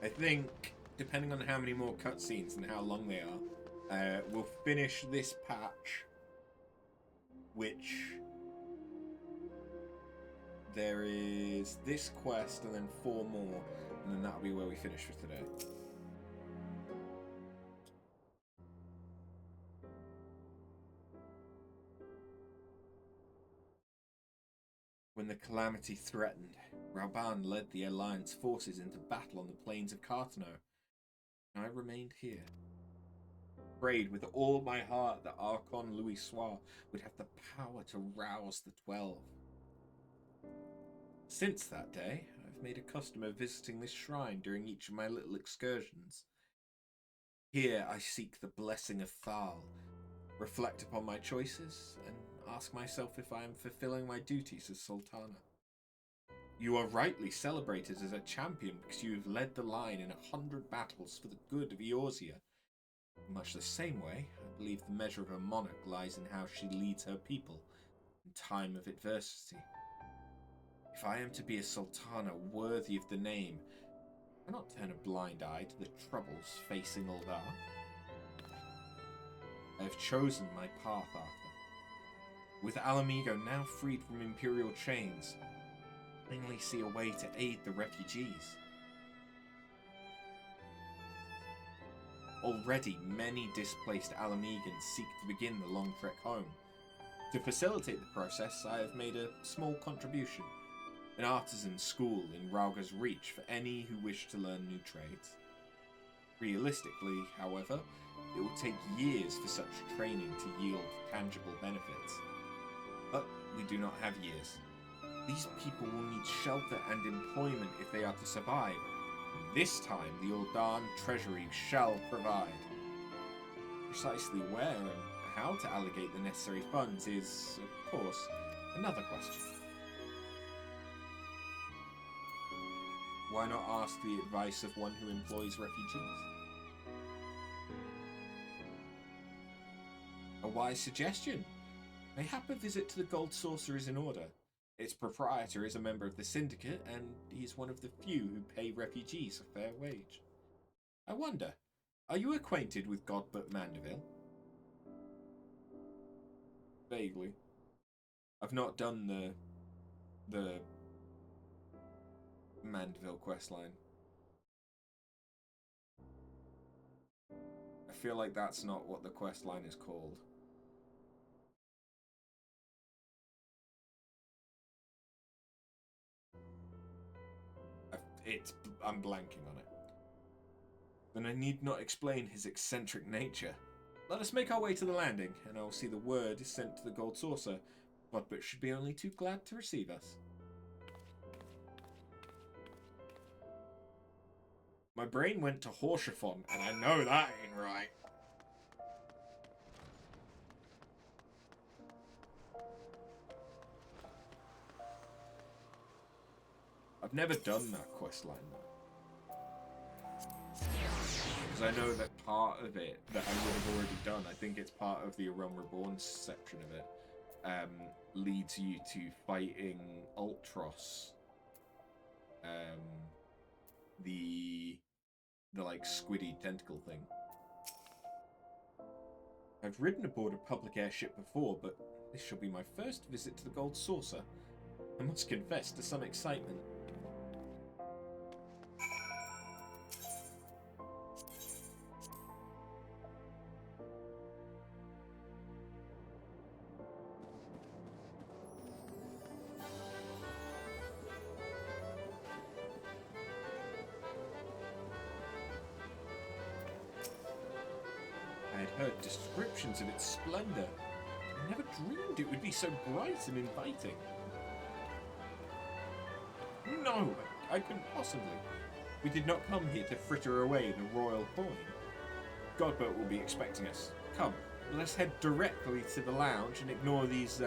Speaker 1: I think, depending on how many more cutscenes and how long they are, we'll finish this patch, which there is this quest and then 4 more, and then that'll be where we finish for today. When the calamity threatened, Rauban led the Alliance forces into battle on the plains of Cartano. I remained here. Prayed with all my heart that Archon Louis Soir would have the power to rouse the 12. Since that day, I've made a custom of visiting this shrine during each of my little excursions. Here I seek the blessing of Thal, reflect upon my choices, and ask myself if I am fulfilling my duties as Sultana. You are rightly celebrated as a champion because you have led the line in 100 battles for the good of Eorzea. In much the same way, I believe the measure of a monarch lies in how she leads her people in time of adversity. If I am to be a Sultana worthy of the name, I cannot turn a blind eye to the troubles facing Uldar. I have chosen my path, Arthur. With Ala Mhigo now freed from imperial chains, I finally see a way to aid the refugees. Already, many displaced Ala Mhigans seek to begin the long trek home. To facilitate the process, I have made a small contribution, an artisan school in Rauga's reach for any who wish to learn new trades. Realistically, however, it will take years for such training to yield tangible benefits. But we do not have years. These people will need shelter and employment if they are to survive. this time the Ul'Dan treasury shall provide. Precisely where and how to allocate the necessary funds is, of course, another question. Why not ask the advice of one who employs refugees? A wise suggestion. Mayhap a visit to the Gold Saucer is in order. Its proprietor is a member of the Syndicate, and he's one of the few who pay refugees a fair wage. I wonder, are you acquainted with Godbert Mandeville? Vaguely. I've not done the Mandeville questline. I feel like that's not what the questline is called. I'm blanking on it. Then I need not explain his eccentric nature. Let us make our way to the landing, and I will see the word is sent to the Gold Saucer. Godbert should be only too glad to receive us. My brain went to Horshafon, and I know that ain't right. I've never done that questline though. Because I know that part of it that I would have already done, I think it's part of the Realm Reborn section of it, leads you to fighting Ultros. The like squiddy tentacle thing. I've ridden aboard a public airship before, but this shall be my first visit to the Gold Saucer. I must confess to some excitement. I had heard descriptions of its splendor. I never dreamed it would be so bright and inviting. No, I couldn't possibly. We did not come here to fritter away the royal coin. Godbert will be expecting us. Come, let's head directly to the lounge and ignore these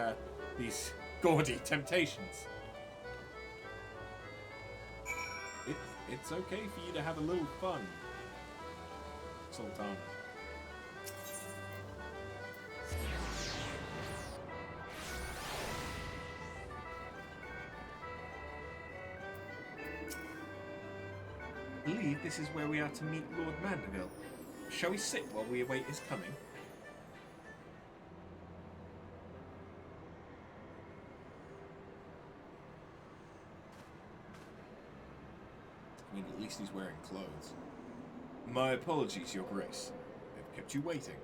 Speaker 1: gaudy temptations. It's okay for you to have a little fun, Sultan. I believe this is where we are to meet Lord Mandeville. Shall we sit while we await his coming? I mean, at least he's wearing clothes. My apologies, Your Grace. I've kept you waiting.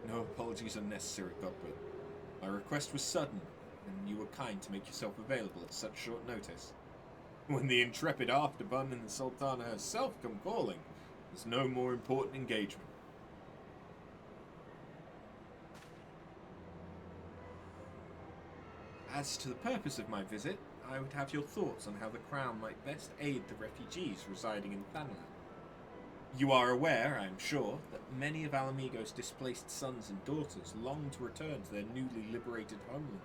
Speaker 1: No apologies are necessary, Godbert. My request was sudden, and you were kind to make yourself available at such short notice. When the intrepid afterbun and the Sultana herself come calling, there's no more important engagement. As to the purpose of my visit, I would have your thoughts on how the Crown might best aid the refugees residing in Thanalan. You are aware, I am sure, that many of Ala Mhigo's displaced sons and daughters long to return to their newly liberated homeland.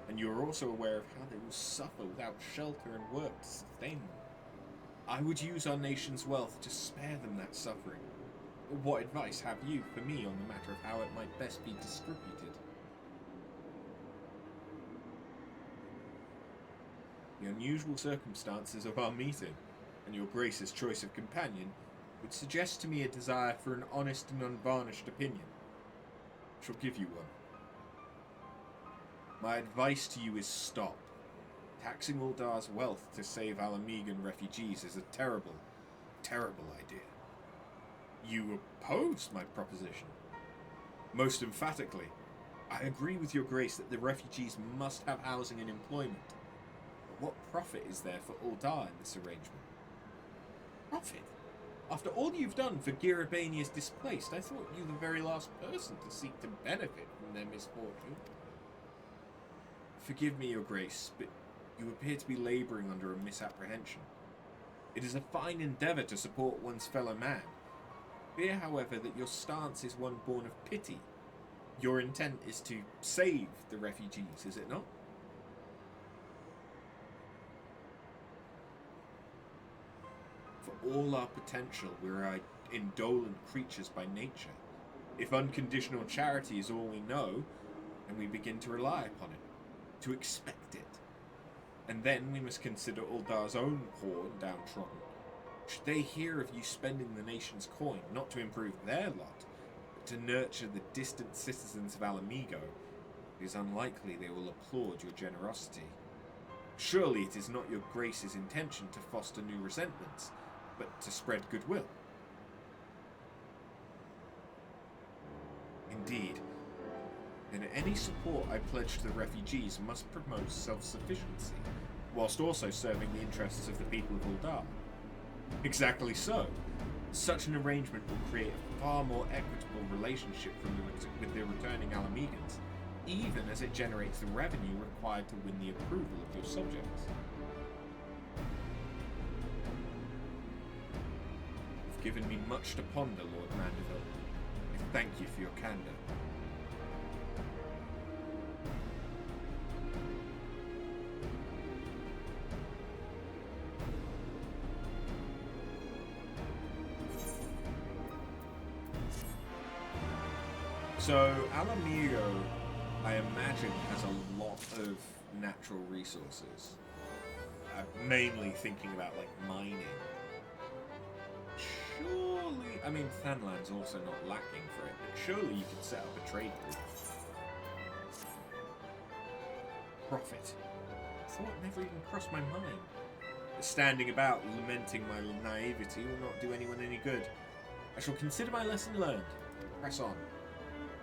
Speaker 1: And you are also aware of how they will suffer without shelter and work to sustain them. I would use our nation's wealth to spare them that suffering. What advice have you for me on the matter of how it might best be distributed? The unusual circumstances of our meeting, and your Grace's choice of companion, would suggest to me a desire for an honest and unvarnished opinion. I shall give you one. My advice to you is stop. Taxing Ul'Dar's wealth to save Ala Mhigan refugees is a terrible, terrible idea. You oppose my proposition. Most emphatically, I agree with your Grace that the refugees must have housing and employment. But what profit is there for Ul'Dar in this arrangement? Profit? After all you've done for Girabania's displaced, I thought you the very last person to seek to benefit from their misfortune. Forgive me, Your Grace, but you appear to be labouring under a misapprehension. It is a fine endeavour to support one's fellow man. Fear, however, that your stance is one born of pity. Your intent is to save the refugees, is it not? For all our potential, we are indolent creatures by nature. If unconditional charity is all we know, then we begin to rely upon it, to expect it. And then we must consider Uldar's own poor and downtrodden. Should they hear of you spending the nation's coin, not to improve their lot, but to nurture the distant citizens of Ala Mhigo, it is unlikely they will applaud your generosity. Surely it is not your grace's intention to foster new resentments, but to spread goodwill. Indeed, then any support I pledge to the refugees must promote self-sufficiency, whilst also serving the interests of the people of Uldar. Exactly so. Such an arrangement will create a far more equitable relationship with the returning Ala Mhigans, even as it generates the revenue required to win the approval of your subjects. You've given me much to ponder, Lord Mandeville. I thank you for your candour. So, Ala Mhigo, I imagine, has a lot of natural resources. I'm mainly thinking about, like, mining. Surely, I mean, Thanland's also not lacking for it, but surely you could set up a trade group. Profit. Thought never even crossed my mind. Standing about lamenting my naivety will not do anyone any good. I shall consider my lesson learned. Press on.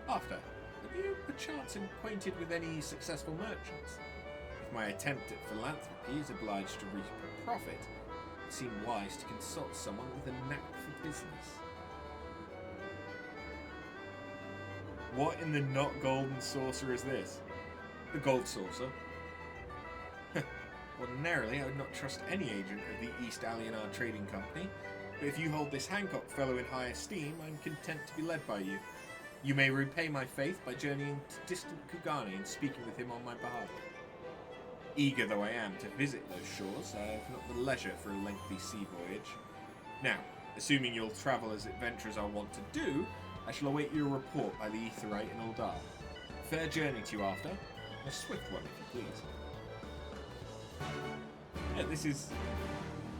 Speaker 1: After, have you perchance acquainted with any successful merchants? If my attempt at philanthropy is obliged to reap a profit, it seemed wise to consult someone with a knack for business. What in the not golden saucer is this? The gold saucer? Ordinarily, I would not trust any agent of the East Alienar Trading Company, but if you hold this Hancock fellow in high esteem, I am content to be led by you. You may repay my faith by journeying to distant Kugani and speaking with him on my behalf. Eager though I am to visit those shores, I have not the leisure for a lengthy sea voyage. Now, assuming you'll travel as adventurers I want to do, I shall await your report by the Aetheryte in Uldar. Fair journey to you after. A swift one, if you please. Yeah, this is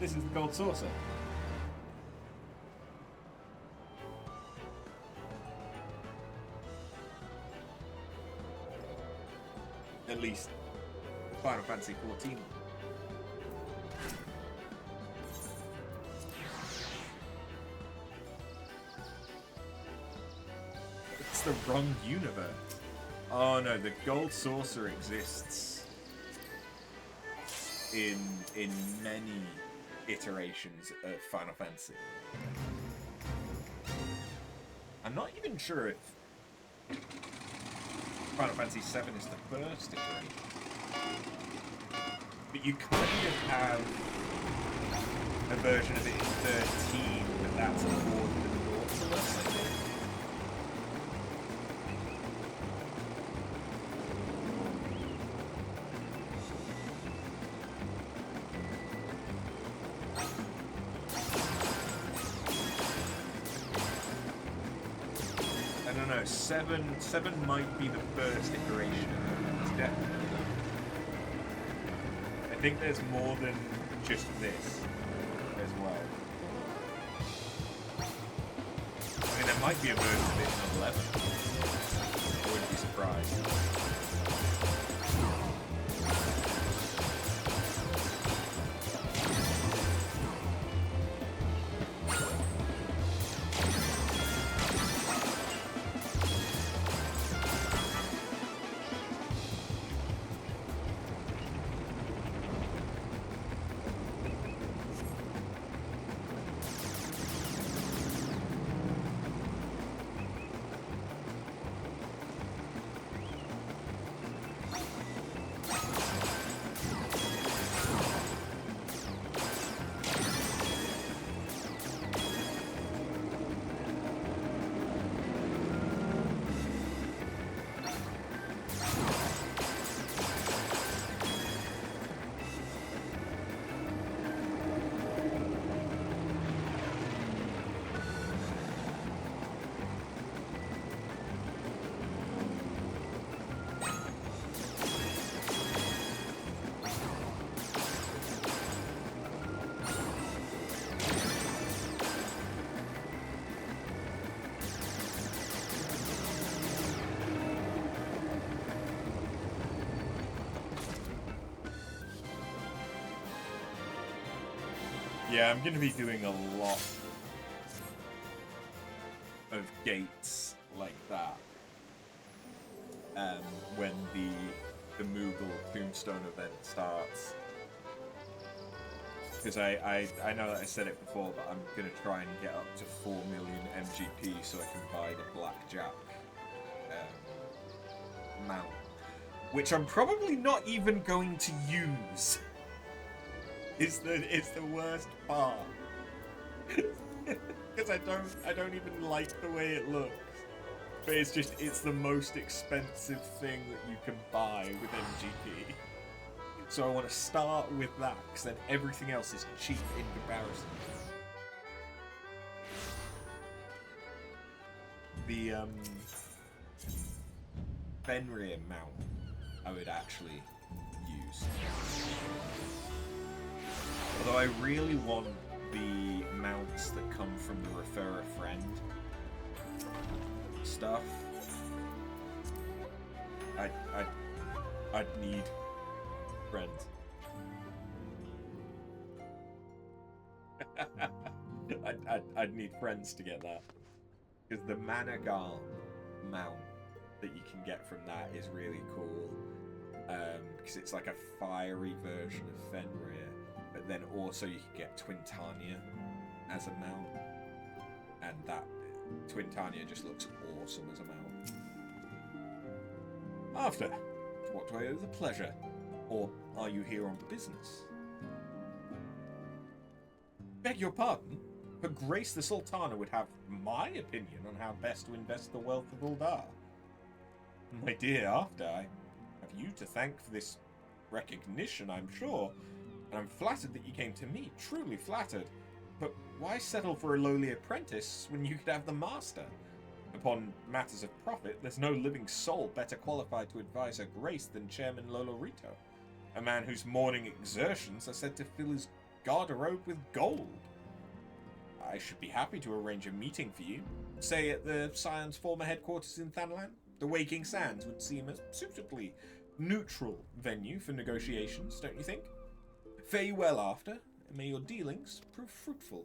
Speaker 1: the gold saucer. At least the Final Fantasy XIV. It's the wrong universe. Oh no, the gold saucer exists in many iterations of Final Fantasy. I'm not even sure if Final Fantasy VII is the first iteration. But you kind of have a version of it in 13, but that's more than Nautilus, I think. I don't know, 7 might be the first iteration of it. It's definitely not. I think there's more than just this as well. I mean, there might be a version of it in 11. I wouldn't be surprised. Yeah, I'm going to be doing a lot of gates like that when the Moogle Tombstone event starts. Because I know that I said it before, but I'm going to try and get up to 4 million MGP so I can buy the Blackjack mount. Which I'm probably not even going to use. It's the worst part. Because I don't even like the way it looks. But it's the most expensive thing that you can buy with MGP. So I want to start with that, because then everything else is cheap in comparison. The Fenrir mount I would actually use. Although I really want the mounts that come from the Refer a Friend stuff. I'd need friends. I'd need friends to get that. Because the Managal mount that you can get from that is really cool. Because it's like a fiery version of Fenrir. But then also you can get Twintania as a mount. And that Twintania just looks awesome as a mount. After, what do I owe the pleasure? Or are you here on business? Beg your pardon? Her Grace the Sultana would have my opinion on how best to invest the wealth of Uldar. My dear, after I have you to thank for this recognition, I'm sure. And I'm flattered that you came to me, truly flattered. But why settle for a lowly apprentice when you could have the master? Upon matters of profit, there's no living soul better qualified to advise Her Grace than Chairman Lolorito, a man whose morning exertions are said to fill his garderobe with gold. I should be happy to arrange a meeting for you, say at the Scion's former headquarters in Thanalan. The Waking Sands would seem a suitably neutral venue for negotiations, don't you think? Fare you well after, and may your dealings prove fruitful.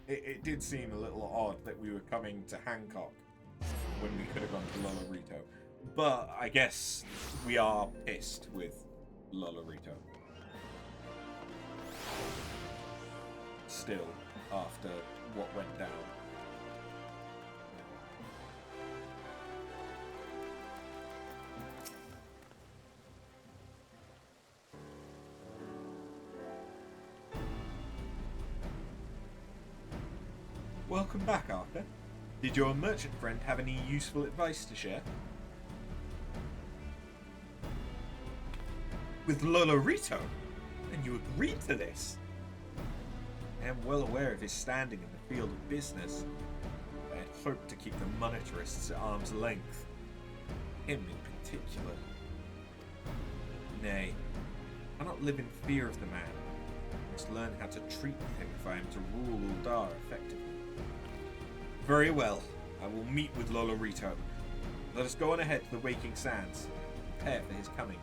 Speaker 1: It did seem a little odd that we were coming to Hancock when we could have gone to Lolorito. But I guess we are pissed with Lolorito. Still, after what went down. Welcome back, Arthur. Did your merchant friend have any useful advice to share? With Lolorito? And you agreed to this? I am well aware of his standing in the field of business. I had hoped to keep the monetarists at arm's length. Him in particular. Nay, I cannot live in fear of the man. I must learn how to treat him if I am to rule Uldar effectively. Very well, I will meet with Lolorito. Let us go on ahead to the Waking Sands and prepare for his coming.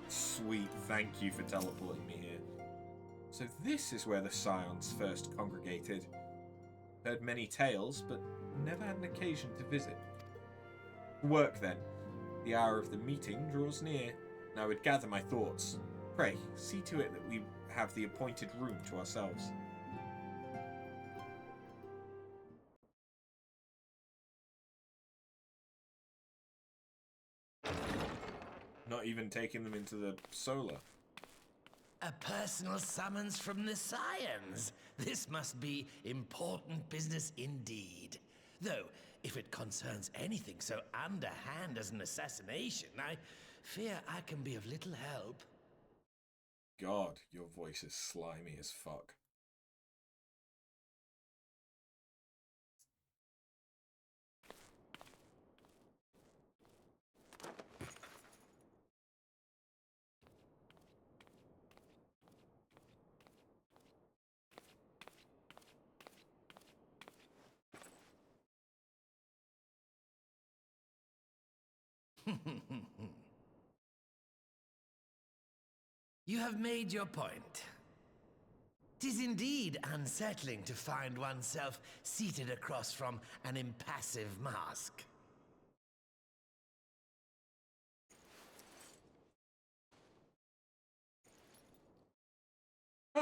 Speaker 1: Sweet, thank you for teleporting me here. So this is where the Scions first congregated. Heard many tales, but never had an occasion to visit. Work then. The hour of the meeting draws near. And I would gather my thoughts. Pray, see to it that we have the appointed room to ourselves. Not even taking them into the solar.
Speaker 14: A personal summons from the Scions. This must be important business indeed. Though, if it concerns anything so underhand as an assassination, I fear I can be of little help.
Speaker 1: God, your voice is slimy as fuck.
Speaker 14: You have made your point. 'Tis indeed unsettling to find oneself seated across from an impassive mask.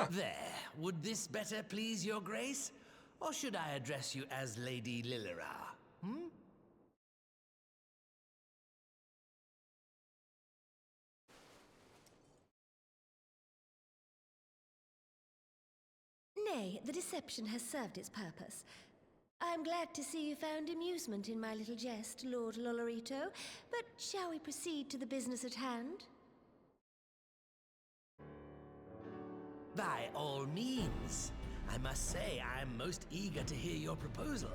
Speaker 14: There, would this better please your grace? Or should I address you as Lady Lilira? Hmm?
Speaker 13: Nay, the deception has served its purpose. I'm glad to see you found amusement in my little jest, Lord Lolorito, but shall we proceed to the business at hand?
Speaker 14: By all means. I must say, I'm most eager to hear your proposal.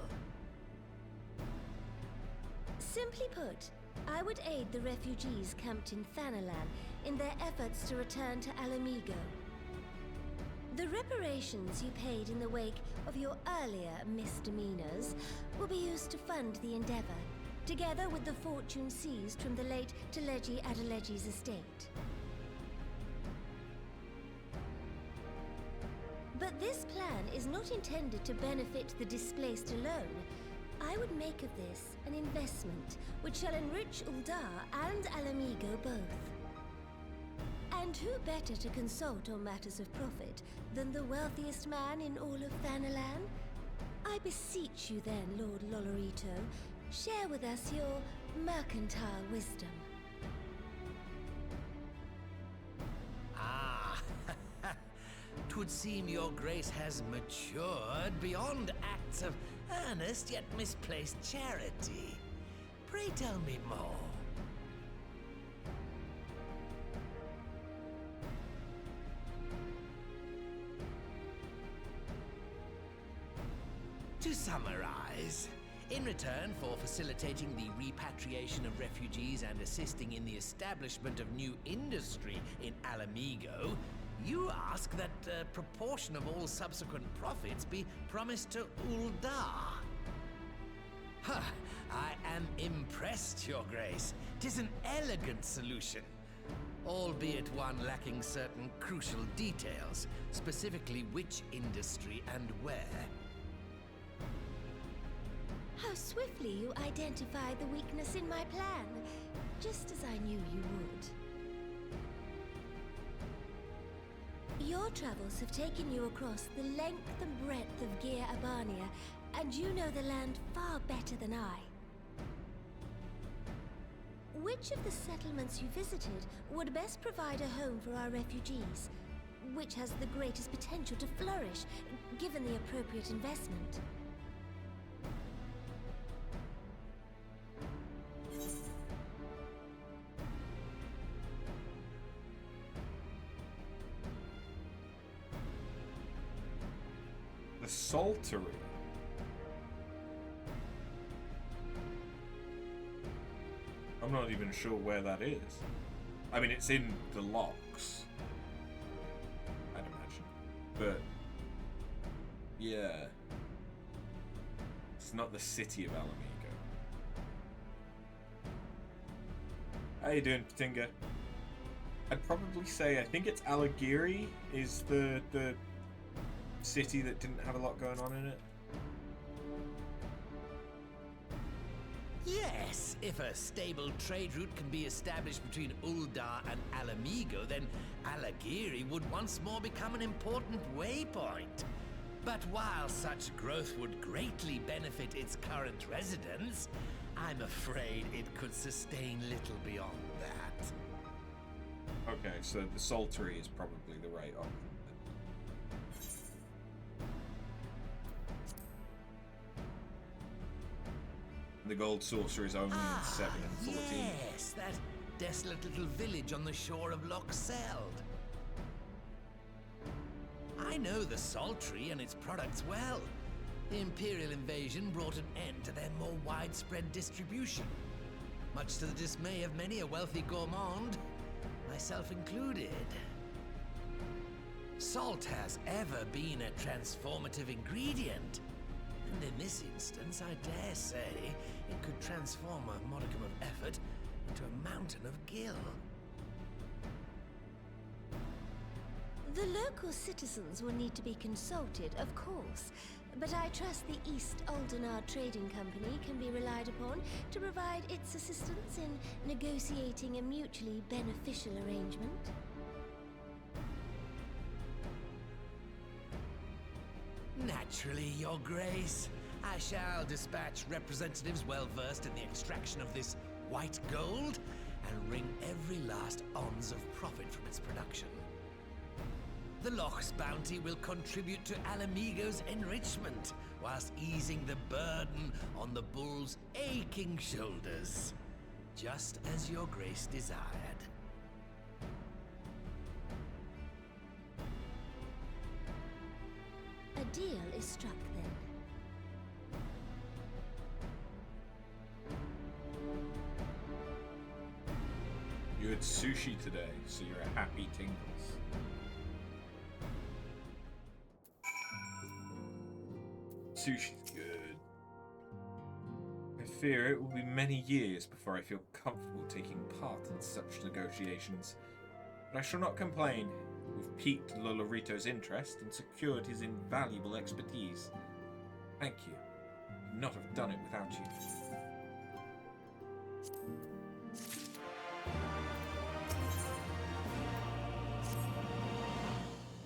Speaker 13: Simply put, I would aid the refugees camped in Thanalan in their efforts to return to Ala Mhigo. The reparations you paid in the wake of your earlier misdemeanors will be used to fund the endeavor, together with the fortune seized from the late Teleji Adeleji's estate. But this plan is not intended to benefit the displaced alone. I would make of this an investment which shall enrich Uldar and Ala Mhigo both. And who better to consult on matters of profit than the wealthiest man in all of Thanalan? I beseech you then, Lord Lolorito, share with us your mercantile wisdom.
Speaker 14: Ah, 'twould seem your grace has matured beyond acts of earnest yet misplaced charity. Pray tell me more. To summarize, in return for facilitating the repatriation of refugees and assisting in the establishment of new industry in Ala Mhigo, you ask that a proportion of all subsequent profits be promised to Uldar. Huh, I am impressed, Your Grace. 'Tis an elegant solution, albeit one lacking certain crucial details, specifically which industry and where.
Speaker 13: How swiftly you identify the weakness in my plan, just as I knew you would. Your travels have taken you across the length and breadth of Gear Abania, and you know the land far better than I. Which of the settlements you visited would best provide a home for our refugees? Which has the greatest potential to flourish, given the appropriate investment?
Speaker 1: The Saltery. I'm not even sure where that is. I mean, it's in the locks, I'd imagine. But, yeah. It's not the city of Ala Mhigo. How you doing, Patinga? I'd probably say, I think it's Alagiri is the city that didn't have a lot going on in it.
Speaker 14: Yes, if a stable trade route can be established between Uldar and Ala Mhigo, then Alagiri would once more become an important waypoint. But while such growth would greatly benefit its current residents, I'm afraid it could sustain little beyond that.
Speaker 1: Okay, so the Saltery is probably the right option. The gold saucer is only in 7 and 14.
Speaker 14: Yes, that desolate little village on the shore of Loch Seld. I know the Saltery and its products well. The Imperial invasion brought an end to their more widespread distribution, much to the dismay of many a wealthy gourmand, myself included. Salt has ever been a transformative ingredient, and in this instance, I dare say, it could transform a modicum of effort to a mountain of gil.
Speaker 13: The local citizens will need to be consulted, of course, but I trust the East Aldenar Trading Company can be relied upon to provide its assistance in negotiating a mutually beneficial arrangement.
Speaker 14: Naturally, Your Grace. I shall dispatch representatives well versed in the extraction of this white gold and wring every last ons of profit from its production. The Loch's bounty will contribute to Ala Mhigo's enrichment, whilst easing the burden on the bull's aching shoulders, just as Your Grace desired.
Speaker 13: A deal is struck then.
Speaker 1: You had sushi today, so you're a happy Tingles. Sushi's good. I fear it will be many years before I feel comfortable taking part in such negotiations. But I shall not complain. We've piqued Lolorito's interest and secured his invaluable expertise. Thank you. I would not have done it without you.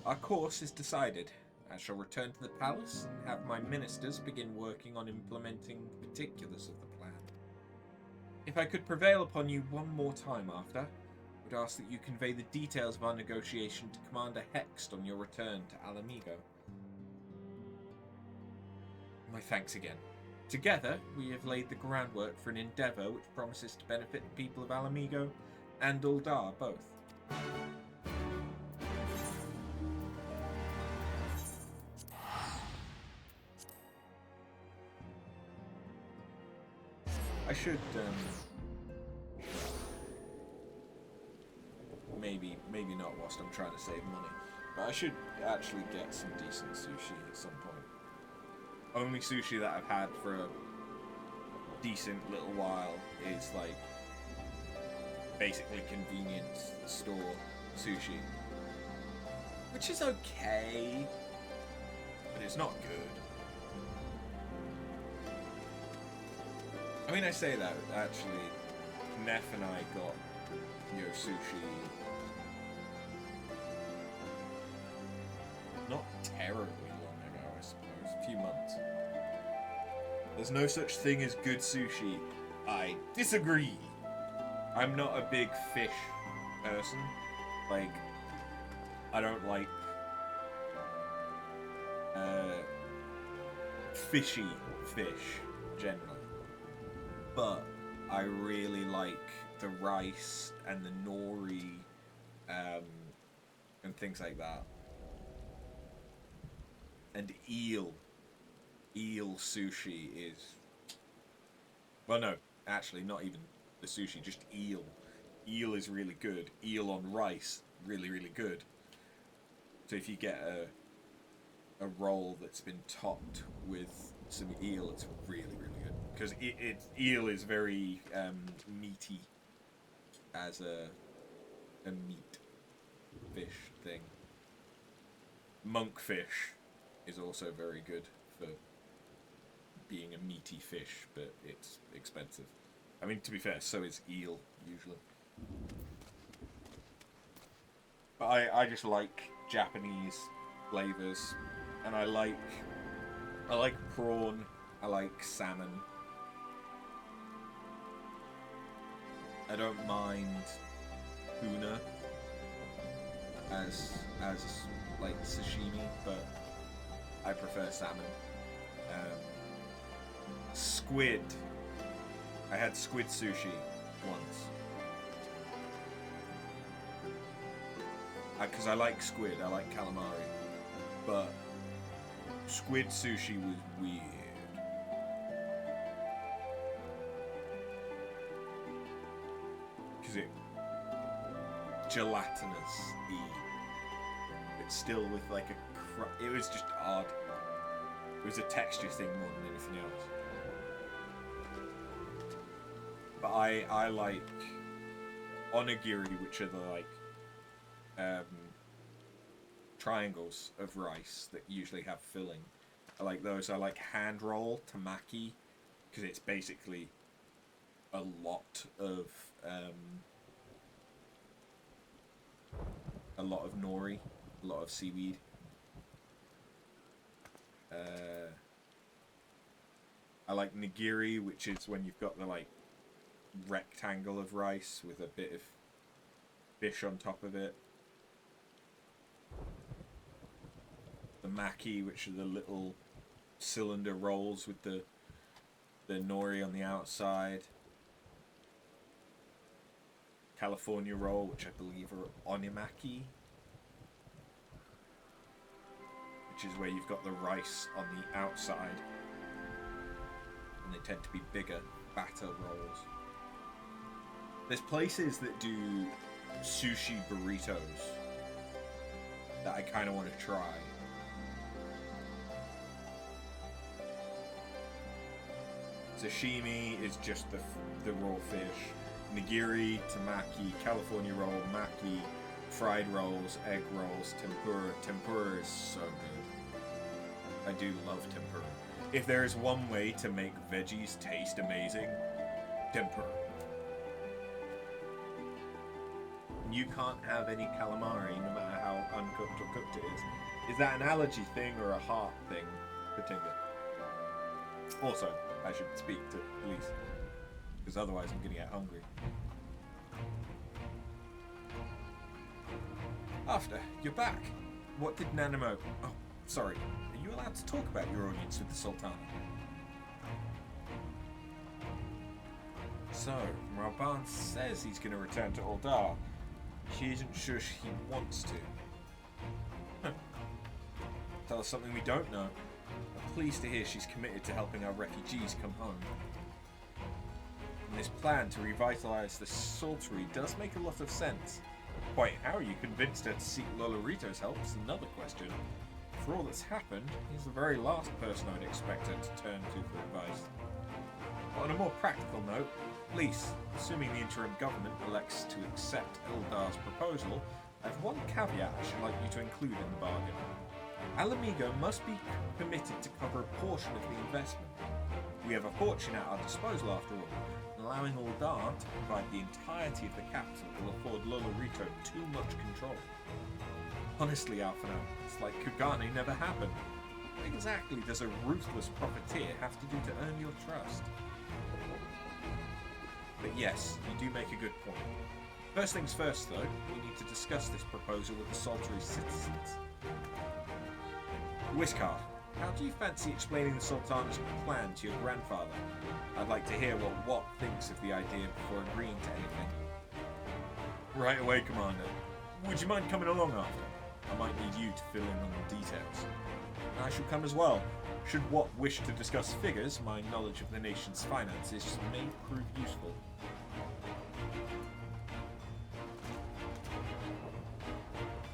Speaker 1: Our course is decided. I shall return to the palace and have my ministers begin working on implementing the particulars of the plan. If I could prevail upon you one more time after, I would ask that you convey the details of our negotiation to Commander Hext on your return to Ala Mhigo. My thanks again. Together, we have laid the groundwork for an endeavour which promises to benefit the people of Ala Mhigo and Uldar both. I should, maybe not whilst I'm trying to save money, but I should actually get some decent sushi at some point. Only sushi that I've had for a decent little while is like basically convenience store sushi, which is okay, but it's not good. I mean, I say that, actually, Neff and I got sushi not terribly long ago, I suppose, a few months. There's no such thing as good sushi. I disagree. I'm not a big fish person. Like, I don't like fishy fish, generally. But I really like the rice and the nori and things like that. And eel sushi is... Well, no, actually, not even the sushi, just eel. Eel is really good. Eel on rice, really, really good. So if you get a roll that's been topped with some eel, it's really, really good. Because eel is very meaty as a meat fish thing. Monkfish is also very good for being a meaty fish, but it's expensive. I mean, to be fair, so is eel, usually. But I just like Japanese flavors, and I like prawn, I like salmon. I don't mind tuna as like sashimi, but I prefer salmon. Squid. I had squid sushi once. Because I like squid, I like calamari, but squid sushi was weird. Because it gelatinous-y, but still with like a it was just odd. It was a texture thing more than anything else. But I like onigiri, which are the like triangles of rice that usually have filling. I like those. I like hand roll tamaki because it's basically a lot of nori, a lot of seaweed. I like nigiri, which is when you've got the like rectangle of rice with a bit of fish on top of it. The maki, which are the little cylinder rolls with the nori on the outside. California roll, which I believe are onimaki, which is where you've got the rice on the outside, and they tend to be bigger batter rolls. There's places that do sushi burritos that I kind of want to try. Sashimi is just the raw fish. Nigiri, tamaki, California roll, maki, fried rolls, egg rolls, tempura. Tempura is so good. I do love tempura. If there is one way to make veggies taste amazing, tempura. You can't have any calamari no matter how uncooked or cooked it is. Is that an allergy thing or a heart thing, Patinga? Also, I should speak to police, because otherwise I'm going to get hungry. After, you're back. What did Nanamo... Oh, sorry. Are you allowed to talk about your audience with the Sultana? So, Raban says he's going to return to Uldar. She isn't sure she wants to. Huh. Tell us something we don't know. I'm pleased to hear she's committed to helping our refugees come home. And this plan to revitalize the Sultry does make a lot of sense. Quite how you convinced her to seek Lolorito's help is another question. For all that's happened, he's the very last person I'd expect her to turn to for advice. But on a more practical note, Lise, assuming the interim government elects to accept Ildar's proposal, I have one caveat I should like you to include in the bargain. Ala Mhigo must be permitted to cover a portion of the investment. We have a fortune at our disposal after all, and allowing Uldar to provide the entirety of the capital will afford Lolorito too much control. Honestly, Alphino, it's like Kugane never happened. What exactly does a ruthless profiteer have to do to earn your trust? But yes, you do make a good point. First things first, though, we need to discuss this proposal with the Sultry citizens. Whiskard, how do you fancy explaining the Sultana's plan to your grandfather? I'd like to hear what Watt thinks of the idea before agreeing to anything. Right away, Commander. Would you mind coming along after? I might need you to fill in on the details. I shall come as well. Should Watt wish to discuss figures, my knowledge of the nation's finances may prove useful.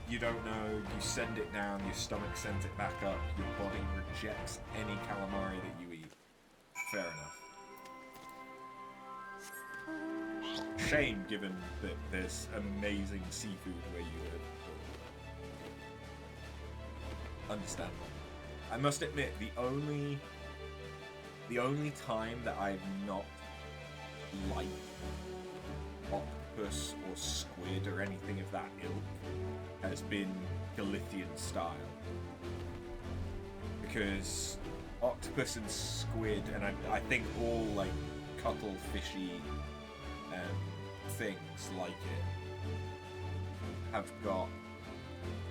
Speaker 1: You don't know, you send it down, your stomach sends it back up, your body rejects any calamari that you eat. Fair enough. Shame, given that there's amazing seafood where you live. Understandable. I must admit, the only time that I've not liked octopus or squid or anything of that ilk has been Galician style. Because octopus and squid, and I think all like cuttlefishy things like it, have got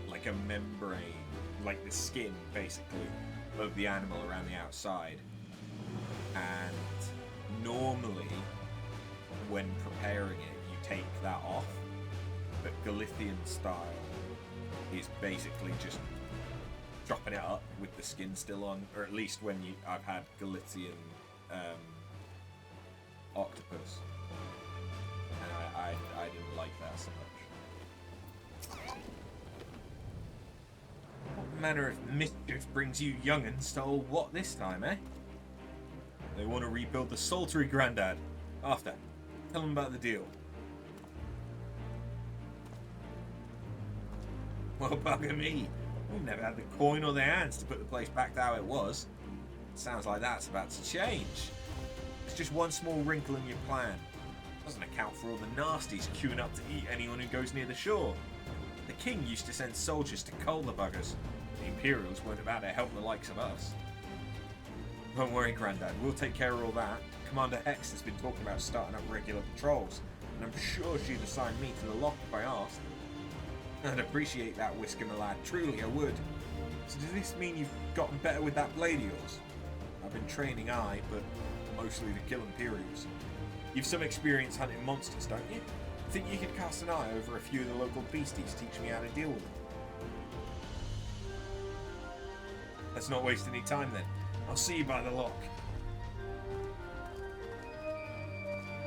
Speaker 1: like a membrane, like the skin basically, of the animal around the outside. And normally, when preparing it, you take that off. But Galician style is basically just dropping it up with the skin still on, or at least when I've had Galician octopus, and I didn't like that so much. What manner of mischief brings you young'uns to old Watt this time, eh? They want to rebuild the Sultry, Grandad. After, Tell them about the deal. Well, bugger me. We've never had the coin or the hands to put the place back to how it was. Sounds like that's about to change. It's just one small wrinkle in your plan. Doesn't account for all the nasties queuing up to eat anyone who goes near the shore. The king used to send soldiers to cull the buggers. The Imperials weren't about to help the likes of us. Don't worry, Grandad, we'll take care of all that. Commander Hex has been talking about starting up regular patrols, and I'm sure she'd assign me to the lock if I asked. I'd appreciate that, Whisker, my lad. Truly, I would. So does this mean you've gotten better with that blade of yours? I've been training, but mostly to kill Imperials. You've some experience hunting monsters, don't you? Think you could cast an eye over a few of the local beasties, teach me how to deal with them? Let's not waste any time then. I'll see you by the lock.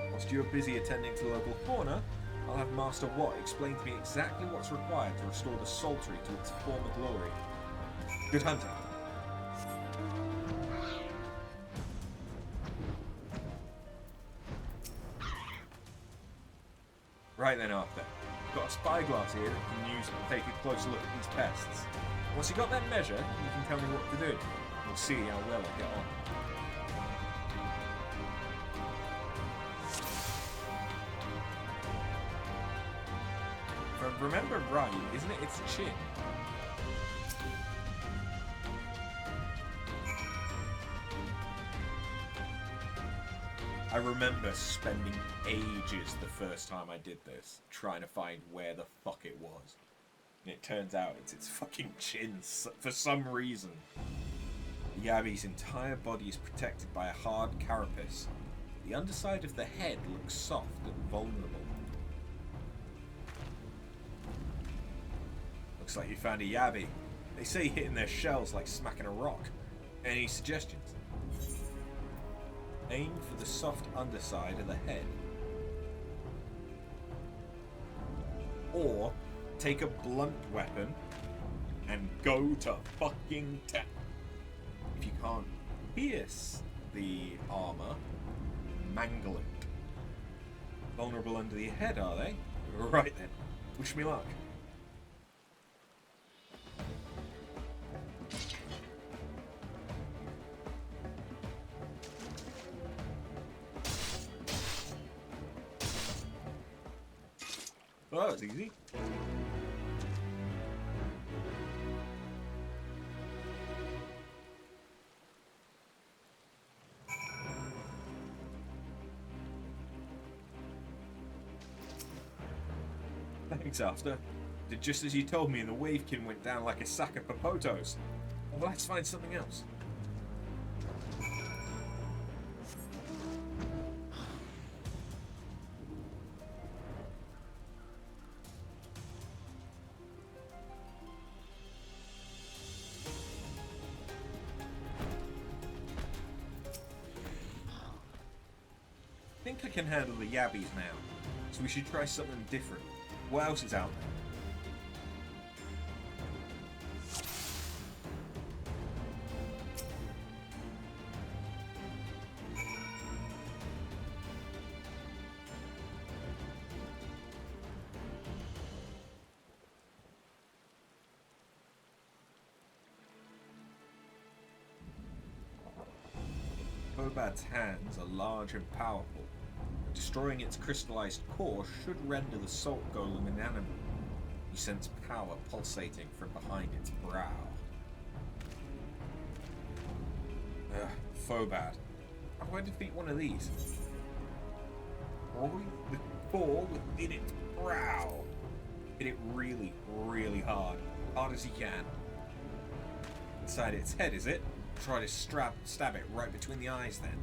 Speaker 1: Whilst you're busy attending to the local fauna, I'll have Master Watt explain to me exactly what's required to restore the Sultry to its former glory. Good hunting. Right then, Arthur. I've got a spyglass here that you can use to take a closer look at these pests. Once you've got that measure, you can tell me what to do. We'll see how well I get on. If I remember right, isn't it its chin? I remember spending ages the first time I did this, trying to find where the fuck it was. And it turns out it's its fucking chin for some reason. The Yabby's entire body is protected by a hard carapace. The underside of the head looks soft and vulnerable. Looks like you found a Yabby. They say hitting their shells like smacking a rock. Any suggestions? Aim for the soft underside of the head. Or take a blunt weapon and go to fucking town. If you can't pierce the armor, mangle it. Vulnerable under the head, are they? Right then. Wish me luck. Well, that was easy. Thanks, After. Did just as you told me and the Wavekin went down like a sack of popotos. Well, let's find something else. I think I can handle the Yabbies now, so we should try something different. What else is out there? Hobad's hands are large and powerful. Destroying its crystallized core should render the salt golem inanimate. You sense power pulsating from behind its brow. Phobad. How do I defeat one of these? Destroy the core within its brow. Hit it really, really hard. Hard as you can. Inside its head, is it? Try to stab it right between the eyes then.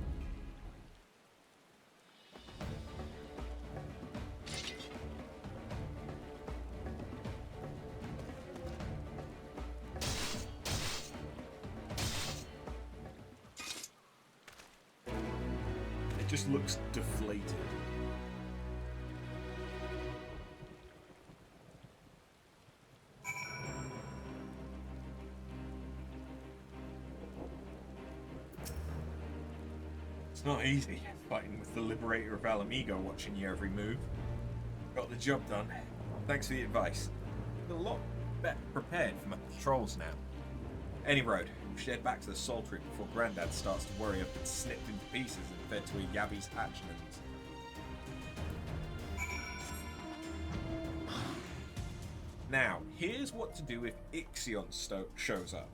Speaker 1: It just looks deflated. It's not easy. Fighting with the Liberator of Ala Mhigo, watching your every move. Got the job done. Thanks for the advice. I'm a lot better prepared for my patrols now. Any road, we should head back to the Saltery before Grandad starts to worry I've been snipped into pieces and fed to a Yabby's hatchlings. Now, here's what to do if Ixion shows up.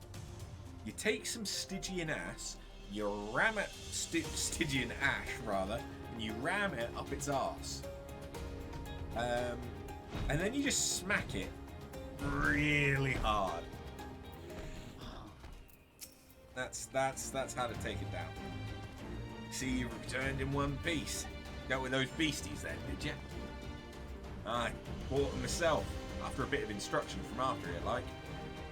Speaker 1: You take some Stygian ass, you ram it, Stygian ash rather, and you ram it up its arse. And then you just smack it really hard. That's how to take it down. See, you returned in one piece. Dealt with those beasties then, did you? I bought them myself, after a bit of instruction from after it, like.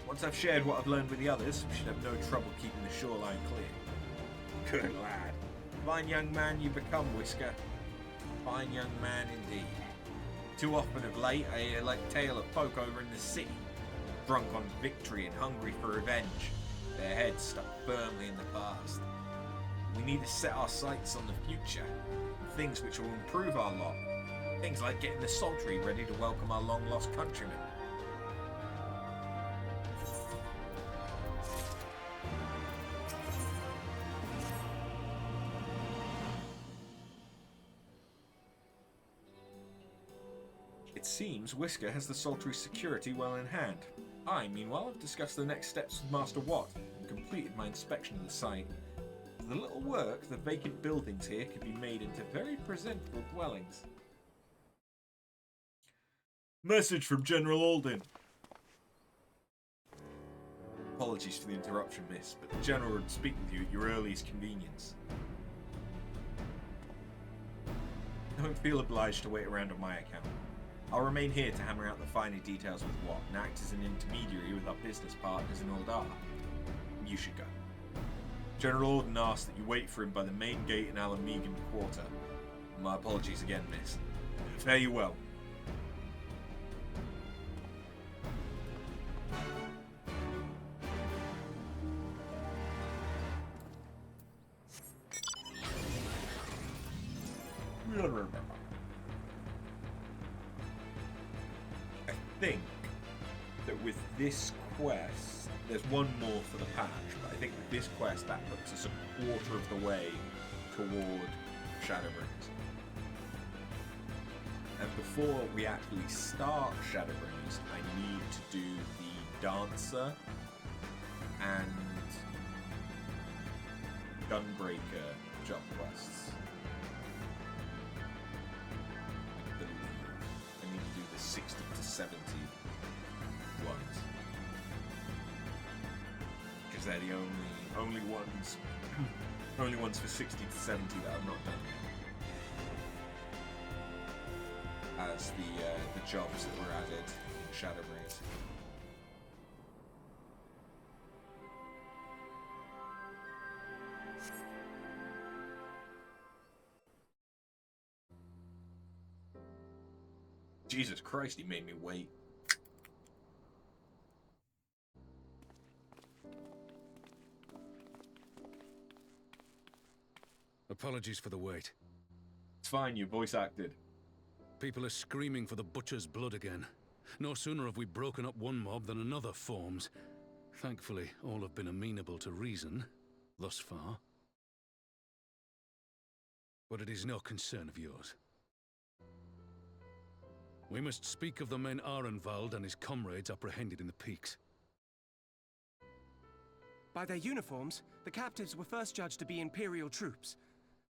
Speaker 1: Once I've shared what I've learned with the others, we should have no trouble keeping the shoreline clear. Good lad. Fine young man you become, Whisker. Fine young man indeed. Too often of late, I hear like tale of folk over in the city, drunk on victory and hungry for revenge, their heads stuck firmly in the past. We need to set our sights on the future, things which will improve our lot. Things like getting the Saltery ready to welcome our long-lost countrymen. It seems Whisker has the Saltery's security well in hand. I, meanwhile, have discussed the next steps with Master Watt and completed my inspection of the site. With a little work, the vacant buildings here could be made into very presentable dwellings. Message from General Alden. Apologies for the interruption, miss, but the General would speak with you at your earliest convenience. Don't feel obliged to wait around on my account. I'll remain here to hammer out the finer details with Watt and act as an intermediary with our business partners in Uldar. You should go. General Alden asked that you wait for him by the main gate in Ala Mhigan Quarter. My apologies again, miss. Fare you well. We gotta remember. I think that with this quest, there's one more for the patch, but I think with this quest that puts us a quarter of the way toward Shadowbringers. And before we actually start Shadowbringers, I need to do the Dancer and Gunbreaker job quests. I believe I need to do the 60 to 70 ones. Because they're the only ones only ones for 60 to 70 that I've not done yet. As the jobs that were added in Shadowbringers. Jesus Christ, he made me wait.
Speaker 8: Apologies for the wait.
Speaker 1: It's fine, you voice acted.
Speaker 8: People are screaming for the butcher's blood again. No sooner have we broken up one mob than another forms. Thankfully, all have been amenable to reason, thus far. But it is no concern of yours. We must speak of the men Arenvald and his comrades apprehended in the peaks.
Speaker 15: By their uniforms, the captives were first judged to be Imperial troops.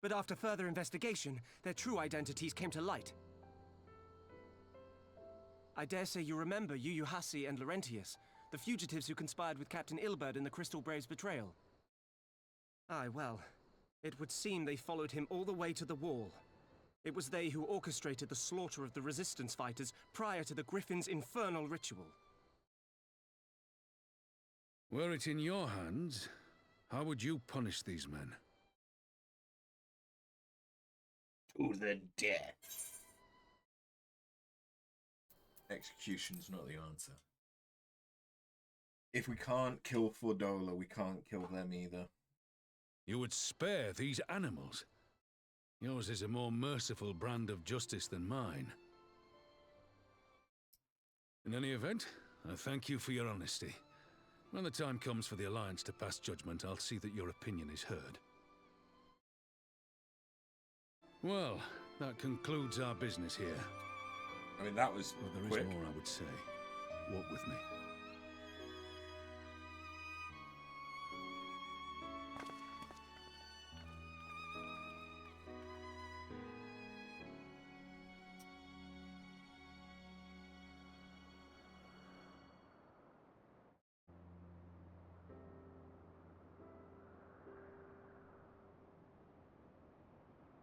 Speaker 15: But after further investigation, their true identities came to light. I dare say you remember Yuyuhasi and Laurentius, the fugitives who conspired with Captain Ilberd in the Crystal Brave's betrayal. Aye, well, it would seem they followed him all the way to the wall. It was they who orchestrated the slaughter of the Resistance fighters prior to the Griffin's infernal ritual.
Speaker 8: Were it in your hands, how would you punish these men?
Speaker 1: To the death. Execution's not the answer. If we can't kill Fordola, we can't kill them either.
Speaker 8: You would spare these animals? Yours is a more merciful brand of justice than mine. In any event, I thank you for your honesty. When the time comes for the Alliance to pass judgment, I'll see that your opinion is heard. Well, that concludes our business here.
Speaker 1: I mean, that was
Speaker 8: But there
Speaker 1: quick.
Speaker 8: is more I would say. Walk with me.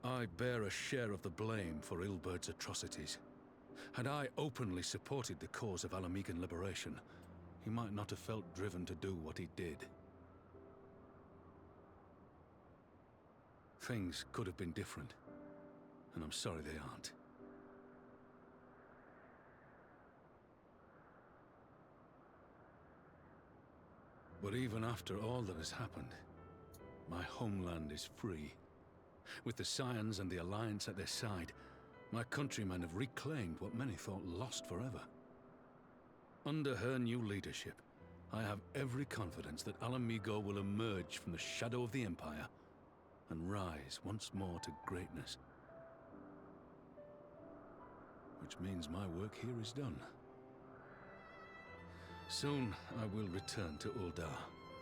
Speaker 8: I bear a share of the blame for Ilberd's atrocities. Had I openly supported the cause of Ala Mhigan liberation, he might not have felt driven to do what he did. Things could have been different, and I'm sorry they aren't. But even after all that has happened, my homeland is free. With the Scions and the Alliance at their side, my countrymen have reclaimed what many thought lost forever. Under her new leadership, I have every confidence that Ala Mhigo will emerge from the shadow of the Empire and rise once more to greatness. Which means my work here is done. Soon I will return to Uldar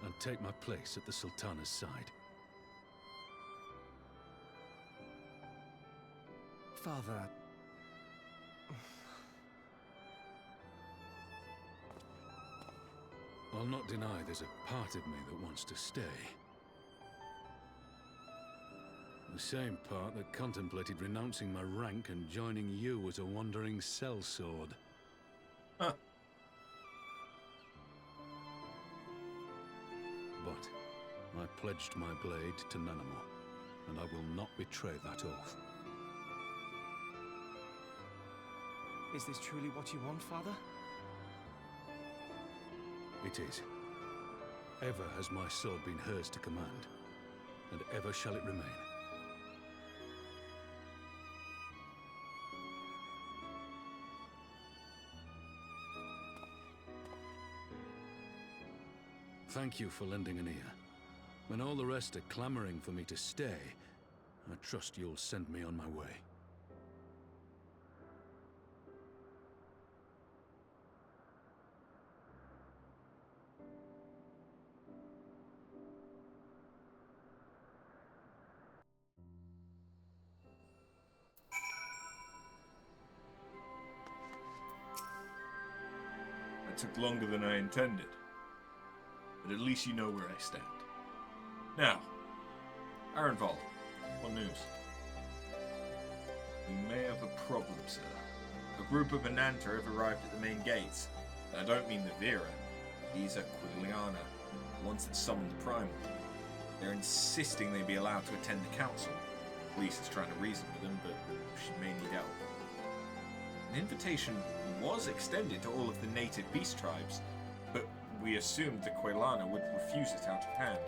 Speaker 8: and take my place at the Sultana's side.
Speaker 15: Father...
Speaker 8: I'll not deny there's a part of me that wants to stay. The same part that contemplated renouncing my rank and joining you as a wandering sellsword.
Speaker 1: Huh.
Speaker 8: But I pledged my blade to Nanamo, and I will not betray that oath.
Speaker 15: Is this truly what you want, Father?
Speaker 8: It is. Ever has my sword been hers to command, and ever shall it remain. Thank you for lending an ear. When all the rest are clamoring for me to stay, I trust you'll send me on my way.
Speaker 1: That took longer than I intended. But at least you know where I stand. Now, Arenval, what news? We may have a problem, sir. A group of Ananta have arrived at the main gates. And I don't mean the Vera. These are Quiliana, the ones that summoned the Primal. They're insisting they be allowed to attend the council. Lisa's trying to reason with them, but she may need help. An invitation was extended to all of the native beast tribes, but we assumed the Quiliana would refuse it out of hand.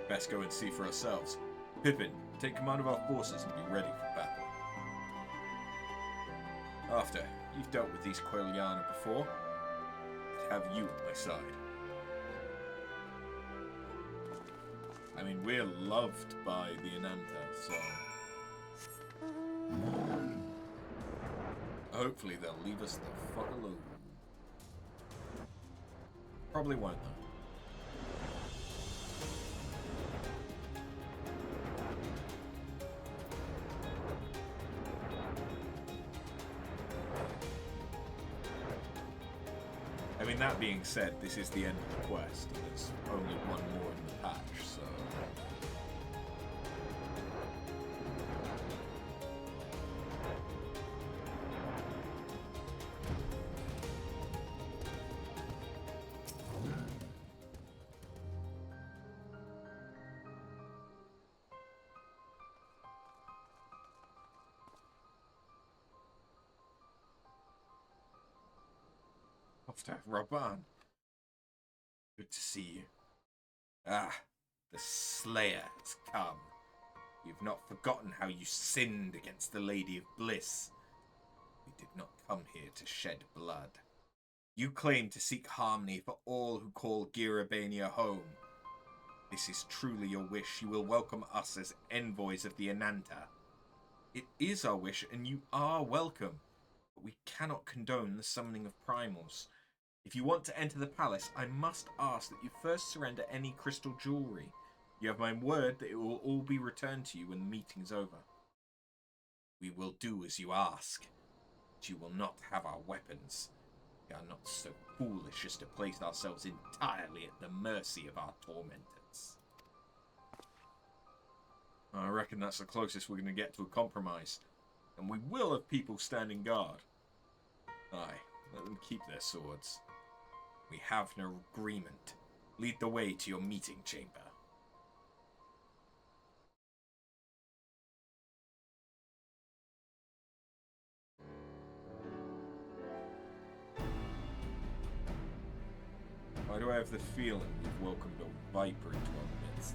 Speaker 1: Best go and see for ourselves. Pippin, take command of our forces and be ready for battle. After you've dealt with these Quiliana before, I'd have you at my side. I mean, we're loved by the Ananta, so... Hopefully they'll leave us the fuck alone. Probably won't, though. I mean, that being said, this is the end of the quest, and there's only one more in the patch, so... Raban. Good to see you. Ah, the Slayer has come. You've not forgotten how you sinned against the Lady of Bliss. We did not come here to shed blood. You claim to seek harmony for all who call Girabania home. This is truly your wish. You will welcome us as envoys of the Ananta. It is our wish, and you are welcome. But we cannot condone the summoning of primals. If you want to enter the palace, I must ask that you first surrender any crystal jewelry. You have my word that it will all be returned to you when the meeting is over. We will do as you ask, but you will not have our weapons. We are not so foolish as to place ourselves entirely at the mercy of our tormentors. I reckon that's the closest we're going to get to a compromise. And we will have people standing guard. Aye, let them keep their swords. We have no agreement. Lead the way to your meeting chamber. Why do I have the feeling we've welcomed a viper into our midst?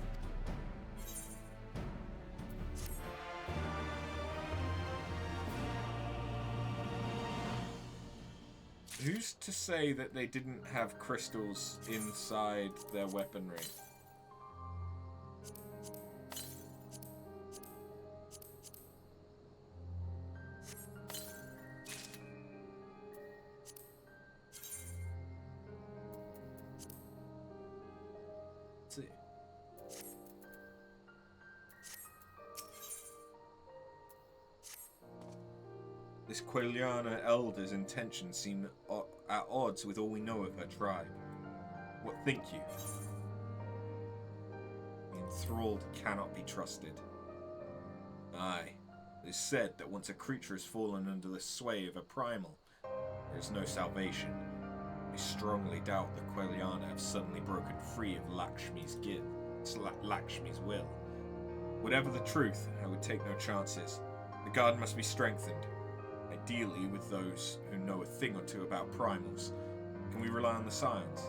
Speaker 1: Who's to say that they didn't have crystals inside their weaponry? Let's see. This Quelliana elder's intentions seem at odds with all we know of her tribe. What think you? The enthralled cannot be trusted. Aye, it is said that once a creature has fallen under the sway of a primal, there is no salvation. I strongly doubt that Quelliana have suddenly broken free of Lakshmi's will. Whatever the truth, I would take no chances. The guard must be strengthened. Ideally with those who know a thing or two about primals. Can we rely on the science?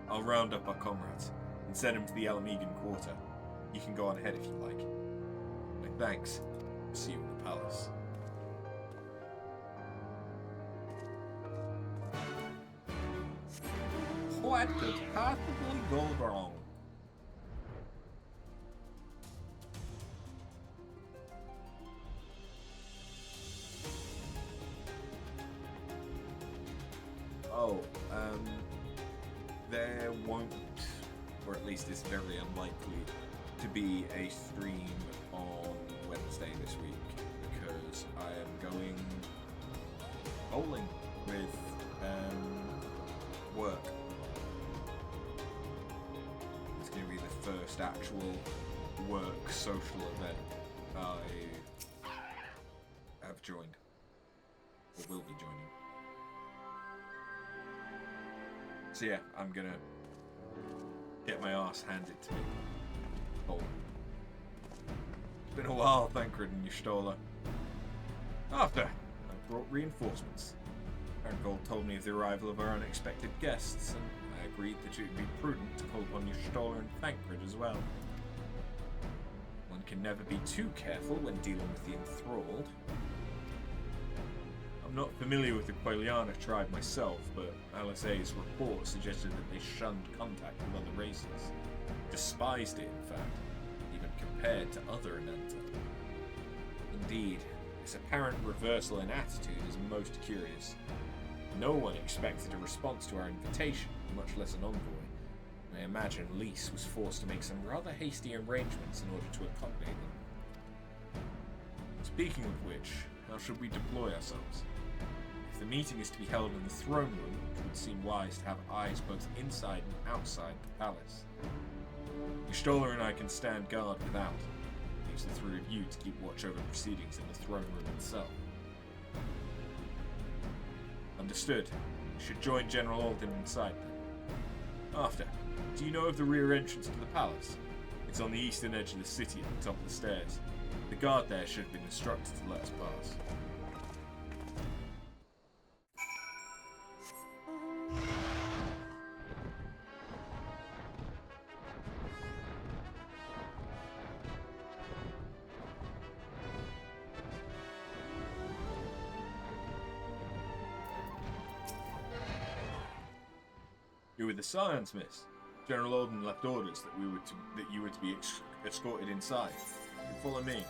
Speaker 1: I'll round up our comrades and send them to the Ala Mhigan quarter. You can go on ahead if you like. My thanks. See you in the palace. What could possibly go wrong? There won't, or at least it's very unlikely, to be a stream on Wednesday this week because I am going bowling with work. It's going to be the first actual work social event I have joined, or will be joining. So yeah, I'm gonna get my ass handed to me. Bowling. It's been a while, Thancred and Y'shtola. After, I brought reinforcements. Aarongold told me of the arrival of our unexpected guests, and I agreed that it would be prudent to call upon Y'shtola and Thancred as well. One can never be too careful when dealing with the enthralled. I'm not familiar with the Quelliana tribe myself, but LSA's report suggested that they shunned contact with other races. Despised it, in fact, even compared to other Ananta. Indeed, this apparent reversal in attitude is most curious. No one expected a response to our invitation, much less an envoy. I imagine Lys was forced to make some rather hasty arrangements in order to accommodate them. Speaking of which, how should we deploy ourselves? If the meeting is to be held in the throne room, it would seem wise to have eyes both inside and outside the palace. Y'shtola and I can stand guard without. It leaves the three of you to keep watch over proceedings in the throne room itself. Understood. You should join General Alden inside then. After, do you know of the rear entrance to the palace? It's on the eastern edge of the city at the top of the stairs. The guard there should have been instructed to let us pass. Who were the science, miss? General Alden left orders that you were to be escorted inside. You follow me.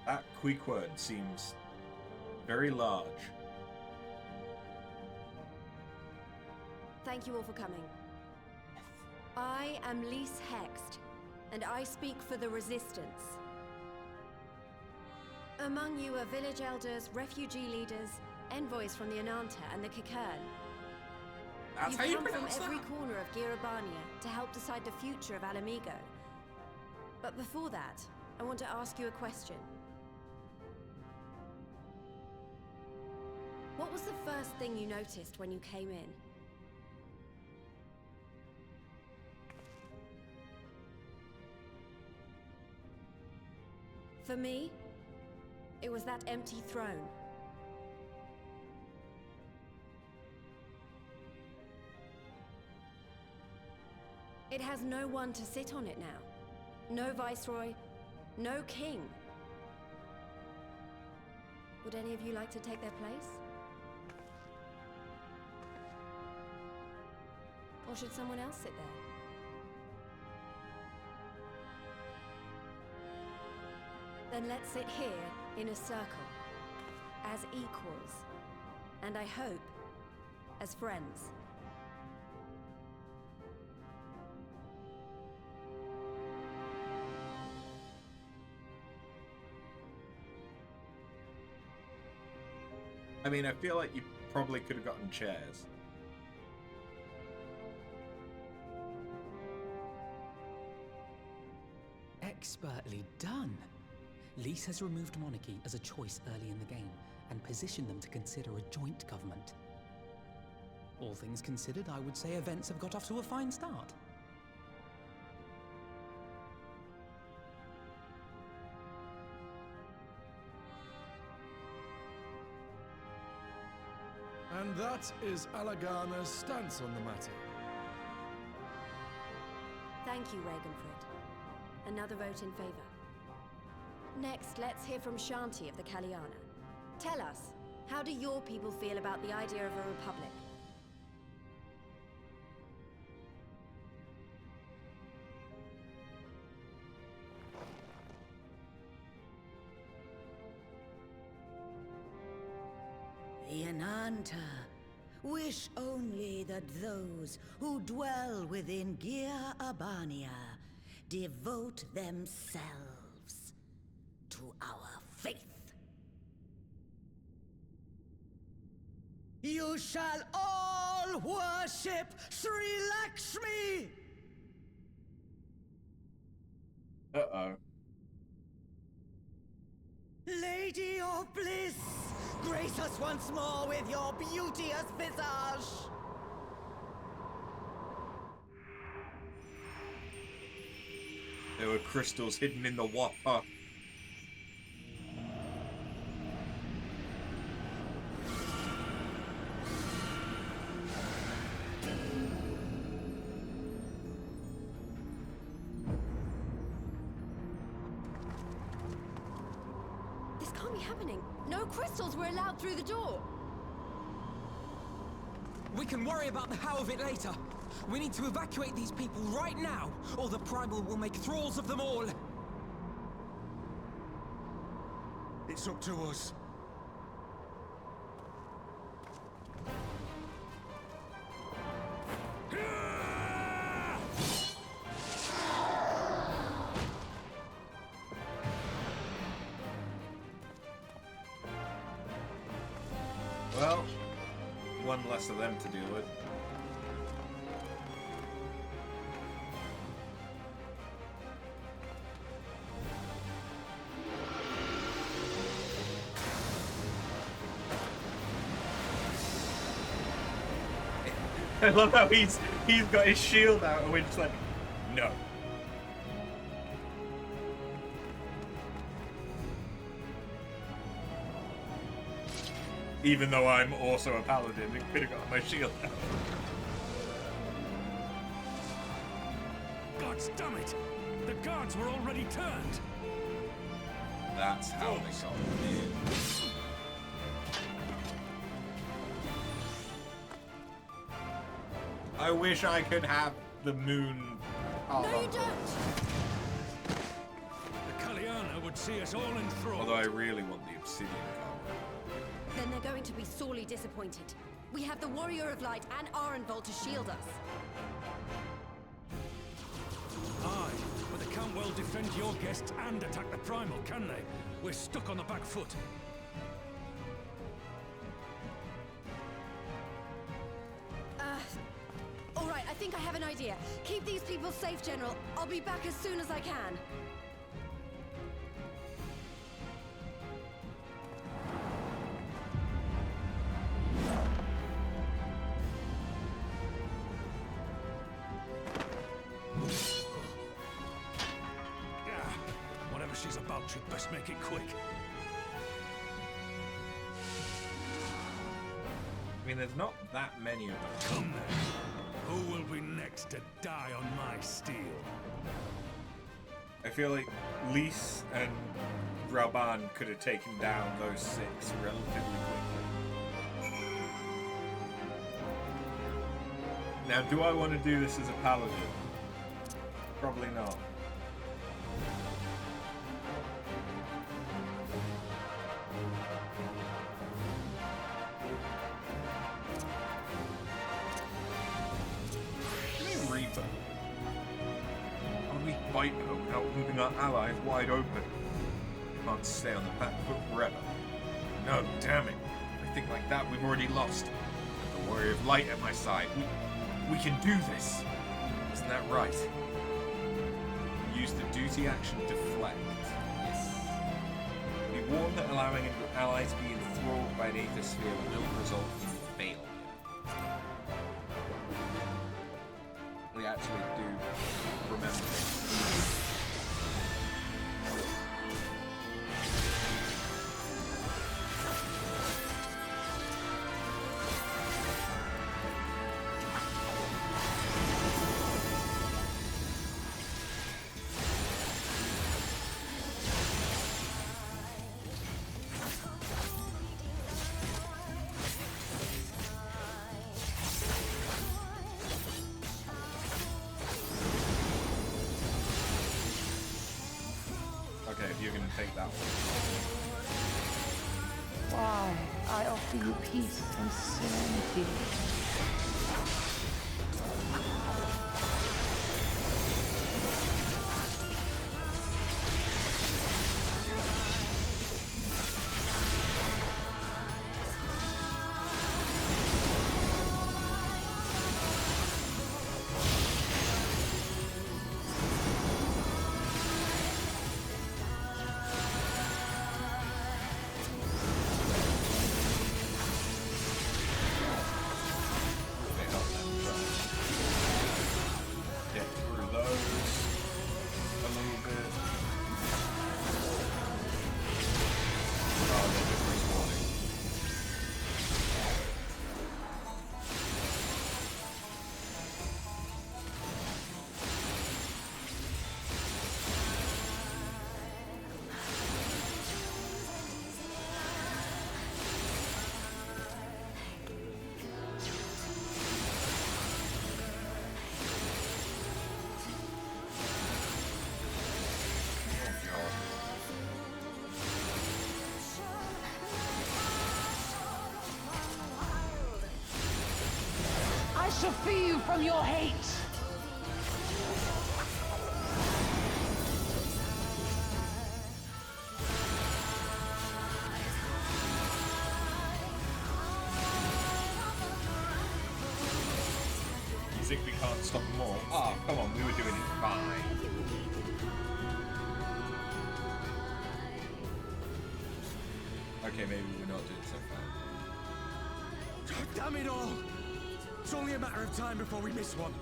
Speaker 1: That Queequord seems very large.
Speaker 9: Thank you all for coming. I am Lise Hext, and I speak for the Resistance. Among you are village elders, refugee leaders, envoys from the Ananta and the Kikern.
Speaker 1: That's how you
Speaker 9: come from
Speaker 1: pronounce
Speaker 9: every
Speaker 1: that?
Speaker 9: corner of Girabania to help decide the future of Ala Mhigo. But before that, I want to ask you a question. What was the first thing you noticed when you came in? For me, it was that empty throne. It has no one to sit on it now. No viceroy, no king. Would any of you like to take their place? Or should someone else sit there? Then let's sit here in a circle, as equals, and I hope, as friends.
Speaker 1: I mean, I feel like you probably could have gotten chairs.
Speaker 5: Expertly done. Lise has removed monarchy as a choice early in the game, and positioned them to consider a joint government. All things considered, I would say events have got off to a fine start.
Speaker 16: And that is Alagana's stance on the matter.
Speaker 9: Thank you, Ragenfrid. Another vote in favor. Next, let's hear from Shanti of the Kaliana. Tell us, how do your people feel about the idea of a republic?
Speaker 17: The Ananta wish only that those who dwell within Girabania devote themselves to our faith. You shall all worship Sri Lakshmi!
Speaker 1: Uh-oh.
Speaker 17: Lady of Bliss, grace us once more with your beauteous visage!
Speaker 1: There were crystals hidden in the whopper.
Speaker 9: This can't be happening. No crystals were allowed through the door.
Speaker 5: We can worry about the how of it later. We need to evacuate these people right now, or the Primal will make thralls of them all.
Speaker 8: It's up to us.
Speaker 1: Well, one less of them to deal with. I love how he's got his shield out and we're just like, no. Even though I'm also a paladin and could have got my shield out.
Speaker 8: Gods damn it! The guards were already turned!
Speaker 1: That's how they got in. I wish I could have the moon.
Speaker 9: No, you don't!
Speaker 8: The Kaliana would see us all enthralled.
Speaker 1: Although I really want the obsidian card.
Speaker 9: Then they're going to be sorely disappointed. We have the Warrior of Light and Arenvold to shield us.
Speaker 8: Aye, but they can't well defend your guests and attack the Primal, can they? We're stuck on the back foot.
Speaker 9: All right, I think I have an idea. Keep these people safe, General. I'll be back as soon as I can.
Speaker 8: Whatever she's about, she'd best make it quick.
Speaker 1: I mean, there's not that many of them.
Speaker 8: Come then. Who will be next to die on my steel?
Speaker 1: I feel like Lys and Rauban could have taken down those 6 relatively quickly. Now, do I want to do this as a paladin? Probably not. Fight her without leaving our allies wide open. We can't stay on the back foot forever. No, damn it. I think like that we've already lost. The Warrior of Light at my side. We can do this. Isn't that right? Use the duty action deflect. Yes. Be warned that allowing allies to be enthralled by an aether sphere will result in failure. We actually do remember this. Okay, if you're gonna take that one.
Speaker 4: Why, I offer you peace and serenity. I shall free you from your hate!
Speaker 1: You think we can't stop them all? Oh, come on, we were doing it fine. Okay, maybe we're not doing so fine.
Speaker 6: Damn it all! It's only a matter of time before we miss one.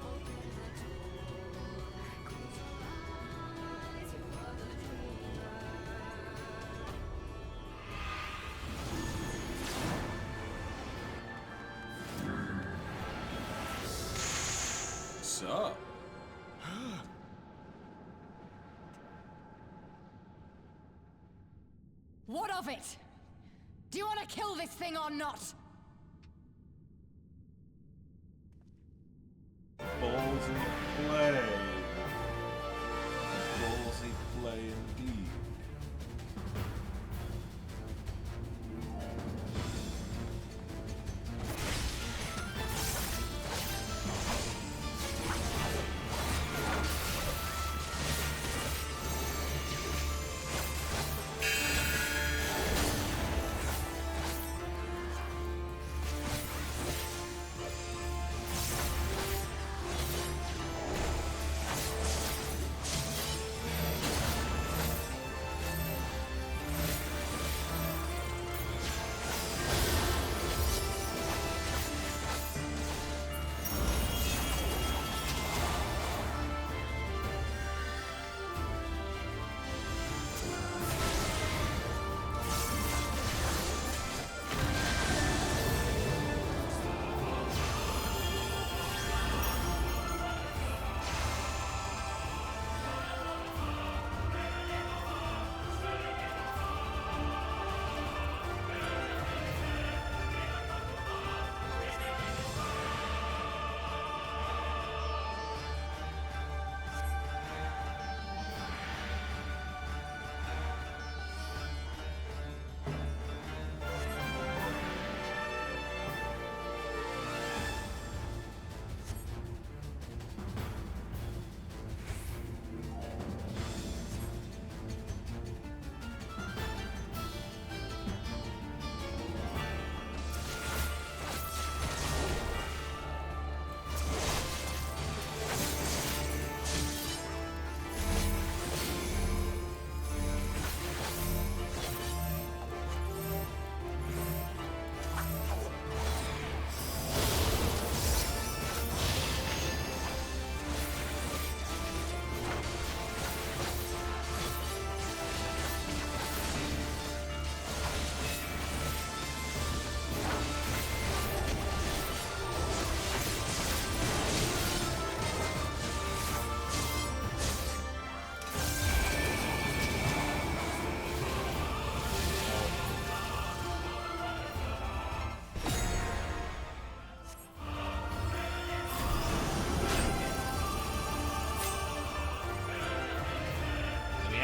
Speaker 3: What of it? Do you want to kill this thing or not?
Speaker 1: Ballsy play. Ballsy play indeed.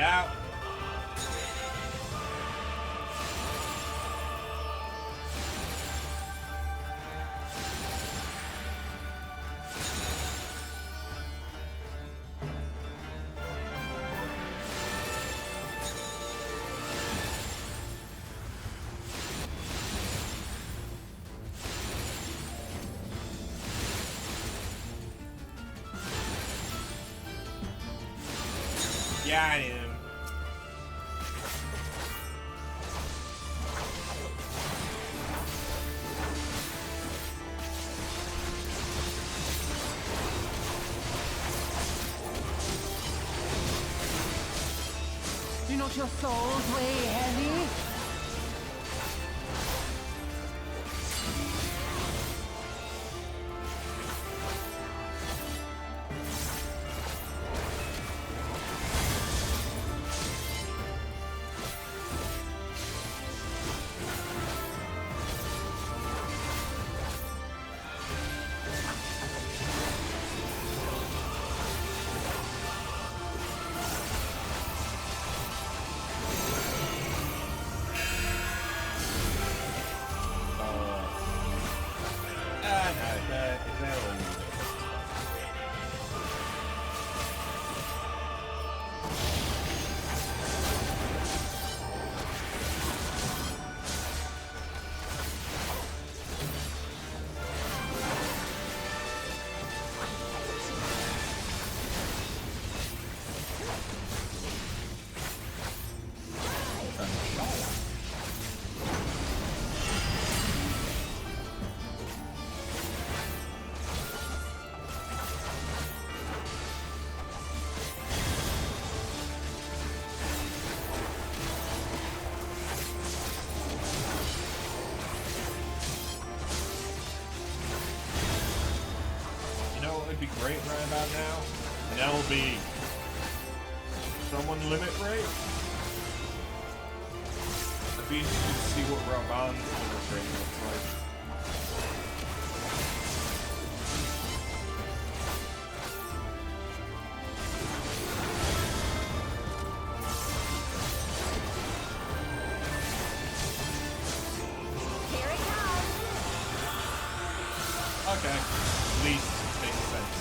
Speaker 1: Out. Got him.
Speaker 3: Do not your souls weigh heavy?
Speaker 1: Be great right about now, and that will be someone limit rate. Be interested to see what Rauban's illustrating looks like. Okay, at least it makes sense.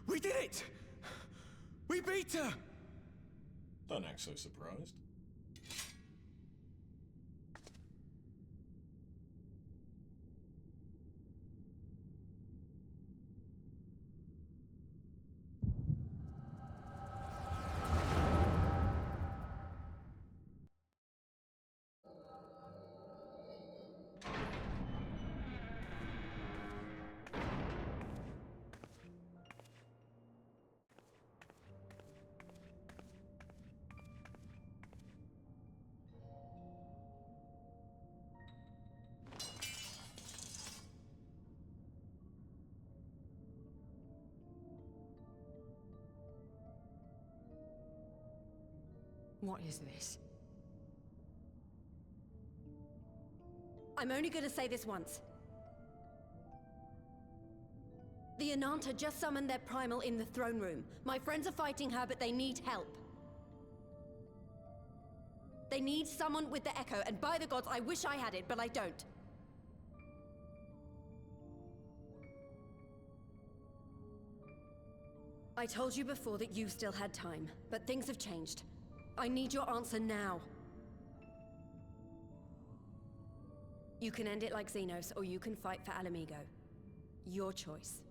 Speaker 6: We did it! We beat her!
Speaker 1: Don't act so surprised.
Speaker 3: What is this?
Speaker 9: I'm only gonna say this once. The Ananta just summoned their primal in the throne room. My friends are fighting her, but they need help. They need someone with the Echo, and by the gods, I wish I had it, but I don't. I told you before that you still had time, but things have changed. I need your answer now. You can end it like Zenos, or you can fight for Ala Mhigo. Your choice.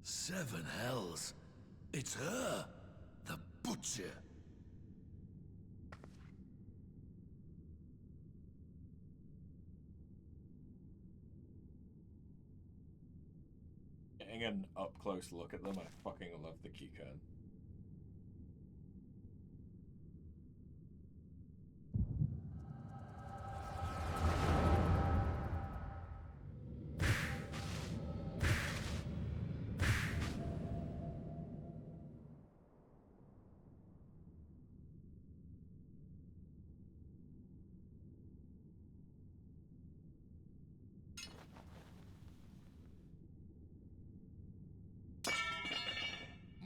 Speaker 14: Seven hells. It's her, the Butcher.
Speaker 1: Getting an up-close look at them, I fucking love the keycard.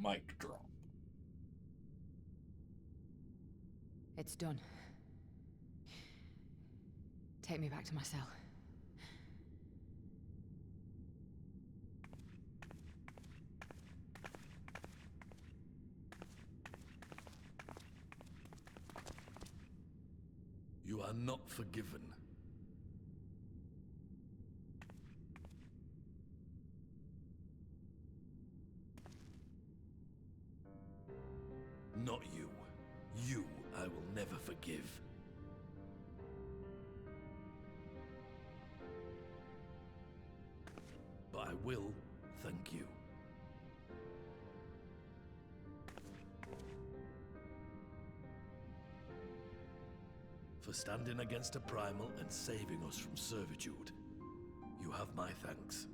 Speaker 1: Mic drop.
Speaker 3: It's done. Take me back to my cell.
Speaker 14: You are not forgiven. Not you. You I will never forgive. will thank you.
Speaker 18: for standing against a primal and saving us from servitude. You have my thanks.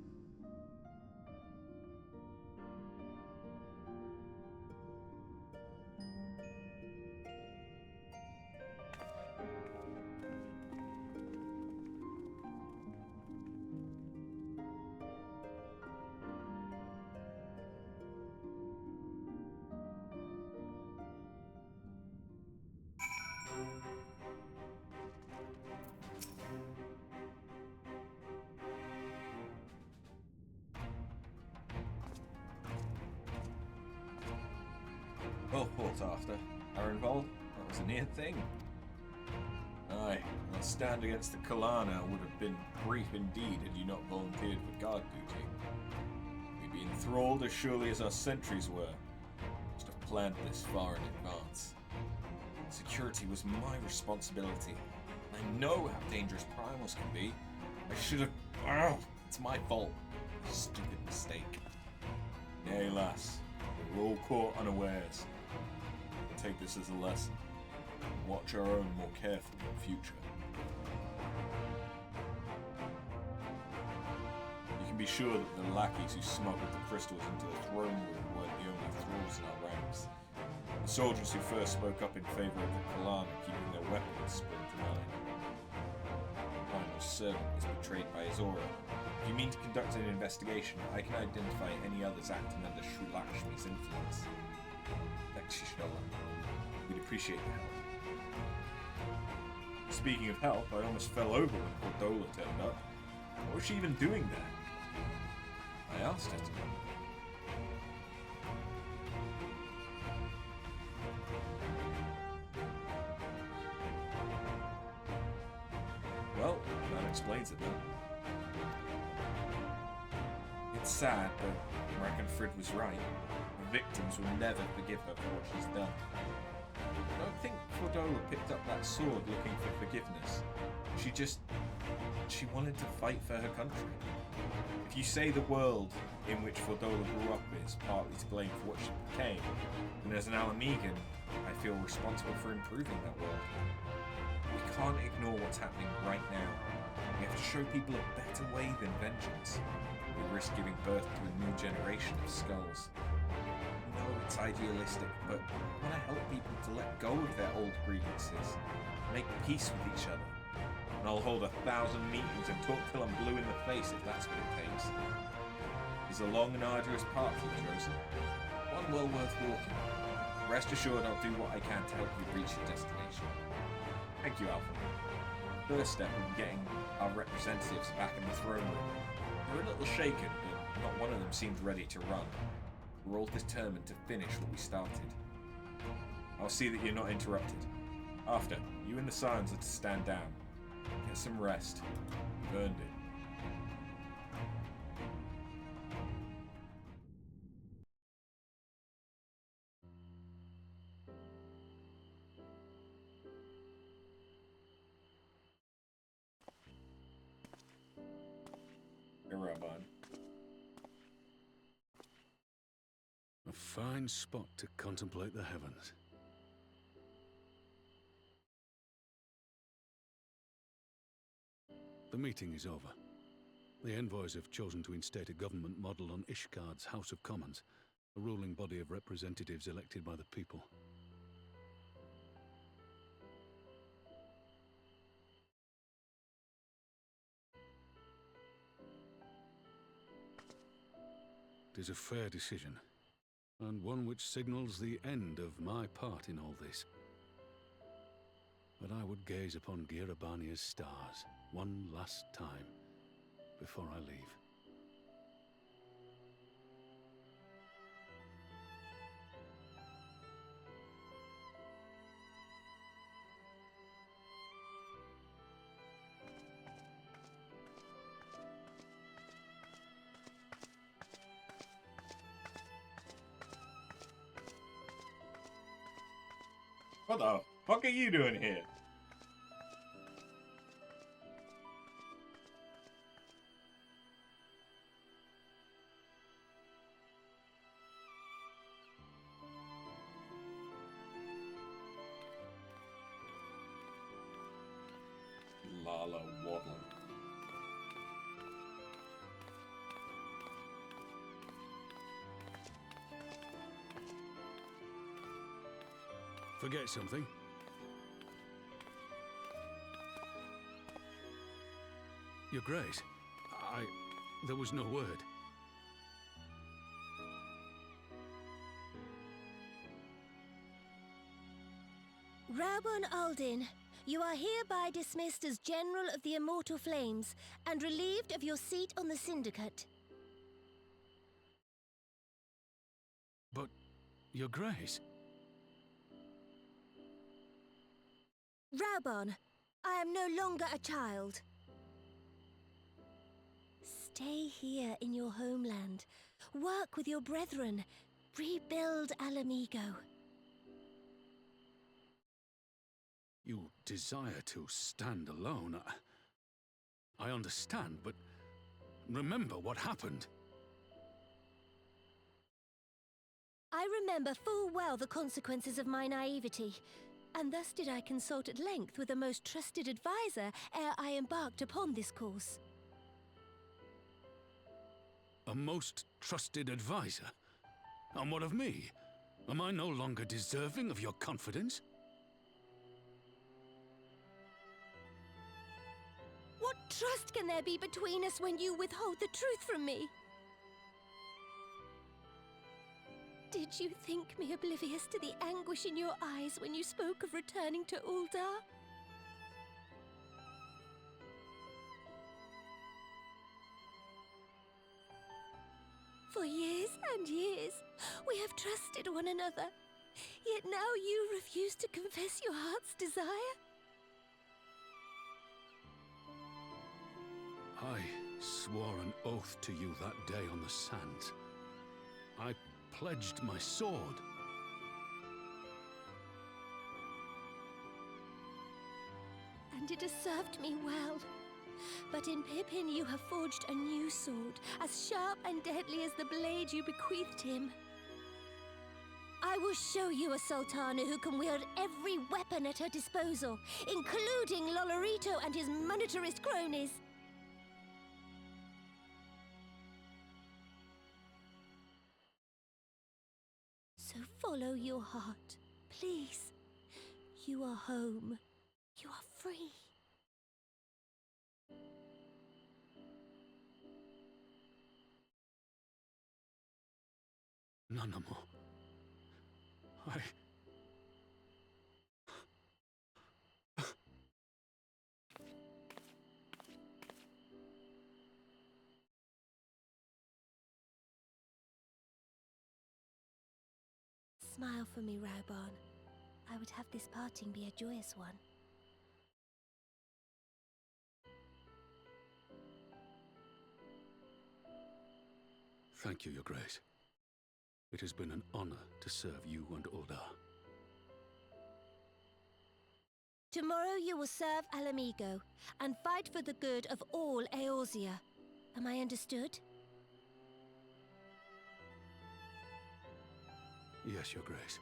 Speaker 1: Well fought after. Arenvold, that was a near thing. Aye, our stand against the Kalana would have been brief indeed had you not volunteered for guard duty. We'd be enthralled as surely as our sentries were. Must have planned this far in advance. Security was my responsibility. I know how dangerous primals can be. I should have... Oh, it's my fault. Stupid mistake. Nay, lass. We're all caught unawares. We'll take this as a lesson. Watch our own more carefully in future. You can be sure that the lackeys who smuggled the crystals into the throne room weren't the only thralls in our ranks. The soldiers who first spoke up in favour of the Kalana keeping their weapons spring to mind. Primal's servant was betrayed by Azora. If you mean to conduct an investigation, I can identify any others acting under Sri Lakshmi's influence. Thanks, Shishola. We'd appreciate the help. Speaking of help, I almost fell over when Cordola turned up. What was she even doing there? I asked her to. Well, that explains it then. It's sad, but Ragnfrid was right. The victims will never forgive her for what she's done. I don't think Cordola picked up that sword looking for forgiveness. She wanted to fight for her country. If you say the world in which Fordola grew up is partly to blame for what she became, then as an Ala Mhigan, I feel responsible for improving that world. We can't ignore what's happening right now. We have to show people a better way than vengeance. We risk giving birth to a new generation of skulls. No, it's idealistic, but I want to help people to let go of their old grievances, make peace with each other. And I'll hold 1,000 meetings and talk till I'm blue in the face if that's what it takes. It's a long and arduous path, Eorzean. One well worth walking. Rest assured I'll do what I can to help you reach your destination. Thank you, Alpha. First step will be getting our representatives back in the throne room. They're a little shaken, but not one of them seems ready to run. We're all determined to finish what we started. I'll see that you're not interrupted. After, you and the Scions are to stand down. Get some rest. You've earned it. Rabban.
Speaker 8: A fine spot to contemplate the heavens. The meeting is over. The envoys have chosen to instate a government modelled on Ishgard's House of Commons, a ruling body of representatives elected by the people. It is a fair decision, and one which signals the end of my part in all this. But I would gaze upon Girabania's stars one last time before I leave.
Speaker 1: What the fuck are you doing here?
Speaker 8: Forget something? Your Grace, there was no word.
Speaker 13: Rabon Aldin, you are hereby dismissed as General of the Immortal Flames and relieved of your seat on the Syndicate.
Speaker 8: But, Your Grace...
Speaker 13: Rabon, I am no longer a child. Stay here in your homeland. Work with your brethren. Rebuild Ala Mhigo.
Speaker 8: You desire to stand alone. I understand, but remember what happened.
Speaker 13: I remember full well the consequences of my naivety, and thus did I consult at length with a most trusted advisor ere I embarked upon this course.
Speaker 8: A most trusted advisor? And what of me? Am I no longer deserving of your confidence?
Speaker 13: What trust can there be between us when you withhold the truth from me? Did you think me oblivious to the anguish in your eyes when you spoke of returning to Ul'dah? For years and years, we have trusted one another. Yet now you refuse to confess your heart's desire?
Speaker 8: I swore an oath to you that day on the sands. I pledged my sword.
Speaker 13: And it has served me well. But in Pippin you have forged a new sword, as sharp and deadly as the blade you bequeathed him. I will show you a Sultana who can wield every weapon at her disposal, including Lolorito and his monetarist cronies. So follow your heart, please. You are home. You are free.
Speaker 8: Nanamo.
Speaker 13: Smile for me, Raubon. I would have this parting be a joyous one.
Speaker 8: Thank you, Your Grace. It has been an honor to serve you and Ul'dah.
Speaker 13: Tomorrow you will serve Ala Mhigo and fight for the good of all Eorzea. Am I understood?
Speaker 8: Yes, Your Grace.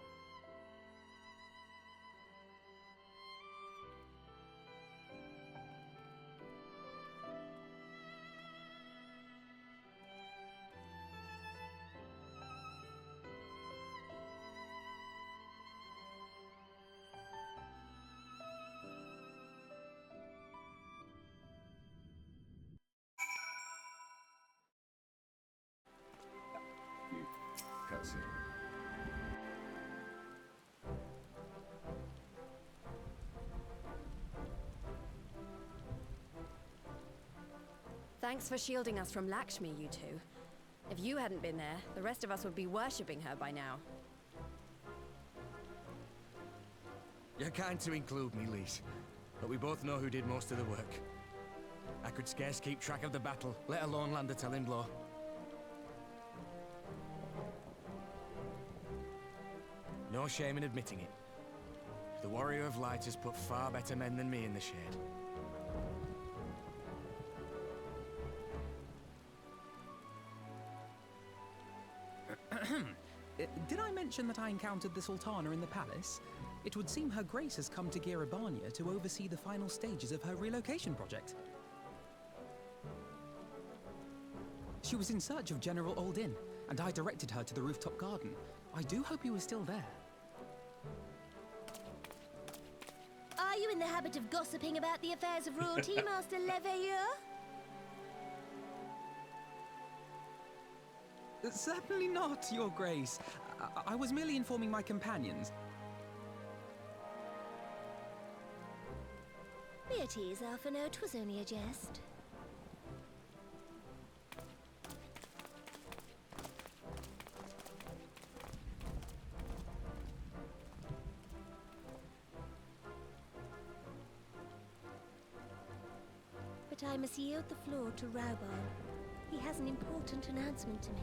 Speaker 1: Cutscene.
Speaker 9: Thanks for shielding us from Lakshmi, you two. If you hadn't been there, the rest of us would be worshipping her by now.
Speaker 6: You're kind to include me, Lise. But we both know who did most of the work. I could scarce keep track of the battle, let alone land a telling blow. No shame in admitting it. The Warrior of Light has put far better men than me in the shade.
Speaker 5: Did I mention that I encountered the Sultana in the palace? It would seem Her Grace has come to Giribania to oversee the final stages of her relocation project. She was in search of General Aldin, and I directed her to the rooftop garden. I do hope he was still there.
Speaker 13: in the habit of gossiping about the affairs of royalty, Master Leveilleur?
Speaker 5: Certainly not, Your Grace. I was merely informing my companions.
Speaker 13: Be at ease, Alphino. 'Twas only a jest. But I must yield the floor to Rauban. He has an important announcement to make.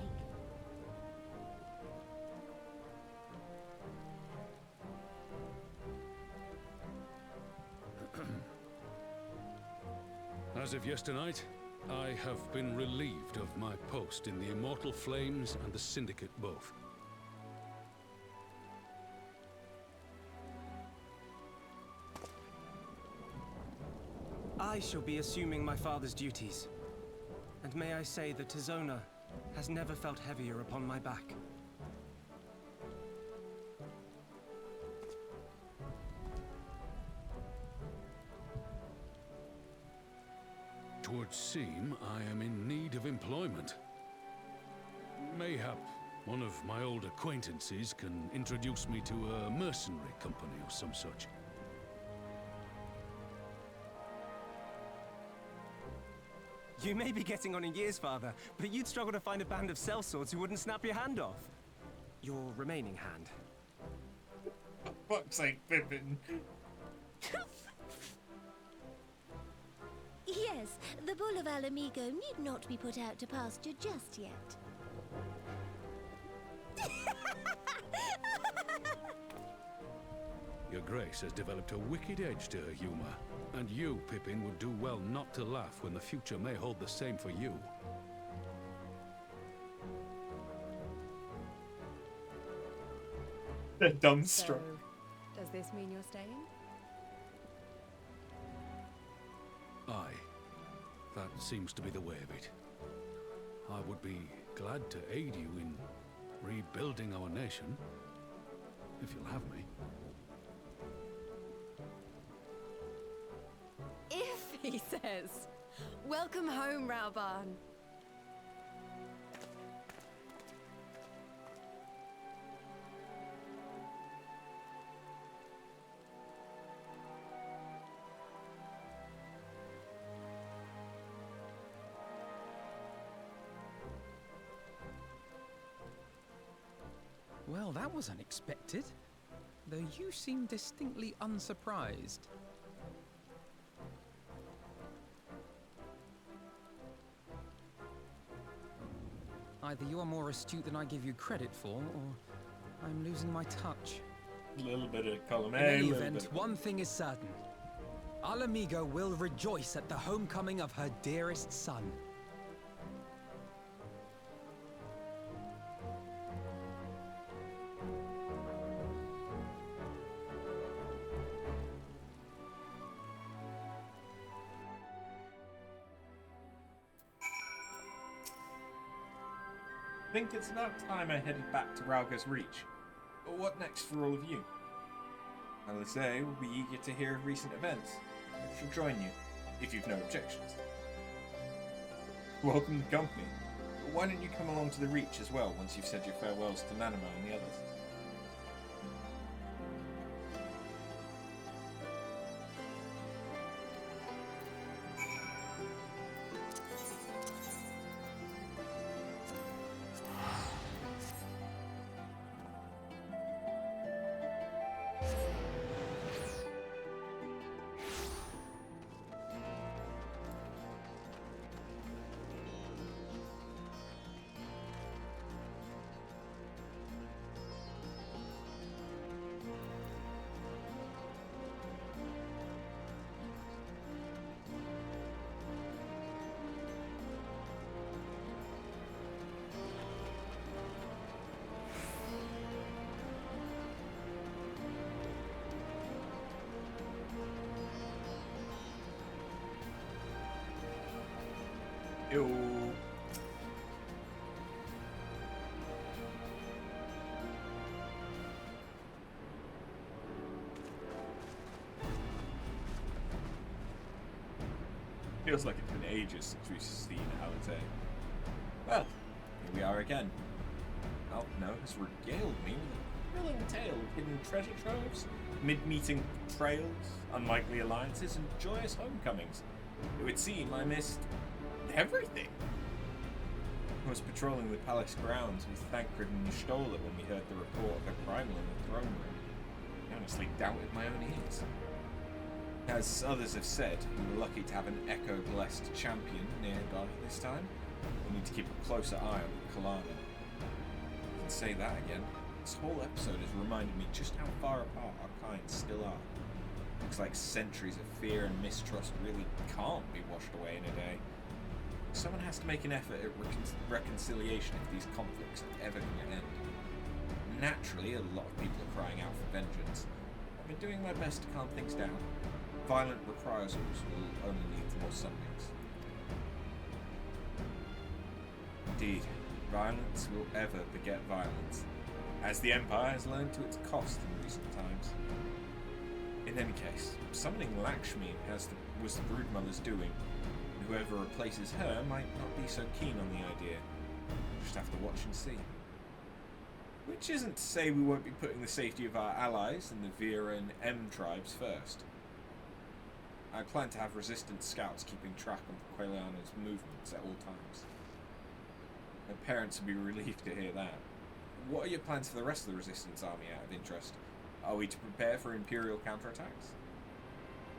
Speaker 8: As of yesternight, I have been relieved of my post in the Immortal Flames and the Syndicate both.
Speaker 15: I shall be assuming my father's duties. And may I say that Tizona has never felt heavier upon my back.
Speaker 8: Twould seem I am in need of employment. Mayhap one of my old acquaintances can introduce me to a mercenary company or some such.
Speaker 15: You may be getting on in years, Father, but you'd struggle to find a band of sellswords who wouldn't snap your hand off. Your remaining hand.
Speaker 1: For fuck's sake, Pippin.
Speaker 13: Yes, the bull of Ala Mhigo need not be put out to pasture just yet.
Speaker 8: Your Grace has developed a wicked edge to her humor, and you, Pippin, would do well not to laugh when the future may hold the same for you.
Speaker 1: They're dumbstruck.
Speaker 9: So, does this mean you're staying?
Speaker 8: Aye. That seems to be the way of it. I would be glad to aid you in rebuilding our nation, if you'll have me.
Speaker 9: If, he says. Welcome home, Rauban.
Speaker 5: Well, that was unexpected. Though you seem distinctly unsurprised. Either you are more astute than I give you credit for, or I'm losing my touch.
Speaker 1: A little bit of column A,
Speaker 5: In any
Speaker 1: little
Speaker 5: event,
Speaker 1: bit of...
Speaker 5: one thing is certain. Ala Mhigo will rejoice at the homecoming of her dearest son.
Speaker 1: I think it's about time I headed back to Rauga's Reach. But what next for all of you? Alisaie will be eager to hear of recent events. She'll join you, if you've no objections. Welcome to the company. But why don't you come along to the Reach as well, once you've said your farewells to Nanamo and the others? Feels like it's been ages since we've seen Alate. Well, here we are again. Alpno has regaled me with a thrilling tale of hidden treasure troves, mid-meeting betrayals, unlikely alliances, and joyous homecomings. It would seem I missed everything. I was patrolling the palace grounds with Thancred and Y'shtola when we heard the report of a primal in the throne room. I honestly doubted my own ears. As others have said, we were lucky to have an echo-blessed champion nearby this time. We need to keep a closer eye on Kalana. I can say that again. This whole episode has reminded me just how far apart our kinds still are. Looks like centuries of fear and mistrust really can't be washed away in a day. Someone has to make an effort at reconciliation if these conflicts are ever going to end. Naturally, a lot of people are crying out for vengeance. I've been doing my best to calm things down. Violent reprisals will only lead to more summonings. Indeed, violence will ever beget violence, as the Empire has learned to its cost in recent times. In any case, summoning Lakshmi was the Broodmother's doing. Whoever replaces her might not be so keen on the idea. We'll just have to watch and see. Which isn't to say we won't be putting the safety of our allies and the Vera and M tribes first. I plan to have resistance scouts keeping track of Quelana's movements at all times. My parents would be relieved to hear that. What are your plans for the rest of the resistance army out of interest? Are we to prepare for imperial counterattacks?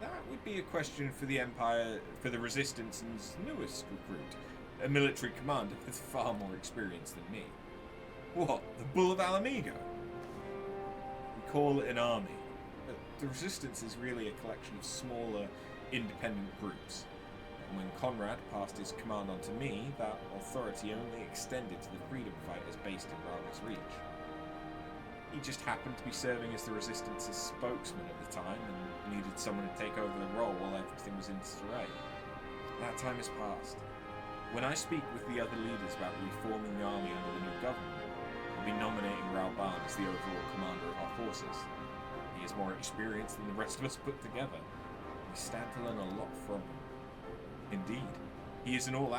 Speaker 1: That would be a question for the Empire, for the Resistance's newest recruit, a military commander with far more experience than me. What, the Bull of Ala Mhigo? We call it an army, but the Resistance is really a collection of smaller, independent groups. And when Conrad passed his command on to me, that authority only extended to the freedom fighters based in Raga's Reach. He just happened to be serving as the Resistance's spokesman at the time and needed someone to take over the role while everything was in disarray. That time has passed. When I speak with the other leaders about reforming the army under the new government, I'll be nominating Rauban as the overall commander of our forces. He has more experience than the rest of us put together. We stand to learn a lot from him. Indeed, he is in all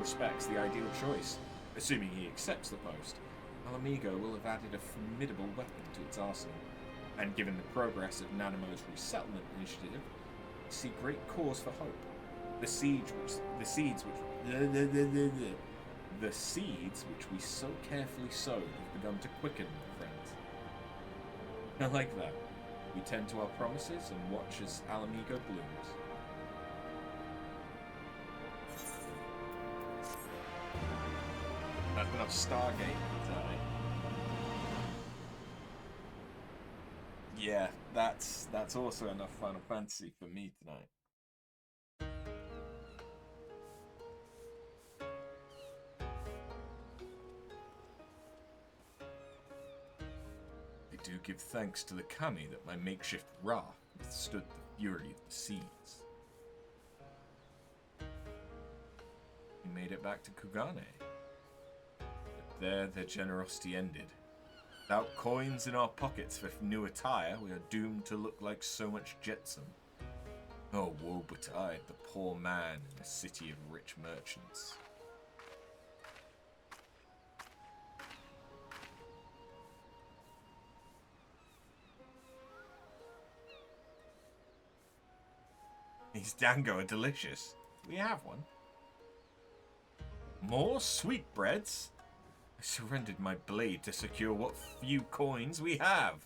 Speaker 1: respects the ideal choice, assuming he accepts the post. Ala Mhigo will have added a formidable weapon to its arsenal, and given the progress of Nanamo's resettlement initiative, I see great cause for hope. The seeds which we so carefully sowed have begun to quicken, friends. I like that. We tend to our promises and watch as Ala Mhigo blooms. That's enough Stargate tonight. Yeah, that's also enough Final Fantasy for me tonight. I do give thanks to the kami that my makeshift raft withstood the fury of the seas. We made it back to Kugane. There, their generosity ended. Without coins in our pockets for new attire, we are doomed to look like so much jetsam. Oh, woe betide the poor man in a city of rich merchants. These dango are delicious. We have one. More sweetbreads? I surrendered my blade to secure what few coins we have.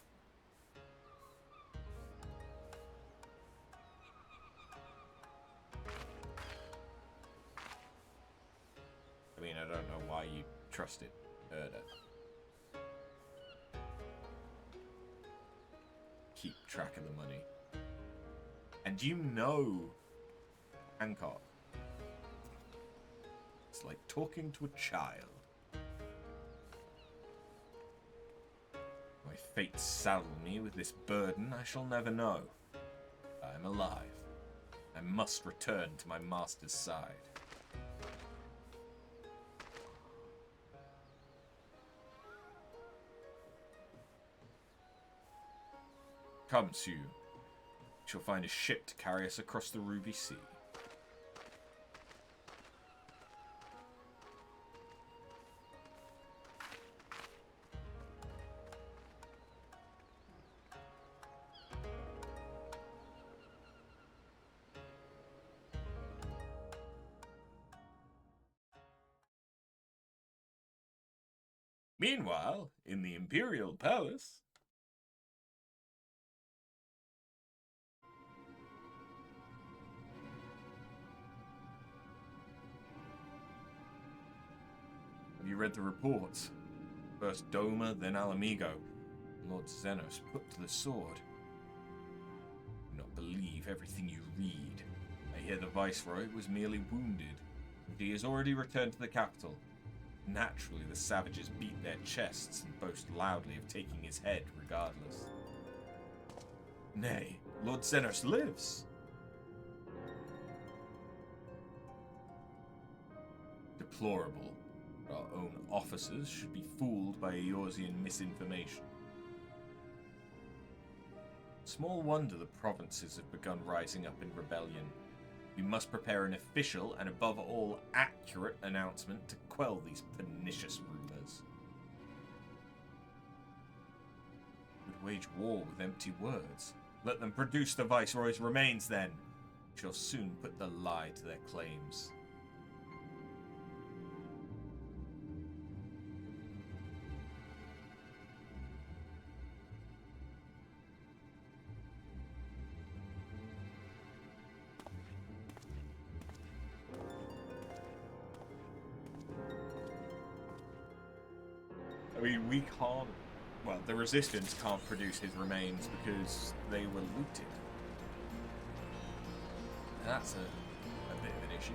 Speaker 1: I mean, I don't know why you trusted Erda. Keep track of the money. And you know, Hancock, it's like talking to a child. My fate saddled me with this burden I shall never know. I am alive. I must return to my master's side. Come, Sue. We shall find a ship to carry us across the Ruby Sea. Meanwhile, in the Imperial Palace... Have you read the reports? First Doma, then Ala Mhigo. Lord Zenos put to the sword. Do not believe everything you read. I hear the Viceroy was merely wounded, and he has already returned to the capital. Naturally, the savages beat their chests and boast loudly of taking his head regardless. Nay, Lord Zenos lives. Deplorable. Our own officers should be fooled by Eorzean misinformation. Small wonder the provinces have begun rising up in rebellion. We must prepare an official and above all accurate announcement to quell these pernicious rumors. We would wage war with empty words. Let them produce the Viceroy's remains then. We shall soon put the lie to their claims. I mean, we can't... Well, the Resistance can't produce his remains because they were looted. That's a bit of an issue.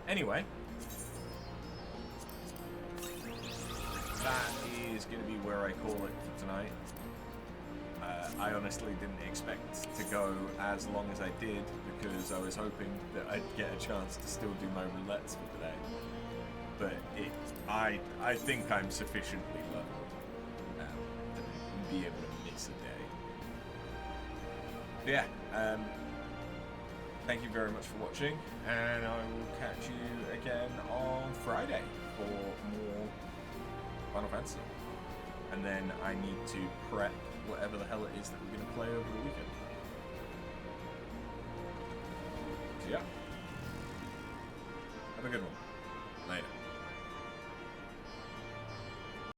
Speaker 1: Anyway. That is going to be where I call it for tonight. I honestly didn't expect to go as long as I did because I was hoping that I'd get a chance to still do my roulettes for today. But I think I'm sufficiently leveled to be able to miss a day. But yeah, thank you very much for watching, and I will catch you again on Friday for more Final Fantasy. And then I need to prep whatever the hell it is that we're going to play over the weekend. So yeah, have a good one. Later.